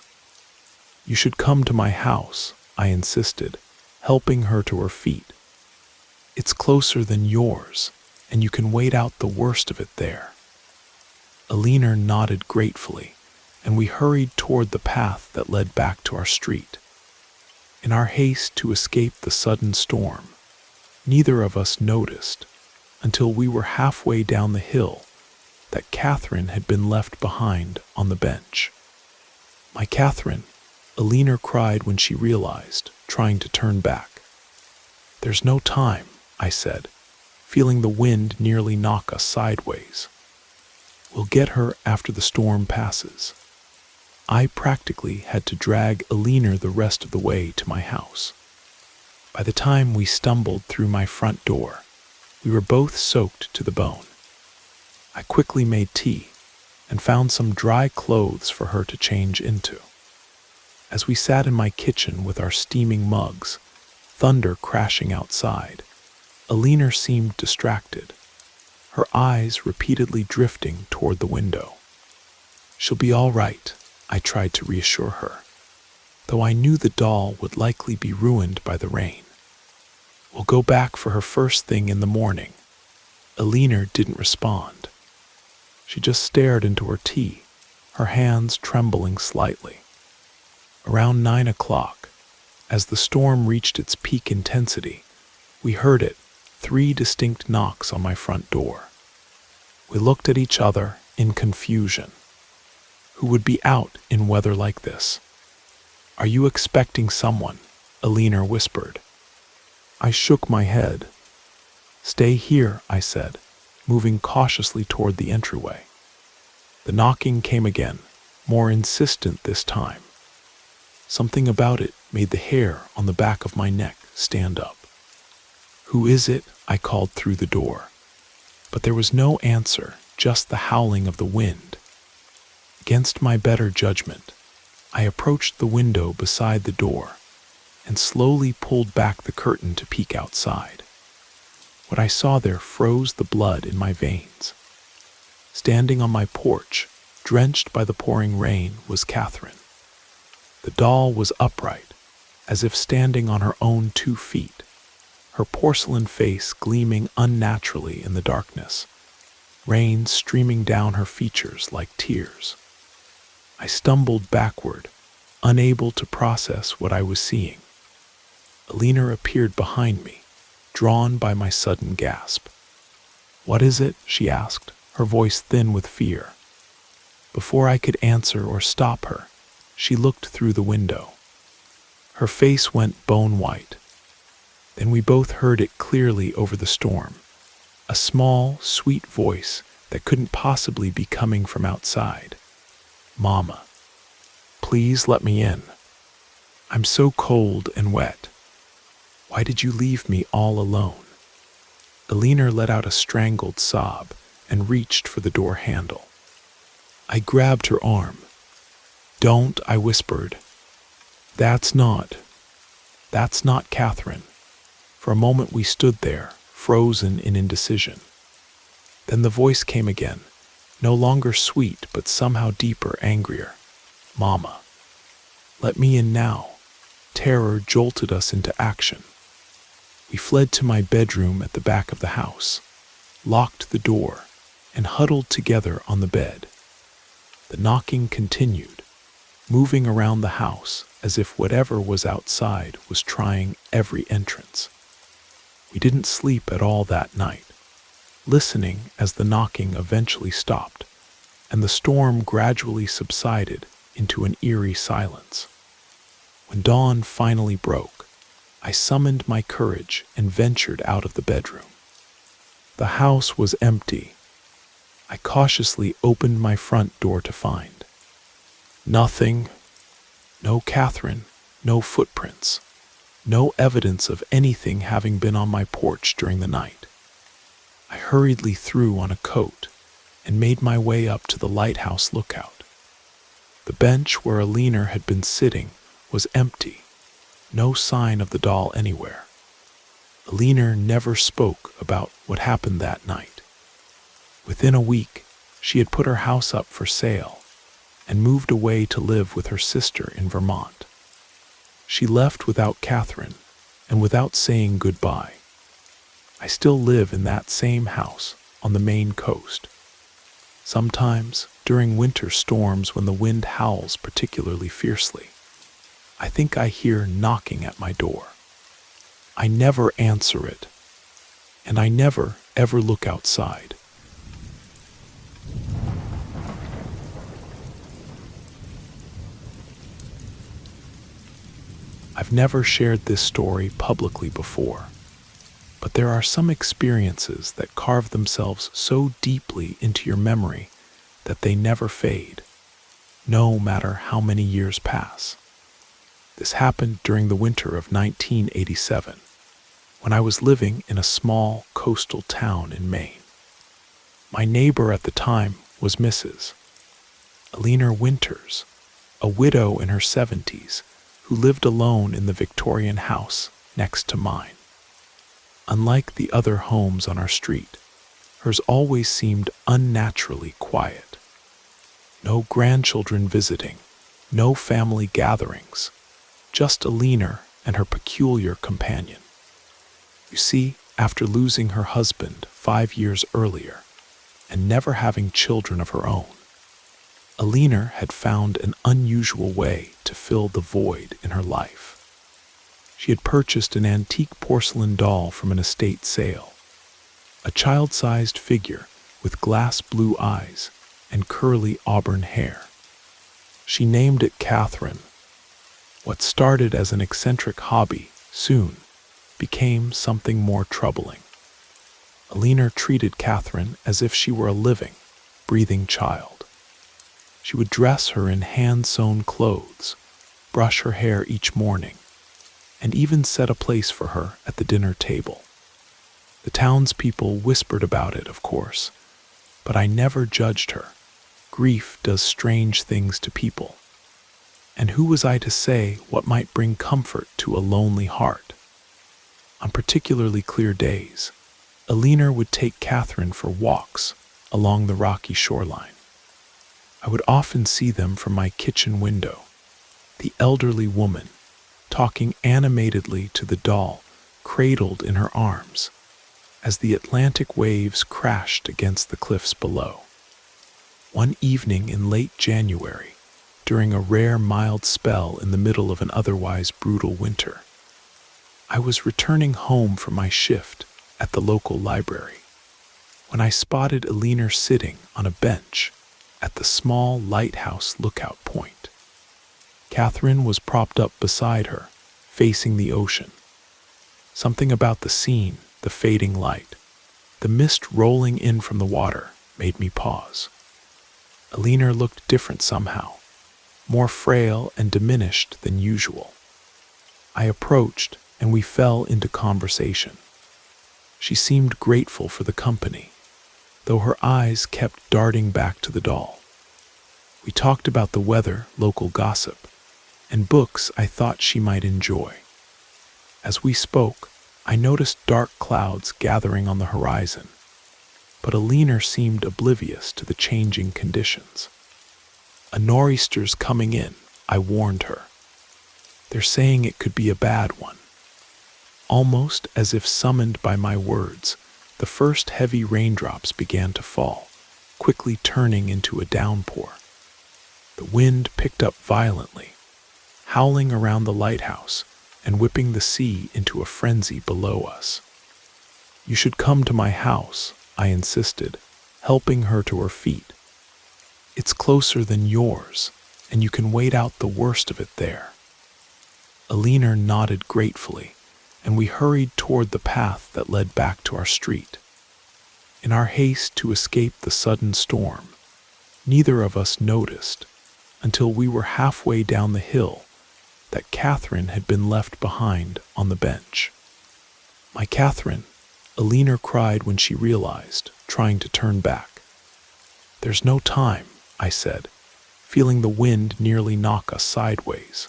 "You should come to my house," I insisted, helping her to her feet. "It's closer than yours, and you can wait out the worst of it there." Alina nodded gratefully, and we hurried toward the path that led back to our street. In our haste to escape the sudden storm, neither of us noticed, until we were halfway down the hill, that Catherine had been left behind on the bench. "My Catherine," Alina cried when she realized, trying to turn back. "There's no time," I said, feeling the wind nearly knock us sideways. "We'll get her after the storm passes." I practically had to drag Alina the rest of the way to my house. By the time we stumbled through my front door, we were both soaked to the bone. I quickly made tea and found some dry clothes for her to change into. As we sat in my kitchen with our steaming mugs, thunder crashing outside, Alina seemed distracted, her eyes repeatedly drifting toward the window. "She'll be all right," I tried to reassure her, though I knew the doll would likely be ruined by the rain. "We'll go back for her first thing in the morning." Alina didn't respond. She just stared into her tea, her hands trembling slightly. Around 9 o'clock, as the storm reached its peak intensity, we heard it, 3 distinct knocks on my front door. We looked at each other in confusion. Who would be out in weather like this? "Are you expecting someone?" Alina whispered. I shook my head. "Stay here," I said, moving cautiously toward the entryway. The knocking came again, more insistent this time. Something about it made the hair on the back of my neck stand up. "Who is it?" I called through the door. But there was no answer, just the howling of the wind. Against my better judgment, I approached the window beside the door and slowly pulled back the curtain to peek outside. What I saw there froze the blood in my veins. Standing on my porch, drenched by the pouring rain, was Catherine. The doll was upright, as if standing on her own 2 feet, her porcelain face gleaming unnaturally in the darkness, rain streaming down her features like tears. I stumbled backward, unable to process what I was seeing. Alina appeared behind me, drawn by my sudden gasp. "What is it?" she asked, her voice thin with fear. Before I could answer or stop her, she looked through the window. Her face went bone white. Then we both heard it clearly over the storm, a small, sweet voice that couldn't possibly be coming from outside. "Mama, please let me in. I'm so cold and wet. Why did you leave me all alone?" Alina let out a strangled sob and reached for the door handle. I grabbed her arm. "Don't," I whispered. That's not Catherine." For a moment we stood there, frozen in indecision. Then the voice came again, no longer sweet but somehow deeper, angrier. "Mama, let me in now." Terror jolted us into action. We fled to my bedroom at the back of the house, locked the door, and huddled together on the bed. The knocking continued, moving around the house as if whatever was outside was trying every entrance. We didn't sleep at all that night, listening as the knocking eventually stopped, and the storm gradually subsided into an eerie silence. When dawn finally broke, I summoned my courage and ventured out of the bedroom. The house was empty. I cautiously opened my front door to find nothing. No Catherine, no footprints, no evidence of anything having been on my porch during the night. I hurriedly threw on a coat and made my way up to the lighthouse lookout. The bench where Alina had been sitting was empty, no sign of the doll anywhere. Alina never spoke about what happened that night. Within a week, she had put her house up for sale and moved away to live with her sister in Vermont. She left without Catherine and without saying goodbye. I still live in that same house on the Maine coast. Sometimes, during winter storms when the wind howls particularly fiercely, I think I hear knocking at my door. I never answer it, and I never, ever look outside. I've never shared this story publicly before, but there are some experiences that carve themselves so deeply into your memory that they never fade, no matter how many years pass. This happened during the winter of 1987, when I was living in a small coastal town in Maine. My neighbor at the time was Mrs. Alina Winters, a widow in her 70s who lived alone in the Victorian house next to mine. Unlike the other homes on our street, hers always seemed unnaturally quiet. No grandchildren visiting, no family gatherings, just Alina and her peculiar companion. You see, after losing her husband 5 years earlier and never having children of her own, Alina had found an unusual way to fill the void in her life. She had purchased an antique porcelain doll from an estate sale, a child-sized figure with glass blue eyes and curly auburn hair. She named it Catherine. What started as an eccentric hobby soon became something more troubling. Alina treated Catherine as if she were a living, breathing child. She would dress her in hand-sewn clothes, brush her hair each morning, and even set a place for her at the dinner table. The townspeople whispered about it, of course, but I never judged her. Grief does strange things to people. And who was I to say what might bring comfort to a lonely heart? On particularly clear days, Alina would take Catherine for walks along the rocky shoreline. I would often see them from my kitchen window, the elderly woman talking animatedly to the doll cradled in her arms as the Atlantic waves crashed against the cliffs below. One evening in late January, during a rare mild spell in the middle of an otherwise brutal winter, I was returning home from my shift at the local library when I spotted Alina sitting on a bench at the small lighthouse lookout point. Catherine was propped up beside her, facing the ocean. Something about the scene, the fading light, the mist rolling in from the water, made me pause. Alina looked different somehow, more frail and diminished than usual. I approached, and we fell into conversation. She seemed grateful for the company, though her eyes kept darting back to the doll. We talked about the weather, local gossip, and books I thought she might enjoy. As we spoke, I noticed dark clouds gathering on the horizon, but Alina seemed oblivious to the changing conditions. "A nor'easter's coming in," I warned her. "They're saying it could be a bad one." Almost as if summoned by my words, the first heavy raindrops began to fall, quickly turning into a downpour. The wind picked up violently, howling around the lighthouse and whipping the sea into a frenzy below us. "You should come to my house," I insisted, helping her to her feet. "It's closer than yours, and you can wait out the worst of it there." Alina nodded gratefully, and we hurried toward the path that led back to our street. In our haste to escape the sudden storm, neither of us noticed, until we were halfway down the hill, that Catherine had been left behind on the bench. "My Catherine," Alina cried when she realized, trying to turn back. "There's no time," I said, feeling the wind nearly knock us sideways.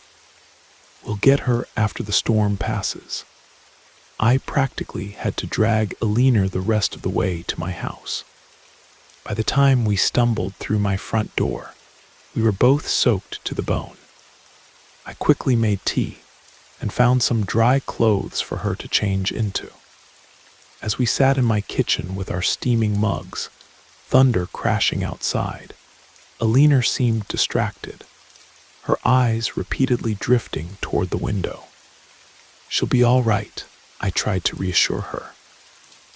"We'll get her after the storm passes." I practically had to drag Alina the rest of the way to my house. By the time we stumbled through my front door, we were both soaked to the bone. I quickly made tea and found some dry clothes for her to change into. As we sat in my kitchen with our steaming mugs, thunder crashing outside, Alina seemed distracted, her eyes repeatedly drifting toward the window. "She'll be all right," I tried to reassure her,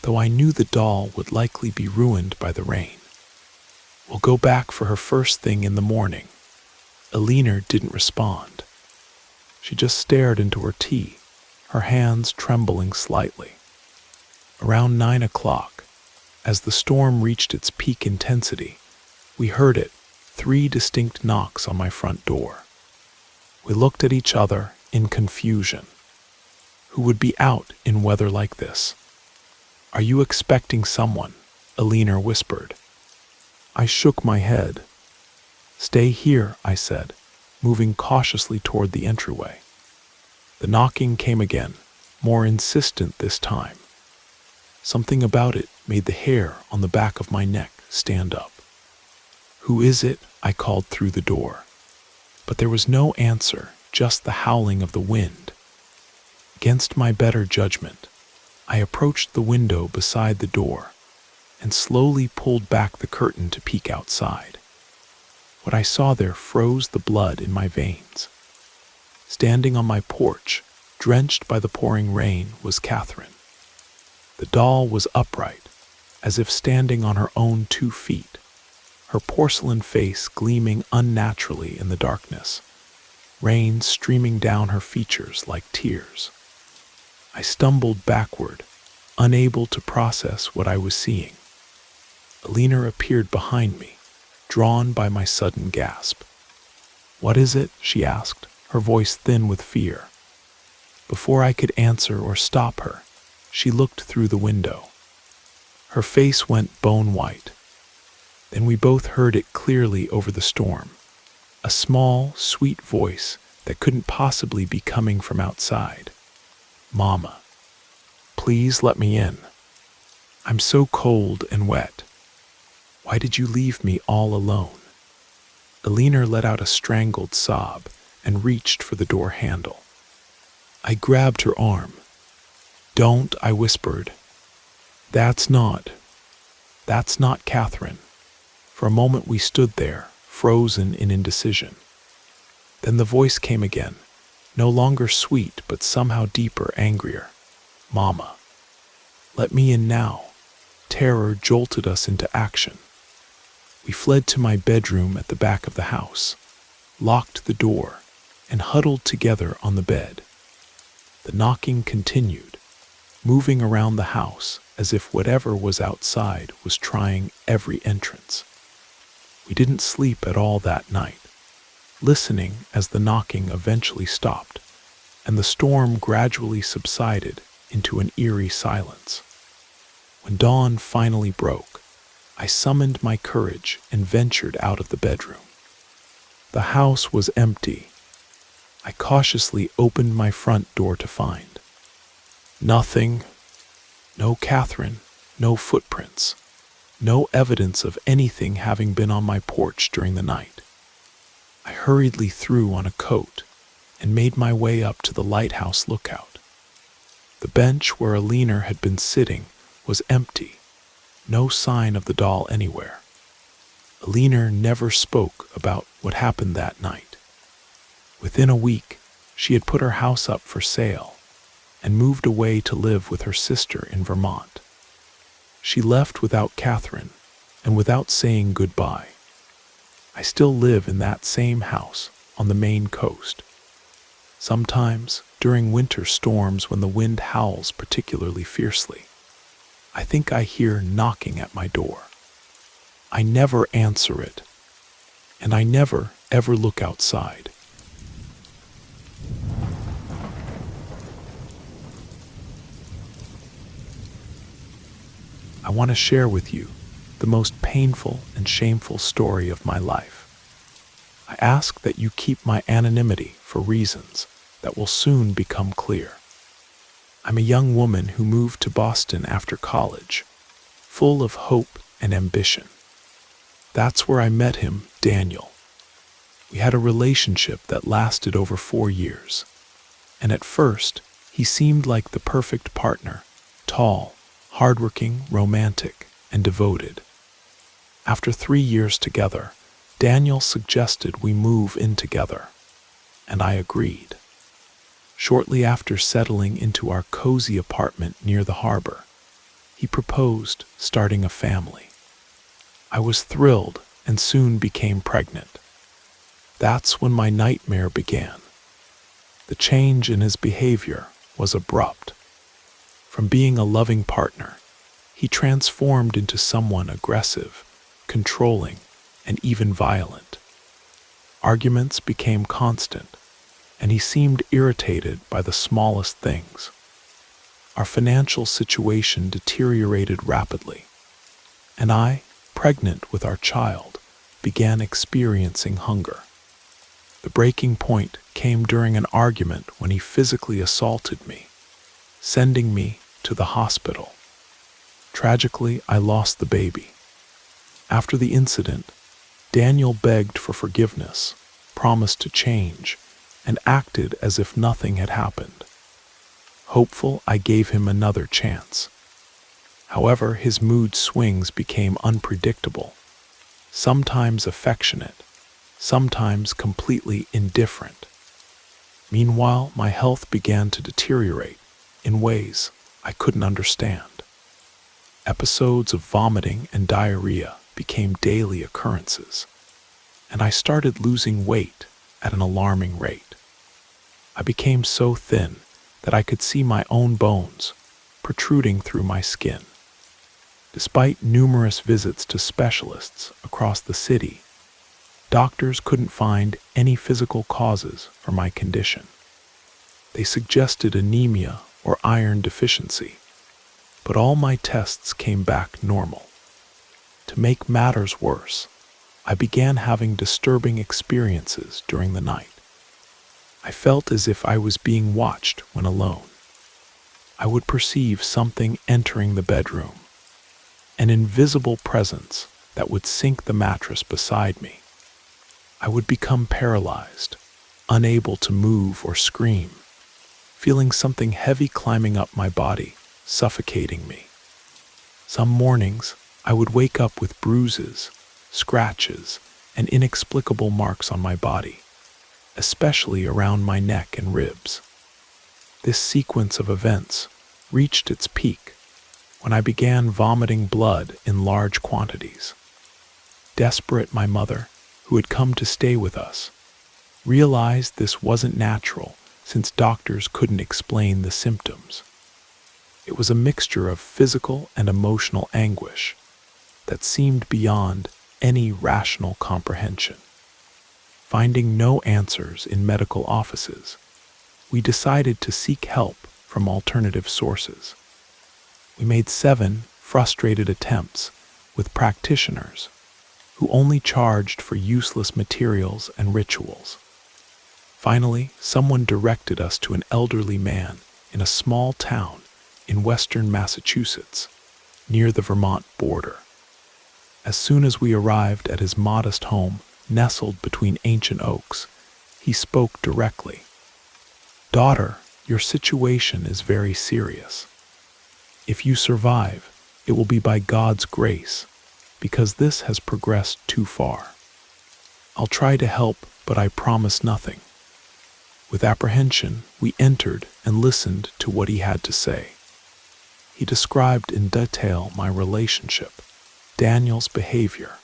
though I knew the doll would likely be ruined by the rain. "We'll go back for her first thing in the morning." Alina didn't respond. She just stared into her tea, her hands trembling slightly. Around 9 o'clock, as the storm reached its peak intensity, we heard it, 3 distinct knocks on my front door. We looked at each other in confusion. Who would be out in weather like this? "Are you expecting someone?" Alina whispered. I shook my head. "Stay here," I said, moving cautiously toward the entryway. The knocking came again, more insistent this time. Something about it made the hair on the back of my neck stand up. "Who is it?" I called through the door. But there was no answer, just the howling of the wind. Against my better judgment, I approached the window beside the door and slowly pulled back the curtain to peek outside. What I saw there froze the blood in my veins. Standing on my porch, drenched by the pouring rain, was Catherine. The doll was upright, as if standing on her own 2 feet, her porcelain face gleaming unnaturally in the darkness, rain streaming down her features like tears. I stumbled backward, unable to process what I was seeing. Alina appeared behind me, drawn by my sudden gasp. "What is it?" she asked, her voice thin with fear. Before I could answer or stop her, she looked through the window. Her face went bone white. Then we both heard it clearly over the storm, a small, sweet voice that couldn't possibly be coming from outside. "Mama, please let me in. I'm so cold and wet. Why did you leave me all alone?" Alina let out a strangled sob and reached for the door handle. I grabbed her arm. "Don't," I whispered. That's not Catherine." For a moment we stood there, frozen in indecision. Then the voice came again, no longer sweet but somehow deeper, angrier. "Mama, let me in now." Terror jolted us into action. We fled to my bedroom at the back of the house, locked the door, and huddled together on the bed. The knocking continued, moving around the house as if whatever was outside was trying every entrance. We didn't sleep at all that night, listening as the knocking eventually stopped, and the storm gradually subsided into an eerie silence. When dawn finally broke, I summoned my courage and ventured out of the bedroom. The house was empty. I cautiously opened my front door to find nothing. No Catherine, no footprints, no evidence of anything having been on my porch during the night. I hurriedly threw on a coat and made my way up to the lighthouse lookout. The bench where Alina had been sitting was empty, no sign of the doll anywhere. Alina never spoke about what happened that night. Within a week, she had put her house up for sale and moved away to live with her sister in Vermont. She left without Catherine and without saying goodbye. I still live in that same house on the Maine coast. Sometimes, during winter storms when the wind howls particularly fiercely, I think I hear knocking at my door. I never answer it, and I never, ever look outside. I want to share with you the most painful and shameful story of my life. I ask that you keep my anonymity for reasons that will soon become clear. I'm a young woman who moved to Boston after college, full of hope and ambition. That's where I met him, Daniel. We had a relationship that lasted over 4 years, and at first, he seemed like the perfect partner, tall, hardworking, romantic, and devoted. After 3 years together, Daniel suggested we move in together, and I agreed. Shortly after settling into our cozy apartment near the harbor, he proposed starting a family. I was thrilled and soon became pregnant. That's when my nightmare began. The change in his behavior was abrupt. From being a loving partner, he transformed into someone aggressive, controlling, and even violent. Arguments became constant, and he seemed irritated by the smallest things. Our financial situation deteriorated rapidly, and I, pregnant with our child, began experiencing hunger. The breaking point came during an argument when he physically assaulted me, sending me to the hospital. Tragically, I lost the baby. After the incident, Daniel begged for forgiveness, promised to change, and acted as if nothing had happened. Hopeful, I gave him another chance. However, his mood swings became unpredictable, sometimes affectionate, sometimes completely indifferent. Meanwhile, my health began to deteriorate in ways I couldn't understand. Episodes of vomiting and diarrhea became daily occurrences, and I started losing weight at an alarming rate. I became so thin that I could see my own bones protruding through my skin. Despite numerous visits to specialists across the city, doctors couldn't find any physical causes for my condition. They suggested anemia or iron deficiency, but all my tests came back normal. To make matters worse, I began having disturbing experiences during the night. I felt as if I was being watched when alone. I would perceive something entering the bedroom, an invisible presence that would sink the mattress beside me. I would become paralyzed, unable to move or scream, feeling something heavy climbing up my body, suffocating me. Some mornings, I would wake up with bruises, scratches, and inexplicable marks on my body, especially around my neck and ribs. This sequence of events reached its peak when I began vomiting blood in large quantities. Desperate, my mother, who had come to stay with us, realized this wasn't natural since doctors couldn't explain the symptoms. It was a mixture of physical and emotional anguish that seemed beyond any rational comprehension. Finding no answers in medical offices, we decided to seek help from alternative sources. We made 7 frustrated attempts with practitioners who only charged for useless materials and rituals. Finally, someone directed us to an elderly man in a small town in western Massachusetts, near the Vermont border. As soon as we arrived at his modest home, nestled between ancient oaks, he spoke directly. "Daughter, your situation is very serious. If you survive, it will be by God's grace, because this has progressed too far. I'll try to help, but I promise nothing." With apprehension, we entered and listened to what he had to say. He described in detail my relationship, Daniel's behavior,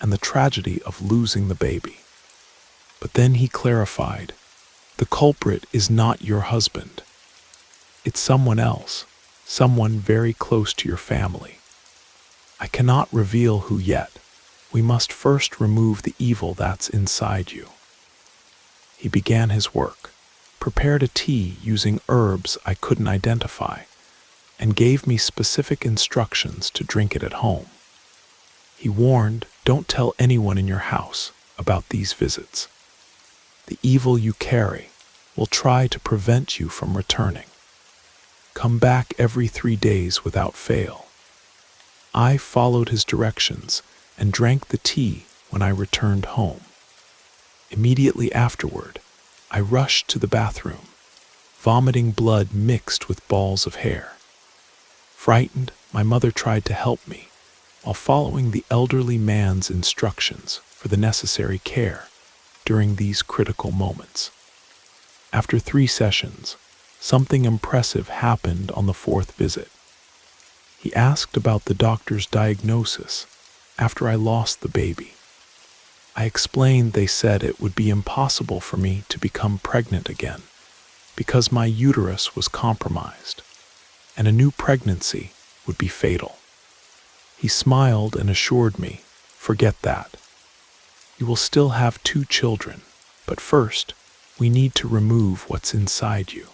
and the tragedy of losing the baby. But then he clarified, "The culprit is not your husband. It's someone else, someone very close to your family. I cannot reveal who yet. We must first remove the evil that's inside you." He began his work, prepared a tea using herbs I couldn't identify, and gave me specific instructions to drink it at home. He warned, "Don't tell anyone in your house about these visits. The evil you carry will try to prevent you from returning. Come back every 3 days without fail. I followed his directions and drank the tea when I returned home. Immediately afterward, I rushed to the bathroom, vomiting blood mixed with balls of hair. Frightened, my mother tried to help me, while following the elderly man's instructions for the necessary care during these critical moments. After 3 sessions, something impressive happened on the 4th visit. He asked about the doctor's diagnosis after I lost the baby. I explained they said it would be impossible for me to become pregnant again because my uterus was compromised, and a new pregnancy would be fatal. He smiled and assured me, "Forget that. You will still have 2 children, but first, we need to remove what's inside you."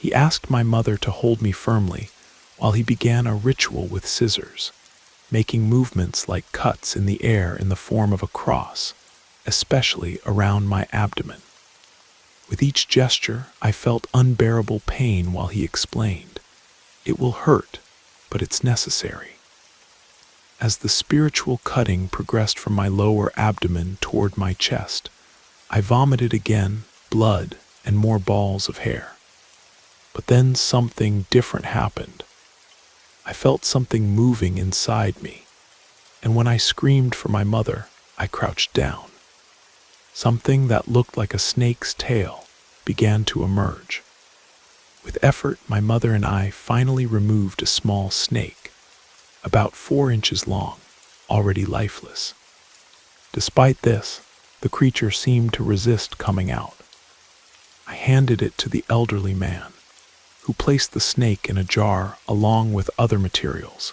He asked my mother to hold me firmly while he began a ritual with scissors, making movements like cuts in the air in the form of a cross, especially around my abdomen. With each gesture, I felt unbearable pain while he explained, "It will hurt, but it's necessary." As the spiritual cutting progressed from my lower abdomen toward my chest, I vomited again, blood, and more balls of hair. But then something different happened. I felt something moving inside me, and when I screamed for my mother, I crouched down. Something that looked like a snake's tail began to emerge. With effort, my mother and I finally removed a small snake, about 4 inches long, already lifeless. Despite this, the creature seemed to resist coming out. I handed it to the elderly man, who placed the snake in a jar along with other materials,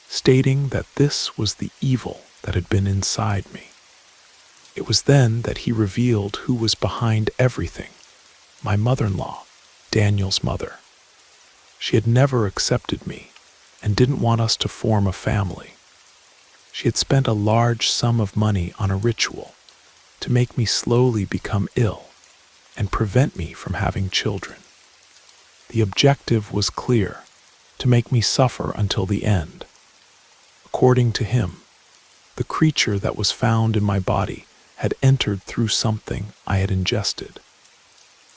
stating that this was the evil that had been inside me. It was then that he revealed who was behind everything: my mother-in-law, Daniel's mother. She had never accepted me and didn't want us to form a family. She had spent a large sum of money on a ritual to make me slowly become ill and prevent me from having children. The objective was clear: to make me suffer until the end. According to him, the creature that was found in my body had entered through something I had ingested.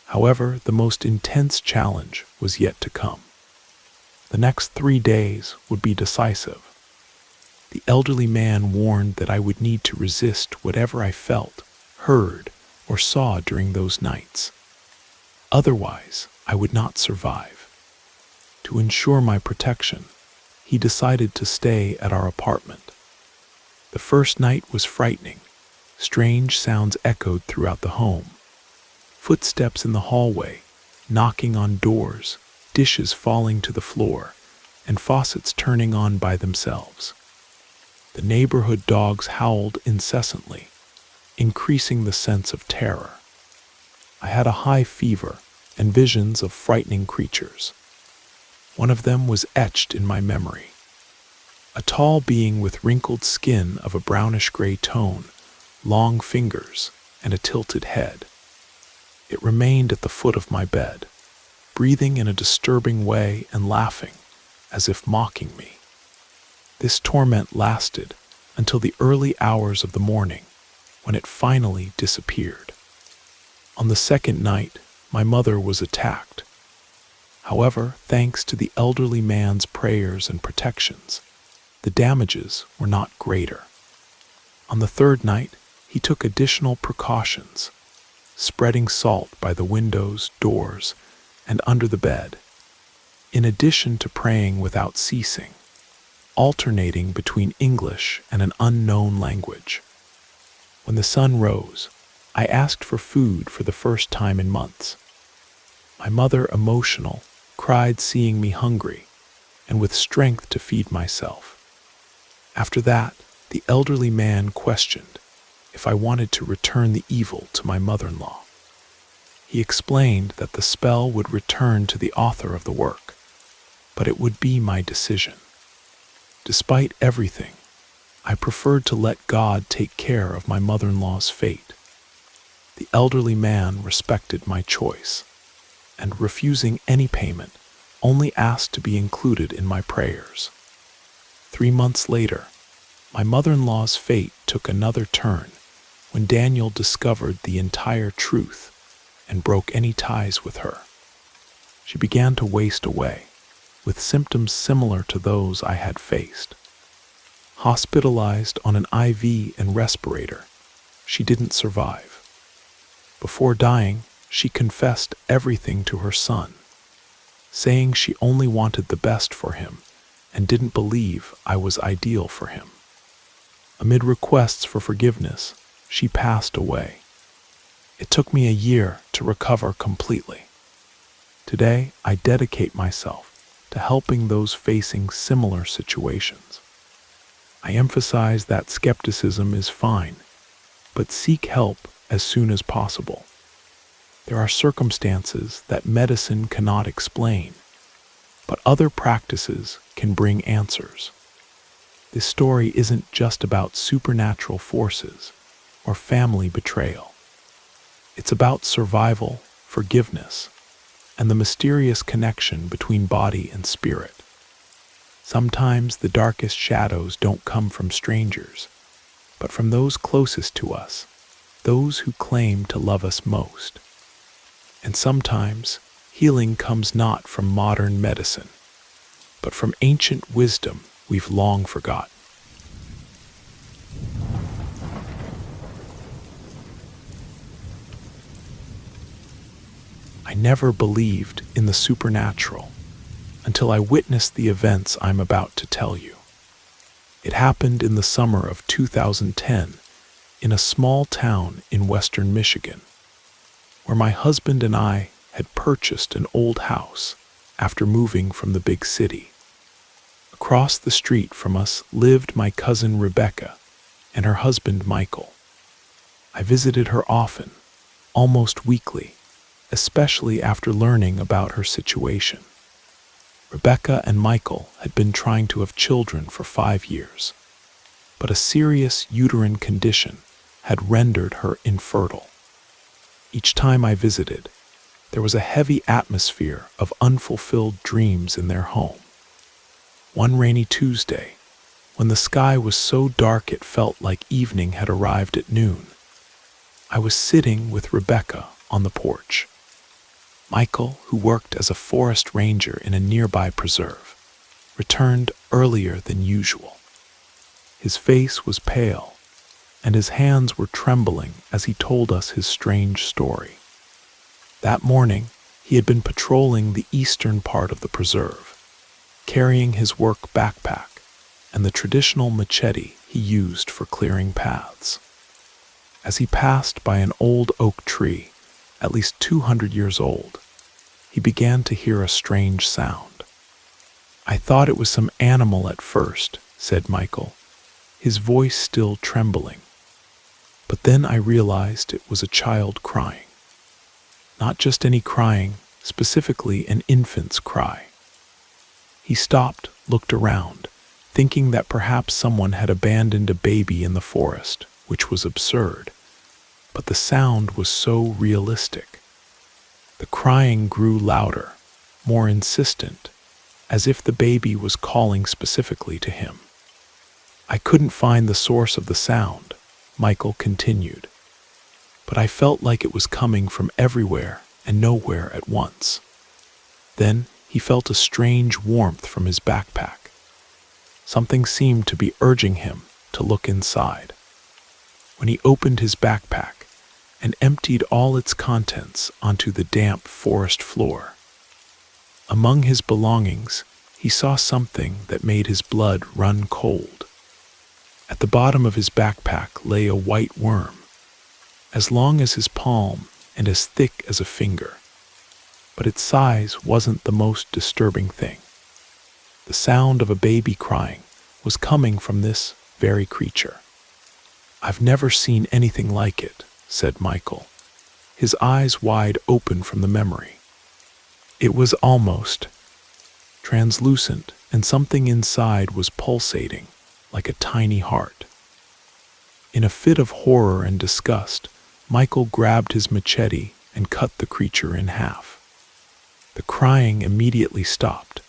However, the most intense challenge was yet to come. The next 3 days would be decisive. The elderly man warned that I would need to resist whatever I felt, heard, or saw during those nights. Otherwise, I would not survive. To ensure my protection, he decided to stay at our apartment. The first night was frightening. Strange sounds echoed throughout the home. Footsteps in the hallway, knocking on doors, dishes falling to the floor, and faucets turning on by themselves. The neighborhood dogs howled incessantly, increasing the sense of terror. I had a high fever and visions of frightening creatures. One of them was etched in my memory. A tall being with wrinkled skin of a brownish-gray tone, long fingers, and a tilted head. It remained at the foot of my bed, breathing in a disturbing way and laughing, as if mocking me. This torment lasted until the early hours of the morning, when it finally disappeared. On the second night, my mother was attacked. However, thanks to the elderly man's prayers and protections, the damages were not greater. On the third night, he took additional precautions, spreading salt by the windows, doors, and under the bed, in addition to praying without ceasing, alternating between English and an unknown language. When the sun rose, I asked for food for the first time in months. My mother, emotional, cried seeing me hungry and with strength to feed myself. After that, the elderly man questioned if I wanted to return the evil to my mother-in-law. He explained that the spell would return to the author of the work, but it would be my decision. Despite everything, I preferred to let God take care of my mother-in-law's fate. The elderly man respected my choice, and refusing any payment only asked to be included in my prayers. 3 months later, my mother-in-law's fate took another turn when Daniel discovered the entire truth and broke any ties with her. She began to waste away, with symptoms similar to those I had faced. Hospitalized on an IV and respirator, she didn't survive. Before dying, she confessed everything to her son, saying she only wanted the best for him and didn't believe I was ideal for him. Amid requests for forgiveness, she passed away. It took me a year to recover completely. Today, I dedicate myself to helping those facing similar situations. I emphasize that skepticism is fine, but seek help as soon as possible. There are circumstances that medicine cannot explain, but other practices can bring answers. This story isn't just about supernatural forces or family betrayal. It's about survival, forgiveness, and the mysterious connection between body and spirit. Sometimes the darkest shadows don't come from strangers, but from those closest to us, those who claim to love us most. And sometimes healing comes not from modern medicine, but from ancient wisdom we've long forgotten. I never believed in the supernatural until I witnessed the events I'm about to tell you. It happened in the summer of 2010 in a small town in western Michigan, where my husband and I had purchased an old house after moving from the big city. Across the street from us lived my cousin Rebecca and her husband Michael. I visited her often, almost weekly, especially after learning about her situation. Rebecca and Michael had been trying to have children for 5 years, but a serious uterine condition had rendered her infertile. Each time I visited, there was a heavy atmosphere of unfulfilled dreams in their home. One rainy Tuesday, when the sky was so dark it felt like evening had arrived at noon, I was sitting with Rebecca on the porch. Michael, who worked as a forest ranger in a nearby preserve, returned earlier than usual. His face was pale, and his hands were trembling as he told us his strange story. That morning, he had been patrolling the eastern part of the preserve, carrying his work backpack and the traditional machete he used for clearing paths. As he passed by an old oak tree, at least 200 years old, he began to hear a strange sound. "I thought it was some animal at first," said Michael, his voice still trembling. "But then I realized it was a child crying. Not just any crying, specifically an infant's cry." He stopped, looked around, thinking that perhaps someone had abandoned a baby in the forest, which was absurd. But the sound was so realistic. The crying grew louder, more insistent, as if the baby was calling specifically to him. "I couldn't find the source of the sound," Michael continued, "but I felt like it was coming from everywhere and nowhere at once." Then he felt a strange warmth from his backpack. Something seemed to be urging him to look inside. When he opened his backpack and emptied all its contents onto the damp forest floor, among his belongings, he saw something that made his blood run cold. At the bottom of his backpack lay a white worm, as long as his palm and as thick as a finger. But its size wasn't the most disturbing thing. The sound of a baby crying was coming from this very creature. "I've never seen anything like it," said Michael, his eyes wide open from the memory. It was almost translucent, and something inside was pulsating like a tiny heart. In a fit of horror and disgust, Michael grabbed his machete and cut the creature in half. The crying immediately stopped,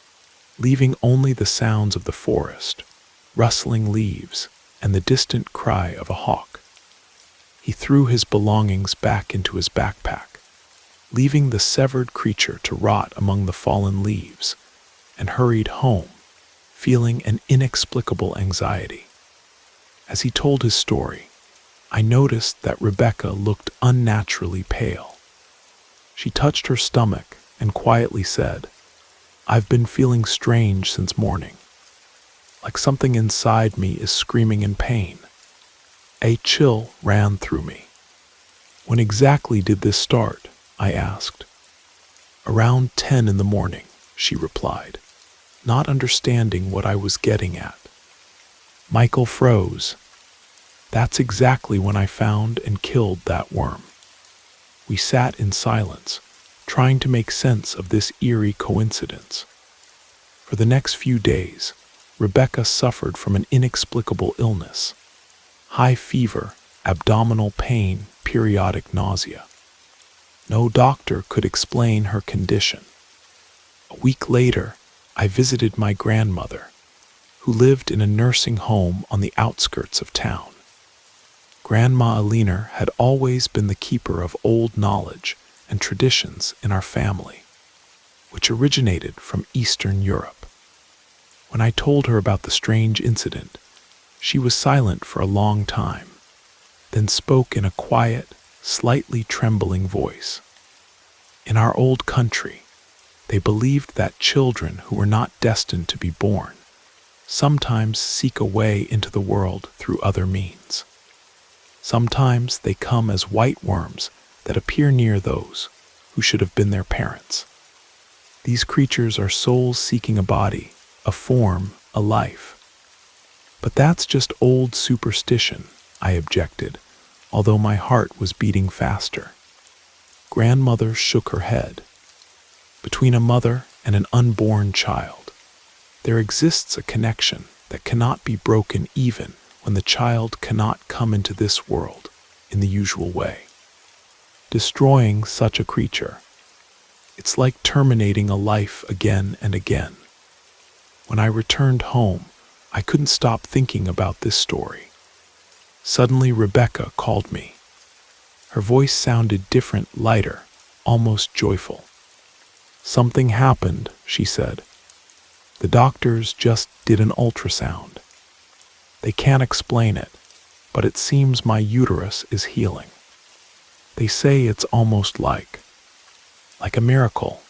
leaving only the sounds of the forest, rustling leaves, and the distant cry of a hawk. He threw his belongings back into his backpack, leaving the severed creature to rot among the fallen leaves, and hurried home, feeling an inexplicable anxiety. As he told his story, I noticed that Rebecca looked unnaturally pale. She touched her stomach and quietly said, "I've been feeling strange since morning, like something inside me is screaming in pain." A chill ran through me. "When exactly did this start?" I asked. "Around 10 in the morning," she replied, not understanding what I was getting at. Michael froze. "That's exactly when I found and killed that worm." We sat in silence, trying to make sense of this eerie coincidence. For the next few days, Rebecca suffered from an inexplicable illness: high fever, abdominal pain, periodic nausea. No doctor could explain her condition. A week later, I visited my grandmother, who lived in a nursing home on the outskirts of town. Grandma Alina had always been the keeper of old knowledge and traditions in our family, which originated from Eastern Europe. When I told her about the strange incident, she was silent for a long time, then spoke in a quiet, slightly trembling voice. In our old country, they believed that children who were not destined to be born sometimes seek a way into the world through other means. Sometimes they come as white worms that appear near those who should have been their parents. These creatures are souls seeking a body, a form, a life. "But that's just old superstition," I objected, although my heart was beating faster. Grandmother shook her head. "Between a mother and an unborn child, there exists a connection that cannot be broken even when the child cannot come into this world in the usual way. Destroying such a creature, it's like terminating a life again and again." When I returned home, I couldn't stop thinking about this story. Suddenly, Rebecca called me. Her voice sounded different, lighter, almost joyful. "Something happened," she said. "The doctors just did an ultrasound. They can't explain it, but it seems my uterus is healing. They say it's almost like a miracle."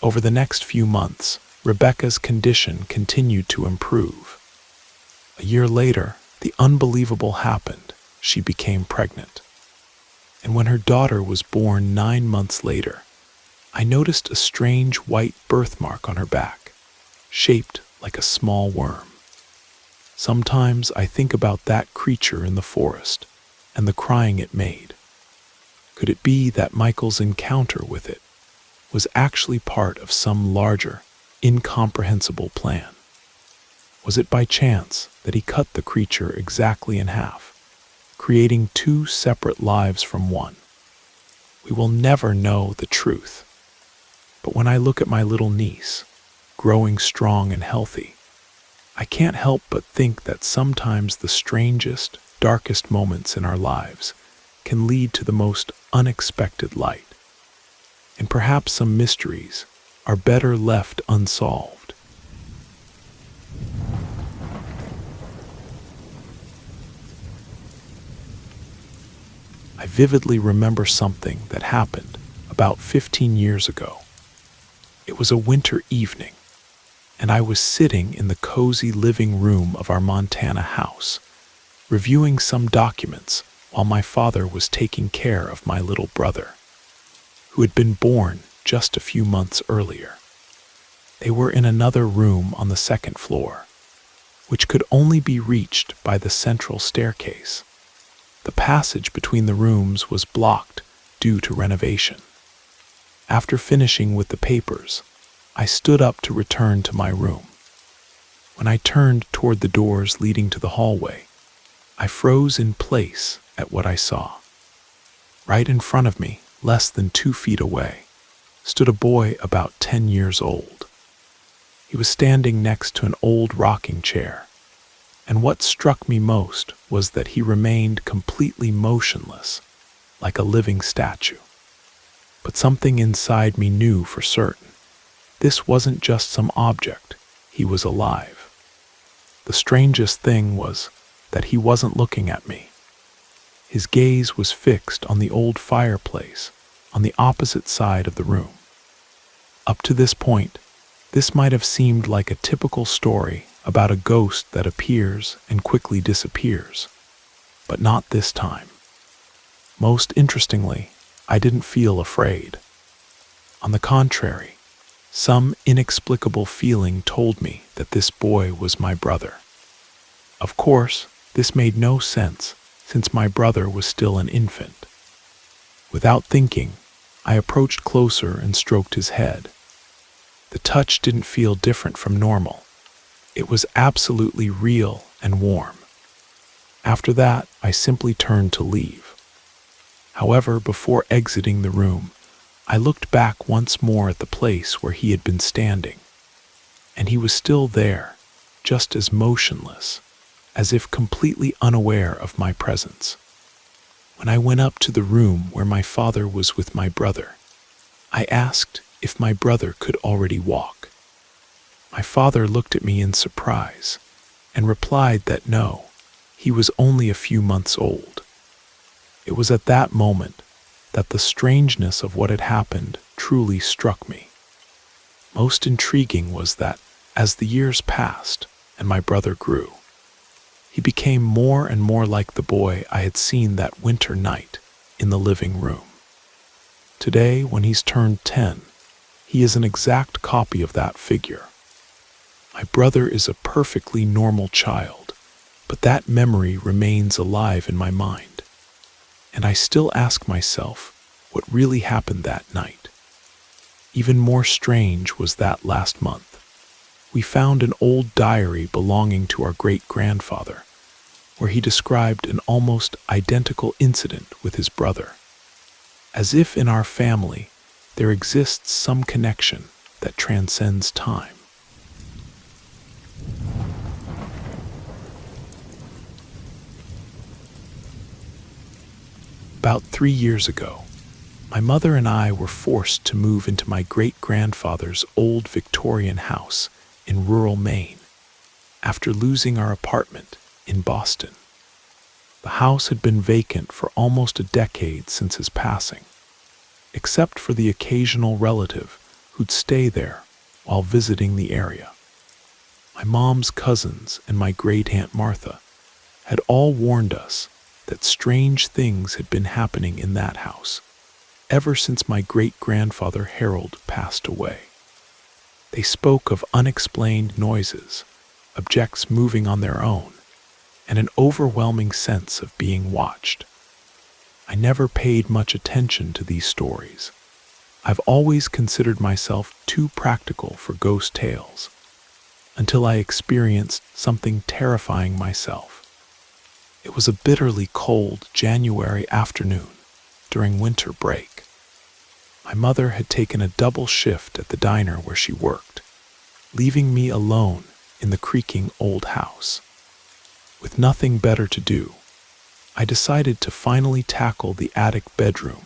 Over the next few months, Rebecca's condition continued to improve. A year later, the unbelievable happened. She became pregnant. And when her daughter was born 9 months later, I noticed a strange white birthmark on her back, shaped like a small worm. Sometimes I think about that creature in the forest and the crying it made. Could it be that Michael's encounter with it was actually part of some larger, incomprehensible plan? Was it by chance that he cut the creature exactly in half, creating 2 separate lives from one? We will never know the truth. But when I look at my little niece, growing strong and healthy, I can't help but think that sometimes the strangest, darkest moments in our lives can lead to the most unexpected light. And perhaps some mysteries are better left unsolved. I vividly remember something that happened about 15 years ago. It was a winter evening, and I was sitting in the cozy living room of our Montana house, reviewing some documents while my father was taking care of my little brother, who had been born just a few months earlier. They were in another room on the 2nd floor, which could only be reached by the central staircase. The passage between the rooms was blocked due to renovation. After finishing with the papers, I stood up to return to my room. When I turned toward the doors leading to the hallway, I froze in place at what I saw. Right in front of me, less than 2 feet away, stood a boy about 10 years old. He was standing next to an old rocking chair, and what struck me most was that he remained completely motionless, like a living statue. But something inside me knew for certain. This wasn't just some object, he was alive. The strangest thing was that he wasn't looking at me. His gaze was fixed on the old fireplace on the opposite side of the room. Up to this point, this might have seemed like a typical story about a ghost that appears and quickly disappears, but not this time. Most interestingly, I didn't feel afraid. On the contrary, some inexplicable feeling told me that this boy was my brother. Of course, this made no sense since my brother was still an infant. Without thinking, I approached closer and stroked his head. The touch didn't feel different from normal. It was absolutely real and warm. After that, I simply turned to leave. However, before exiting the room, I looked back once more at the place where he had been standing, and he was still there, just as motionless, as if completely unaware of my presence. When I went up to the room where my father was with my brother, I asked if my brother could already walk. My father looked at me in surprise and replied that no, he was only a few months old. It was at that moment that the strangeness of what had happened truly struck me. Most intriguing was that, as the years passed and my brother grew, he became more and more like the boy I had seen that winter night in the living room. Today, when he's turned 10, he is an exact copy of that figure. My brother is a perfectly normal child, but that memory remains alive in my mind. And I still ask myself what really happened that night. Even more strange was that last month, we found an old diary belonging to our great-grandfather, where he described an almost identical incident with his brother. As if in our family, there exists some connection that transcends time. About 3 years ago, my mother and I were forced to move into my great-grandfather's old Victorian house in rural Maine after losing our apartment in Boston. The house had been vacant for almost a decade since his passing, except for the occasional relative who'd stay there while visiting the area. My mom's cousins and my great-aunt Martha had all warned us that strange things had been happening in that house ever since my great-grandfather Harold passed away. They spoke of unexplained noises, objects moving on their own, and an overwhelming sense of being watched. I never paid much attention to these stories. I've always considered myself too practical for ghost tales, until I experienced something terrifying myself. It was a bitterly cold January afternoon during winter break. My mother had taken a double shift at the diner where she worked, leaving me alone in the creaking old house. With nothing better to do, I decided to finally tackle the attic bedroom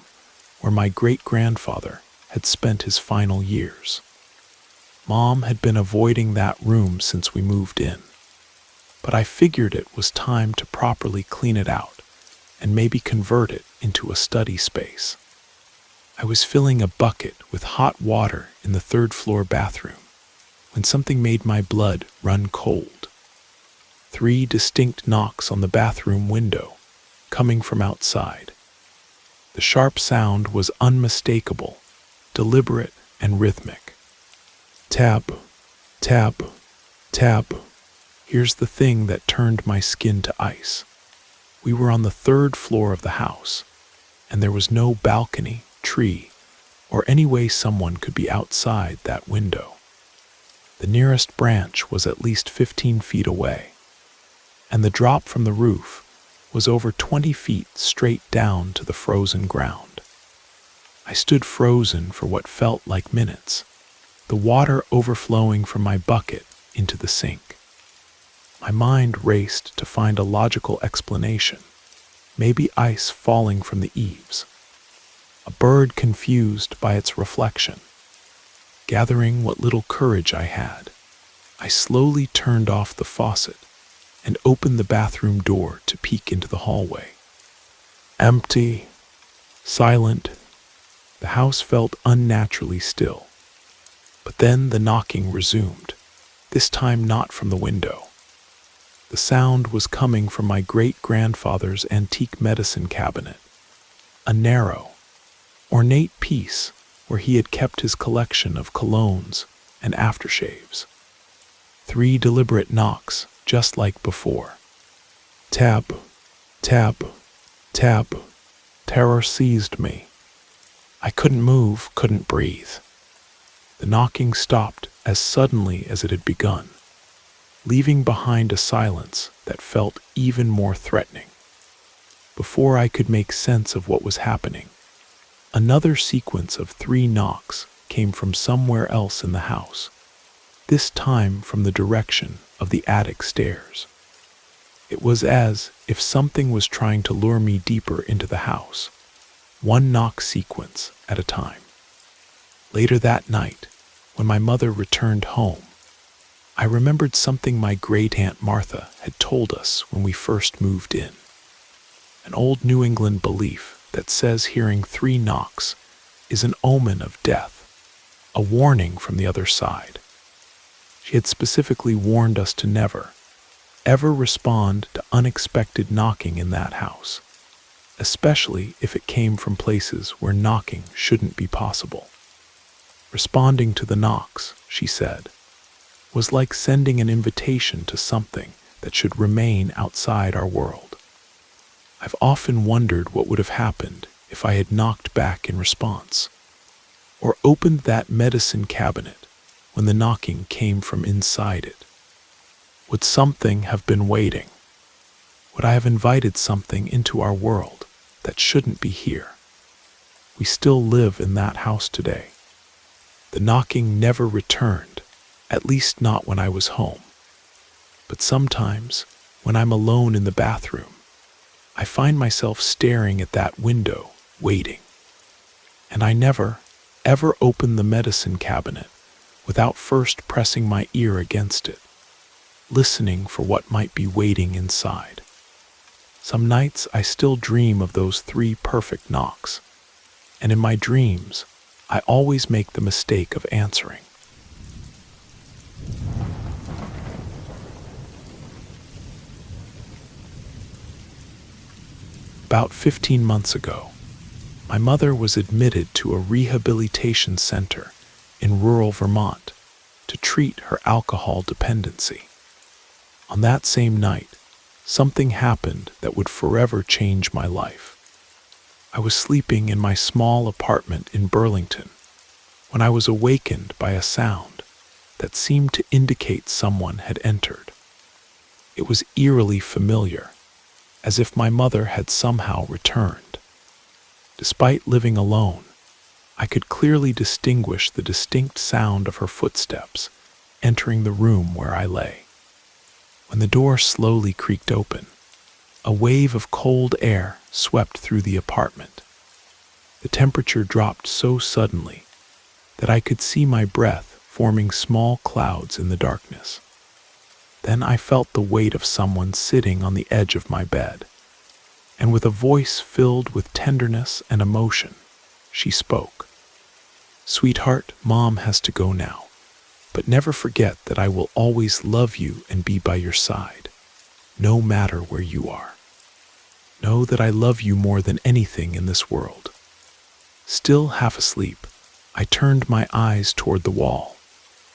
where my great-grandfather had spent his final years. Mom had been avoiding that room since we moved in, but I figured it was time to properly clean it out and maybe convert it into a study space. I was filling a bucket with hot water in the third-floor bathroom when something made my blood run cold. 3 distinct knocks on the bathroom window, coming from outside. The sharp sound was unmistakable, deliberate and rhythmic. Tap, tap, tap. Here's the thing that turned my skin to ice. We were on the 3rd floor of the house, and there was no balcony, tree, or any way someone could be outside that window. The nearest branch was at least 15 feet away, and the drop from the roof was over 20 feet straight down to the frozen ground. I stood frozen for what felt like minutes, the water overflowing from my bucket into the sink. My mind raced to find a logical explanation. Maybe ice falling from the eaves. A bird confused by its reflection. Gathering what little courage I had, I slowly turned off the faucet and opened the bathroom door to peek into the hallway. Empty, silent, the house felt unnaturally still. But then the knocking resumed, this time not from the window. The sound was coming from my great-grandfather's antique medicine cabinet, a narrow, ornate piece where he had kept his collection of colognes and aftershaves. 3 deliberate knocks, just like before. Tap, tap, tap. Terror seized me. I couldn't move, couldn't breathe. The knocking stopped as suddenly as it had begun, leaving behind a silence that felt even more threatening. Before I could make sense of what was happening, another sequence of 3 knocks came from somewhere else in the house, this time from the direction of the attic stairs. It was as if something was trying to lure me deeper into the house, 1 knock sequence at a time. Later that night, when my mother returned home, I remembered something my great-aunt Martha had told us when we first moved in. An old New England belief that says hearing 3 knocks is an omen of death, a warning from the other side. She had specifically warned us to never, ever respond to unexpected knocking in that house, especially if it came from places where knocking shouldn't be possible. Responding to the knocks, she said, was like sending an invitation to something that should remain outside our world. I've often wondered what would have happened if I had knocked back in response, or opened that medicine cabinet when the knocking came from inside it. Would something have been waiting? Would I have invited something into our world that shouldn't be here? We still live in that house today. The knocking never returned, at least not when I was home. But sometimes, when I'm alone in the bathroom, I find myself staring at that window, waiting. And I never, ever open the medicine cabinet without first pressing my ear against it, listening for what might be waiting inside. Some nights I still dream of those 3 perfect knocks, and in my dreams, I always make the mistake of answering. About 15 months ago, my mother was admitted to a rehabilitation center in rural Vermont to treat her alcohol dependency. On that same night, something happened that would forever change my life. I was sleeping in my small apartment in Burlington when I was awakened by a sound that seemed to indicate someone had entered. It was eerily familiar, as if my mother had somehow returned. Despite living alone, I could clearly distinguish the distinct sound of her footsteps entering the room where I lay. When the door slowly creaked open, a wave of cold air swept through the apartment. The temperature dropped so suddenly that I could see my breath forming small clouds in the darkness. Then I felt the weight of someone sitting on the edge of my bed, and with a voice filled with tenderness and emotion, she spoke. "Sweetheart, Mom has to go now, but never forget that I will always love you and be by your side, no matter where you are. Know that I love you more than anything in this world." Still half asleep, I turned my eyes toward the wall,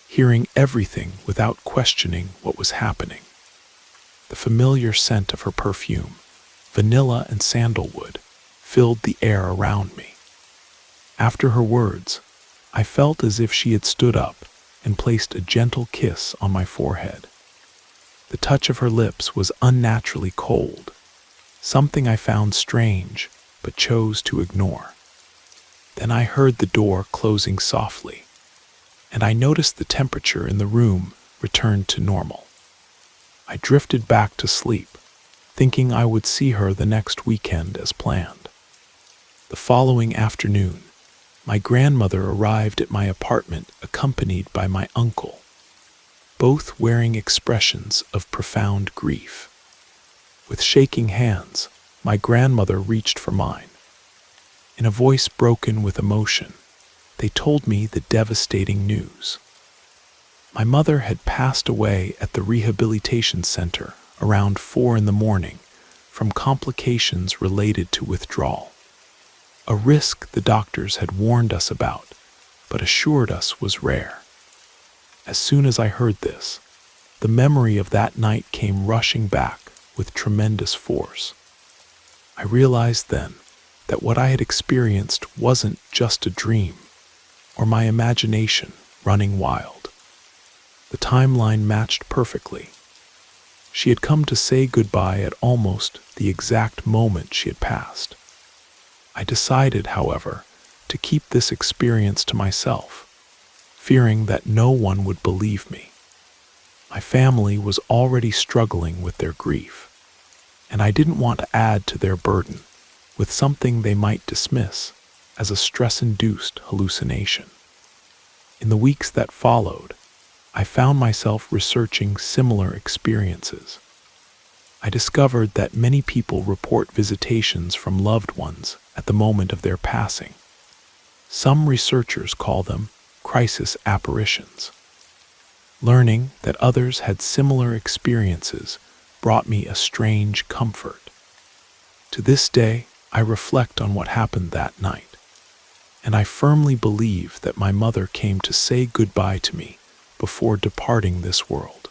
hearing everything without questioning what was happening. The familiar scent of her perfume, vanilla and sandalwood, filled the air around me. After her words, I felt as if she had stood up and placed a gentle kiss on my forehead. The touch of her lips was unnaturally cold, something I found strange but chose to ignore. Then I heard the door closing softly, and I noticed the temperature in the room returned to normal. I drifted back to sleep, thinking I would see her the next weekend as planned. The following afternoon, my grandmother arrived at my apartment accompanied by my uncle, both wearing expressions of profound grief. With shaking hands, my grandmother reached for mine. In a voice broken with emotion, they told me the devastating news. My mother had passed away at the rehabilitation center around 4 a.m. from complications related to withdrawal, a risk the doctors had warned us about, but assured us was rare. As soon as I heard this, the memory of that night came rushing back with tremendous force. I realized then that what I had experienced wasn't just a dream or my imagination running wild. The timeline matched perfectly. She had come to say goodbye at almost the exact moment she had passed. I decided, however, to keep this experience to myself, fearing that no one would believe me. My family was already struggling with their grief, and I didn't want to add to their burden with something they might dismiss as a stress-induced hallucination. In the weeks that followed, I found myself researching similar experiences. I discovered that many people report visitations from loved ones at the moment of their passing. Some researchers call them crisis apparitions. Learning that others had similar experiences brought me a strange comfort. To this day, I reflect on what happened that night, and I firmly believe that my mother came to say goodbye to me before departing this world.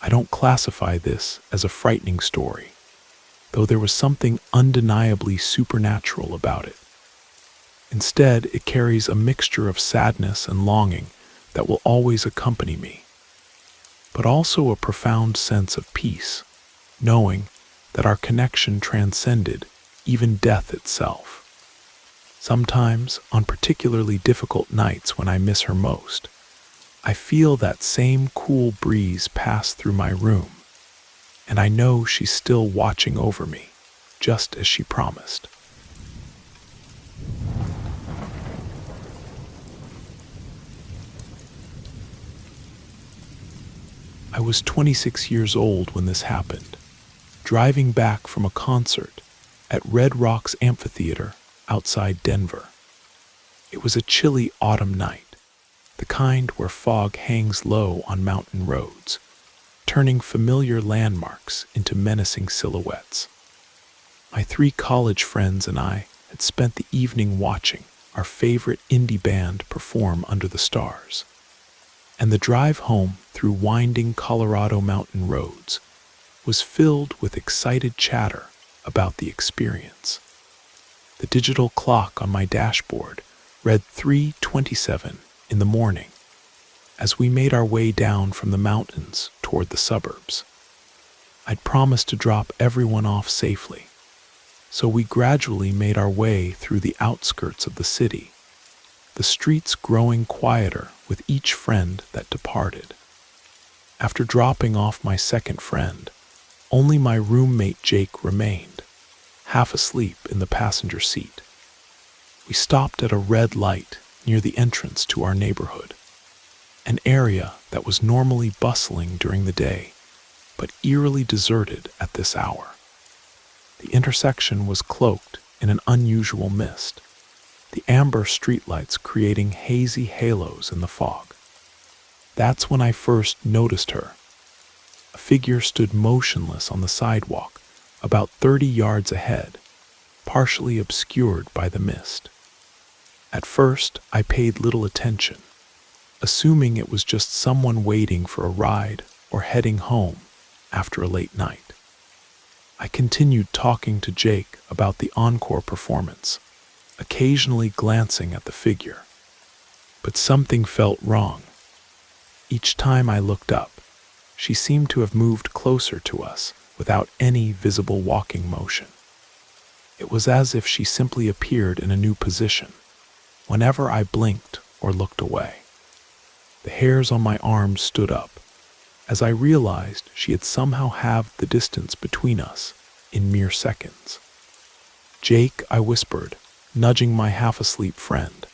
I don't classify this as a frightening story, though there was something undeniably supernatural about it. Instead, it carries a mixture of sadness and longing that will always accompany me, but also a profound sense of peace, knowing that our connection transcended even death itself. Sometimes, on particularly difficult nights when I miss her most, I feel that same cool breeze pass through my room, and I know she's still watching over me, just as she promised. I was 26 years old when this happened, driving back from a concert at Red Rocks Amphitheater outside Denver. It was a chilly autumn night, the kind where fog hangs low on mountain roads, turning familiar landmarks into menacing silhouettes. My 3 college friends and I had spent the evening watching our favorite indie band perform under the stars, and the drive home through winding Colorado mountain roads was filled with excited chatter about the experience. The digital clock on my dashboard read 3:27 in the morning as we made our way down from the mountains toward the suburbs. I'd promised to drop everyone off safely, so we gradually made our way through the outskirts of the city, the streets growing quieter with each friend that departed. After dropping off my second friend, only my roommate Jake remained, half asleep in the passenger seat. We stopped at a red light near the entrance to our neighborhood, an area that was normally bustling during the day, but eerily deserted at this hour. The intersection was cloaked in an unusual mist, the amber streetlights creating hazy halos in the fog. That's when I first noticed her. A figure stood motionless on the sidewalk, about 30 yards ahead, partially obscured by the mist. At first, I paid little attention, assuming it was just someone waiting for a ride or heading home after a late night. I continued talking to Jake about the encore performance, occasionally glancing at the figure. But something felt wrong. Each time I looked up, she seemed to have moved closer to us without any visible walking motion. It was as if she simply appeared in a new position, whenever I blinked or looked away. The hairs on my arms stood up as I realized she had somehow halved the distance between us in mere seconds. "Jake," I whispered, nudging my half-asleep friend.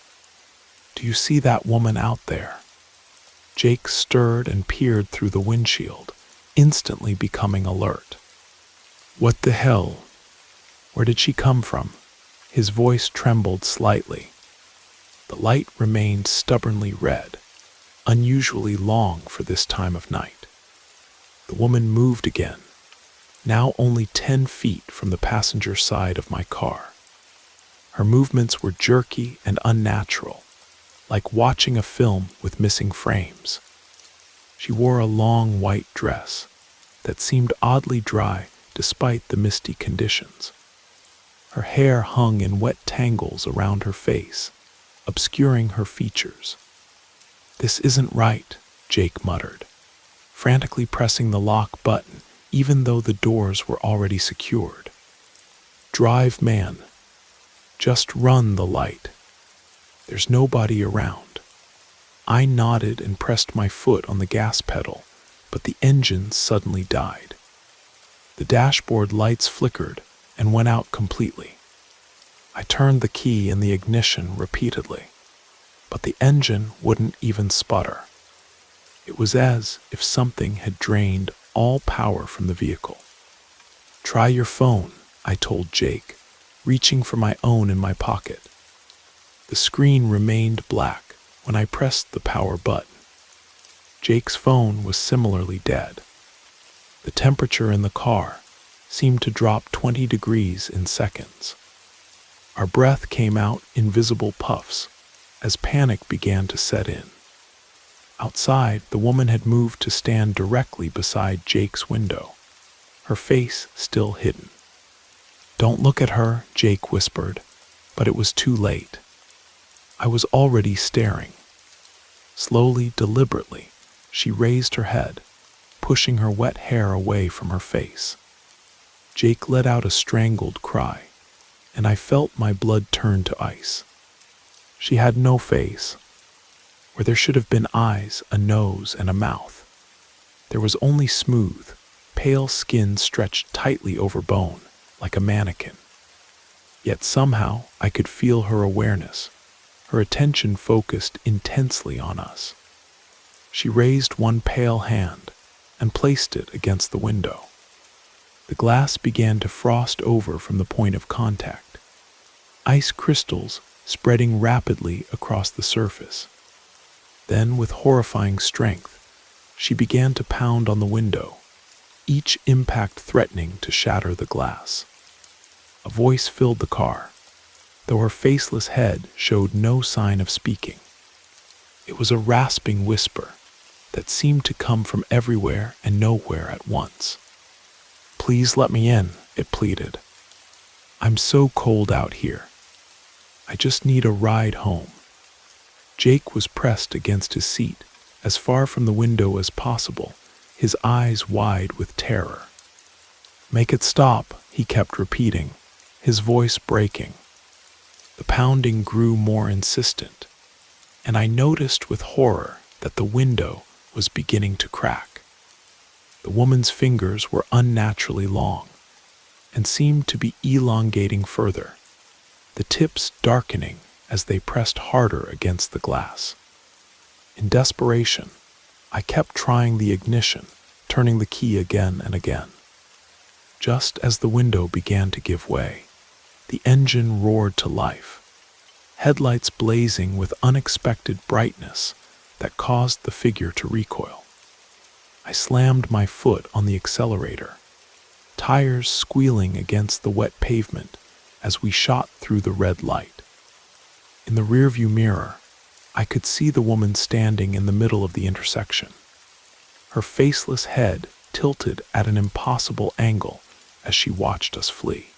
"Do you see that woman out there?" Jake stirred and peered through the windshield, instantly becoming alert. "What the hell? Where did she come from?" His voice trembled slightly. The light remained stubbornly red, unusually long for this time of night. The woman moved again, now only 10 feet from the passenger side of my car. Her movements were jerky and unnatural, like watching a film with missing frames. She wore a long white dress that seemed oddly dry despite the misty conditions. Her hair hung in wet tangles around her face, obscuring her features. "This isn't right," Jake muttered, frantically pressing the lock button even though the doors were already secured. "Drive, man. Just run the light. There's nobody around." I nodded and pressed my foot on the gas pedal, but the engine suddenly died. The dashboard lights flickered and went out completely. I turned the key in the ignition repeatedly, but the engine wouldn't even sputter. It was as if something had drained all power from the vehicle. "Try your phone," I told Jake, reaching for my own in my pocket. The screen remained black when I pressed the power button. Jake's phone was similarly dead. The temperature in the car seemed to drop 20 degrees in seconds. Our breath came out in visible puffs as panic began to set in. Outside, the woman had moved to stand directly beside Jake's window, her face still hidden. "Don't look at her," Jake whispered, but it was too late. I was already staring. Slowly, deliberately, she raised her head, pushing her wet hair away from her face. Jake let out a strangled cry, and I felt my blood turn to ice. She had no face. Where there should have been eyes, a nose, and a mouth, there was only smooth, pale skin stretched tightly over bone, like a mannequin. Yet somehow I could feel her awareness, her attention focused intensely on us. She raised one pale hand and placed it against the window. The glass began to frost over from the point of contact, ice crystals spreading rapidly across the surface. Then, with horrifying strength, she began to pound on the window, each impact threatening to shatter the glass. A voice filled the car, though her faceless head showed no sign of speaking. It was a rasping whisper that seemed to come from everywhere and nowhere at once. "Please let me in," it pleaded. "I'm so cold out here. I just need a ride home." Jake was pressed against his seat, as far from the window as possible, his eyes wide with terror. "Make it stop," he kept repeating, his voice breaking. The pounding grew more insistent, and I noticed with horror that the window was beginning to crack. The woman's fingers were unnaturally long and seemed to be elongating further, the tips darkening as they pressed harder against the glass. In desperation, I kept trying the ignition, turning the key again and again. Just as the window began to give way, the engine roared to life, headlights blazing with unexpected brightness that caused the figure to recoil. I slammed my foot on the accelerator, tires squealing against the wet pavement as we shot through the red light. In the rearview mirror, I could see the woman standing in the middle of the intersection, her faceless head tilted at an impossible angle as she watched us flee.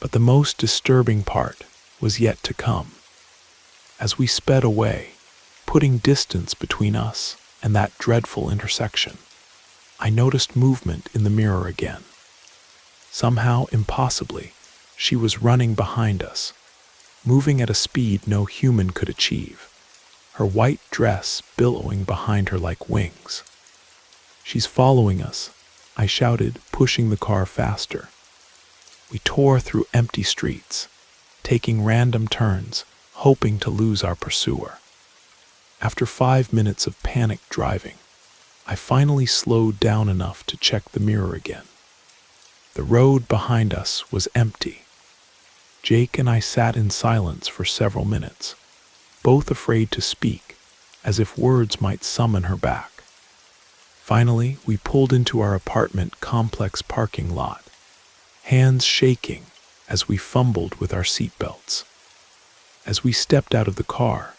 But the most disturbing part was yet to come. As we sped away, putting distance between us and that dreadful intersection, I noticed movement in the mirror again. Somehow, impossibly, she was running behind us, moving at a speed no human could achieve, her white dress billowing behind her like wings. "She's following us," I shouted, pushing the car faster. We tore through empty streets, taking random turns, hoping to lose our pursuer. After 5 minutes of panicked driving, I finally slowed down enough to check the mirror again. The road behind us was empty. Jake and I sat in silence for several minutes, both afraid to speak, as if words might summon her back. Finally, we pulled into our apartment complex parking lot, hands shaking as we fumbled with our seatbelts. As we stepped out of the car,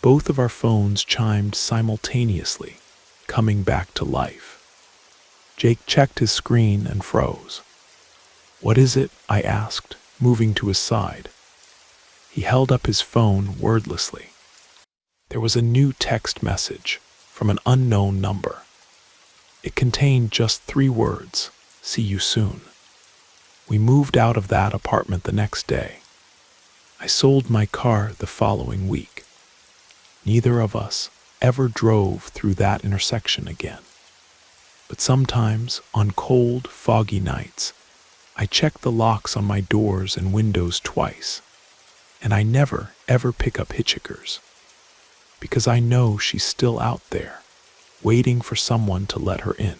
both of our phones chimed simultaneously, coming back to life. Jake checked his screen and froze. "What is it?" I asked, moving to his side. He held up his phone wordlessly. There was a new text message from an unknown number. It contained just 3 words: "See you soon." We moved out of that apartment the next day. I sold my car the following week. Neither of us ever drove through that intersection again. But sometimes, on cold, foggy nights, I check the locks on my doors and windows twice, and I never, ever pick up hitchhikers, because I know she's still out there, waiting for someone to let her in.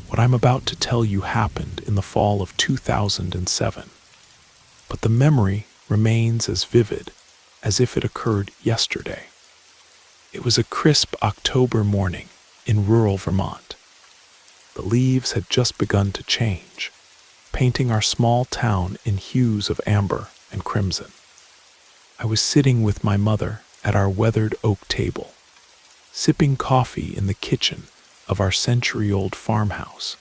What I'm about to tell you happened in the fall of 2007, but the memory remains as vivid as if it occurred yesterday. It was a crisp October morning in rural Vermont. The leaves had just begun to change, painting our small town in hues of amber and crimson. I was sitting with my mother at our weathered oak table, sipping coffee in the kitchen of our century-old farmhouse.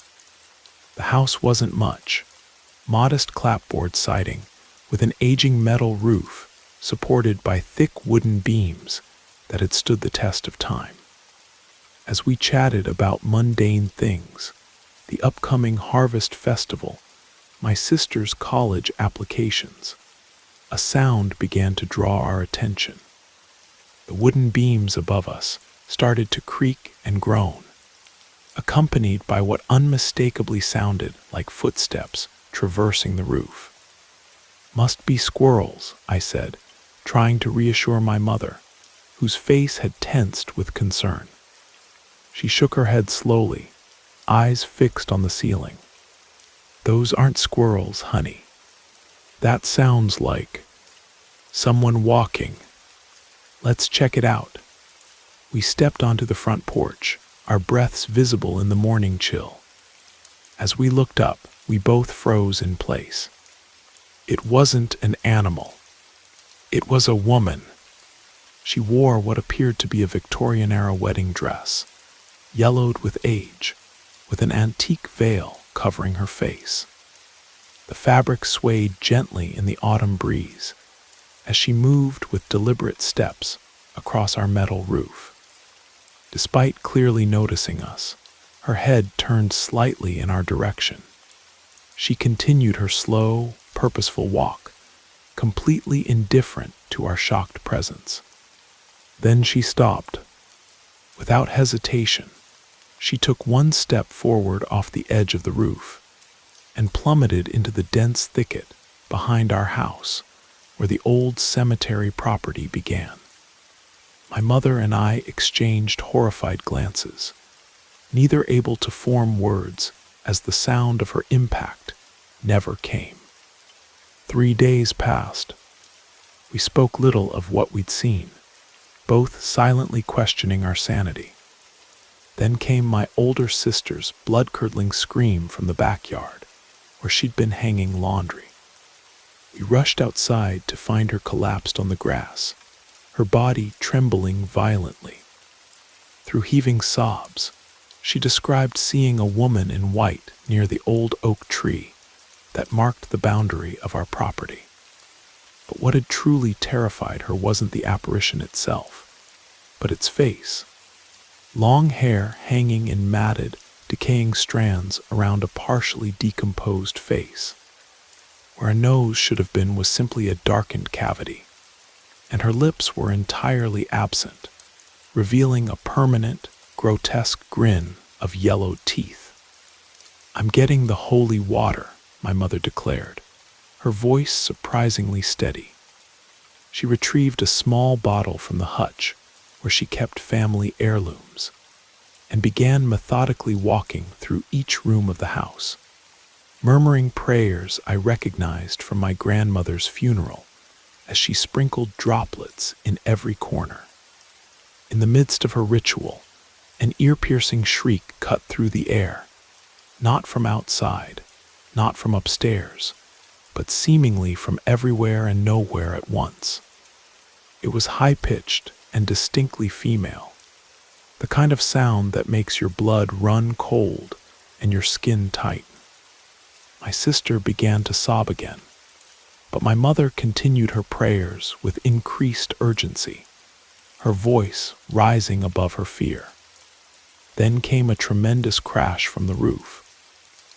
The house wasn't much, modest clapboard siding with an aging metal roof supported by thick wooden beams that had stood the test of time. As we chatted about mundane things, the upcoming harvest festival, my sister's college applications, a sound began to draw our attention. The wooden beams above us started to creak and groan, accompanied by what unmistakably sounded like footsteps traversing the roof. "Must be squirrels," I said, trying to reassure my mother, whose face had tensed with concern. She shook her head slowly, eyes fixed on the ceiling. "Those aren't squirrels, honey. That sounds like someone walking. Let's check it out." We stepped onto the front porch, our breaths visible in the morning chill. As we looked up, we both froze in place. It wasn't an animal. It was a woman. She wore what appeared to be a Victorian-era wedding dress, yellowed with age, with an antique veil covering her face. The fabric swayed gently in the autumn breeze as she moved with deliberate steps across our metal roof. Despite clearly noticing us, her head turned slightly in our direction. She continued her slow, purposeful walk, completely indifferent to our shocked presence. Then she stopped. Without hesitation, she took one step forward off the edge of the roof and plummeted into the dense thicket behind our house, where the old cemetery property began. My mother and I exchanged horrified glances, neither able to form words as the sound of her impact never came. 3 days passed. We spoke little of what we'd seen, both silently questioning our sanity. Then came my older sister's blood-curdling scream from the backyard, where she'd been hanging laundry. We rushed outside to find her collapsed on the grass, her body trembling violently. Through heaving sobs, she described seeing a woman in white near the old oak tree that marked the boundary of our property. But what had truly terrified her wasn't the apparition itself, but its face. long hair hanging in matted, decaying strands around a partially decomposed face. Where a nose should have been was simply a darkened cavity, and her lips were entirely absent, revealing a permanent, grotesque grin of yellowed teeth. "I'm getting the holy water," my mother declared, her voice surprisingly steady. She retrieved a small bottle from the hutch where she kept family heirlooms, and began methodically walking through each room of the house, murmuring prayers I recognized from my grandmother's funeral as she sprinkled droplets in every corner. In the midst of her ritual, an ear-piercing shriek cut through the air, not from outside, not from upstairs, but seemingly from everywhere and nowhere at once. It was high-pitched and distinctly female, the kind of sound that makes your blood run cold and your skin tighten. My sister began to sob again, but my mother continued her prayers with increased urgency, her voice rising above her fear. Then came a tremendous crash from the roof,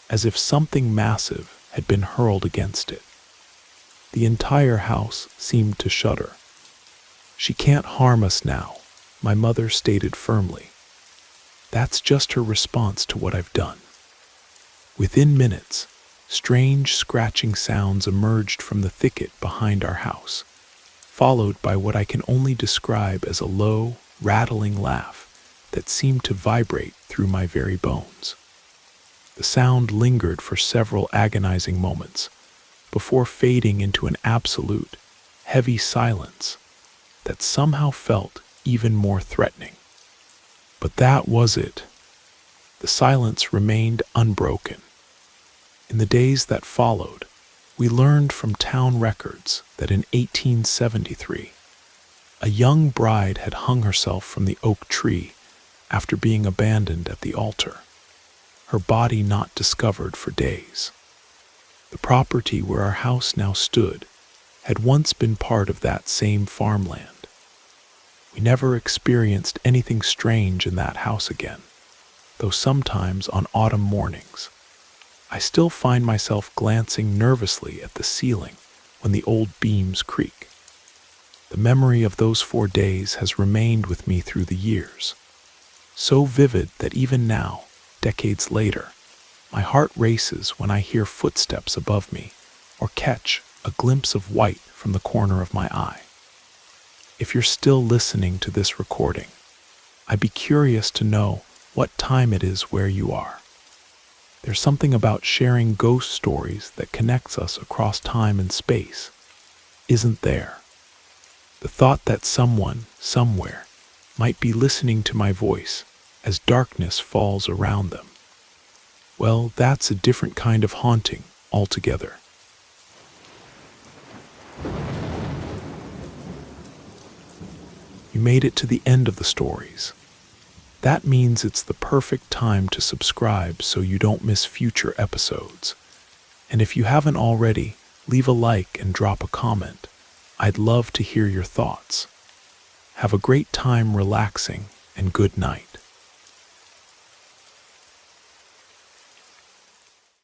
as if something massive had been hurled against it. The entire house seemed to shudder. "She can't harm us now," my mother stated firmly. "That's just her response to what I've done." Within minutes, strange scratching sounds emerged from the thicket behind our house, followed by what I can only describe as a low, rattling laugh that seemed to vibrate through my very bones. The sound lingered for several agonizing moments before fading into an absolute, heavy silence that somehow felt even more threatening. But that was it. The silence remained unbroken. In the days that followed, we learned from town records that in 1873, a young bride had hung herself from the oak tree after being abandoned at the altar, her body not discovered for days. The property where our house now stood had once been part of that same farmland. We never experienced anything strange in that house again, though sometimes on autumn mornings, I still find myself glancing nervously at the ceiling when the old beams creak. The memory of those 4 days has remained with me through the years, so vivid that even now, decades later, my heart races when I hear footsteps above me or catch a glimpse of white from the corner of my eye. If you're still listening to this recording, I'd be curious to know what time it is where you are. There's something about sharing ghost stories that connects us across time and space, isn't there? The thought that someone, somewhere, might be listening to my voice as darkness falls around them. Well, that's a different kind of haunting altogether. You made it to the end of the stories. That means it's the perfect time to subscribe so you don't miss future episodes. And if you haven't already, leave a like and drop a comment. I'd love to hear your thoughts. Have a great time relaxing, and good night.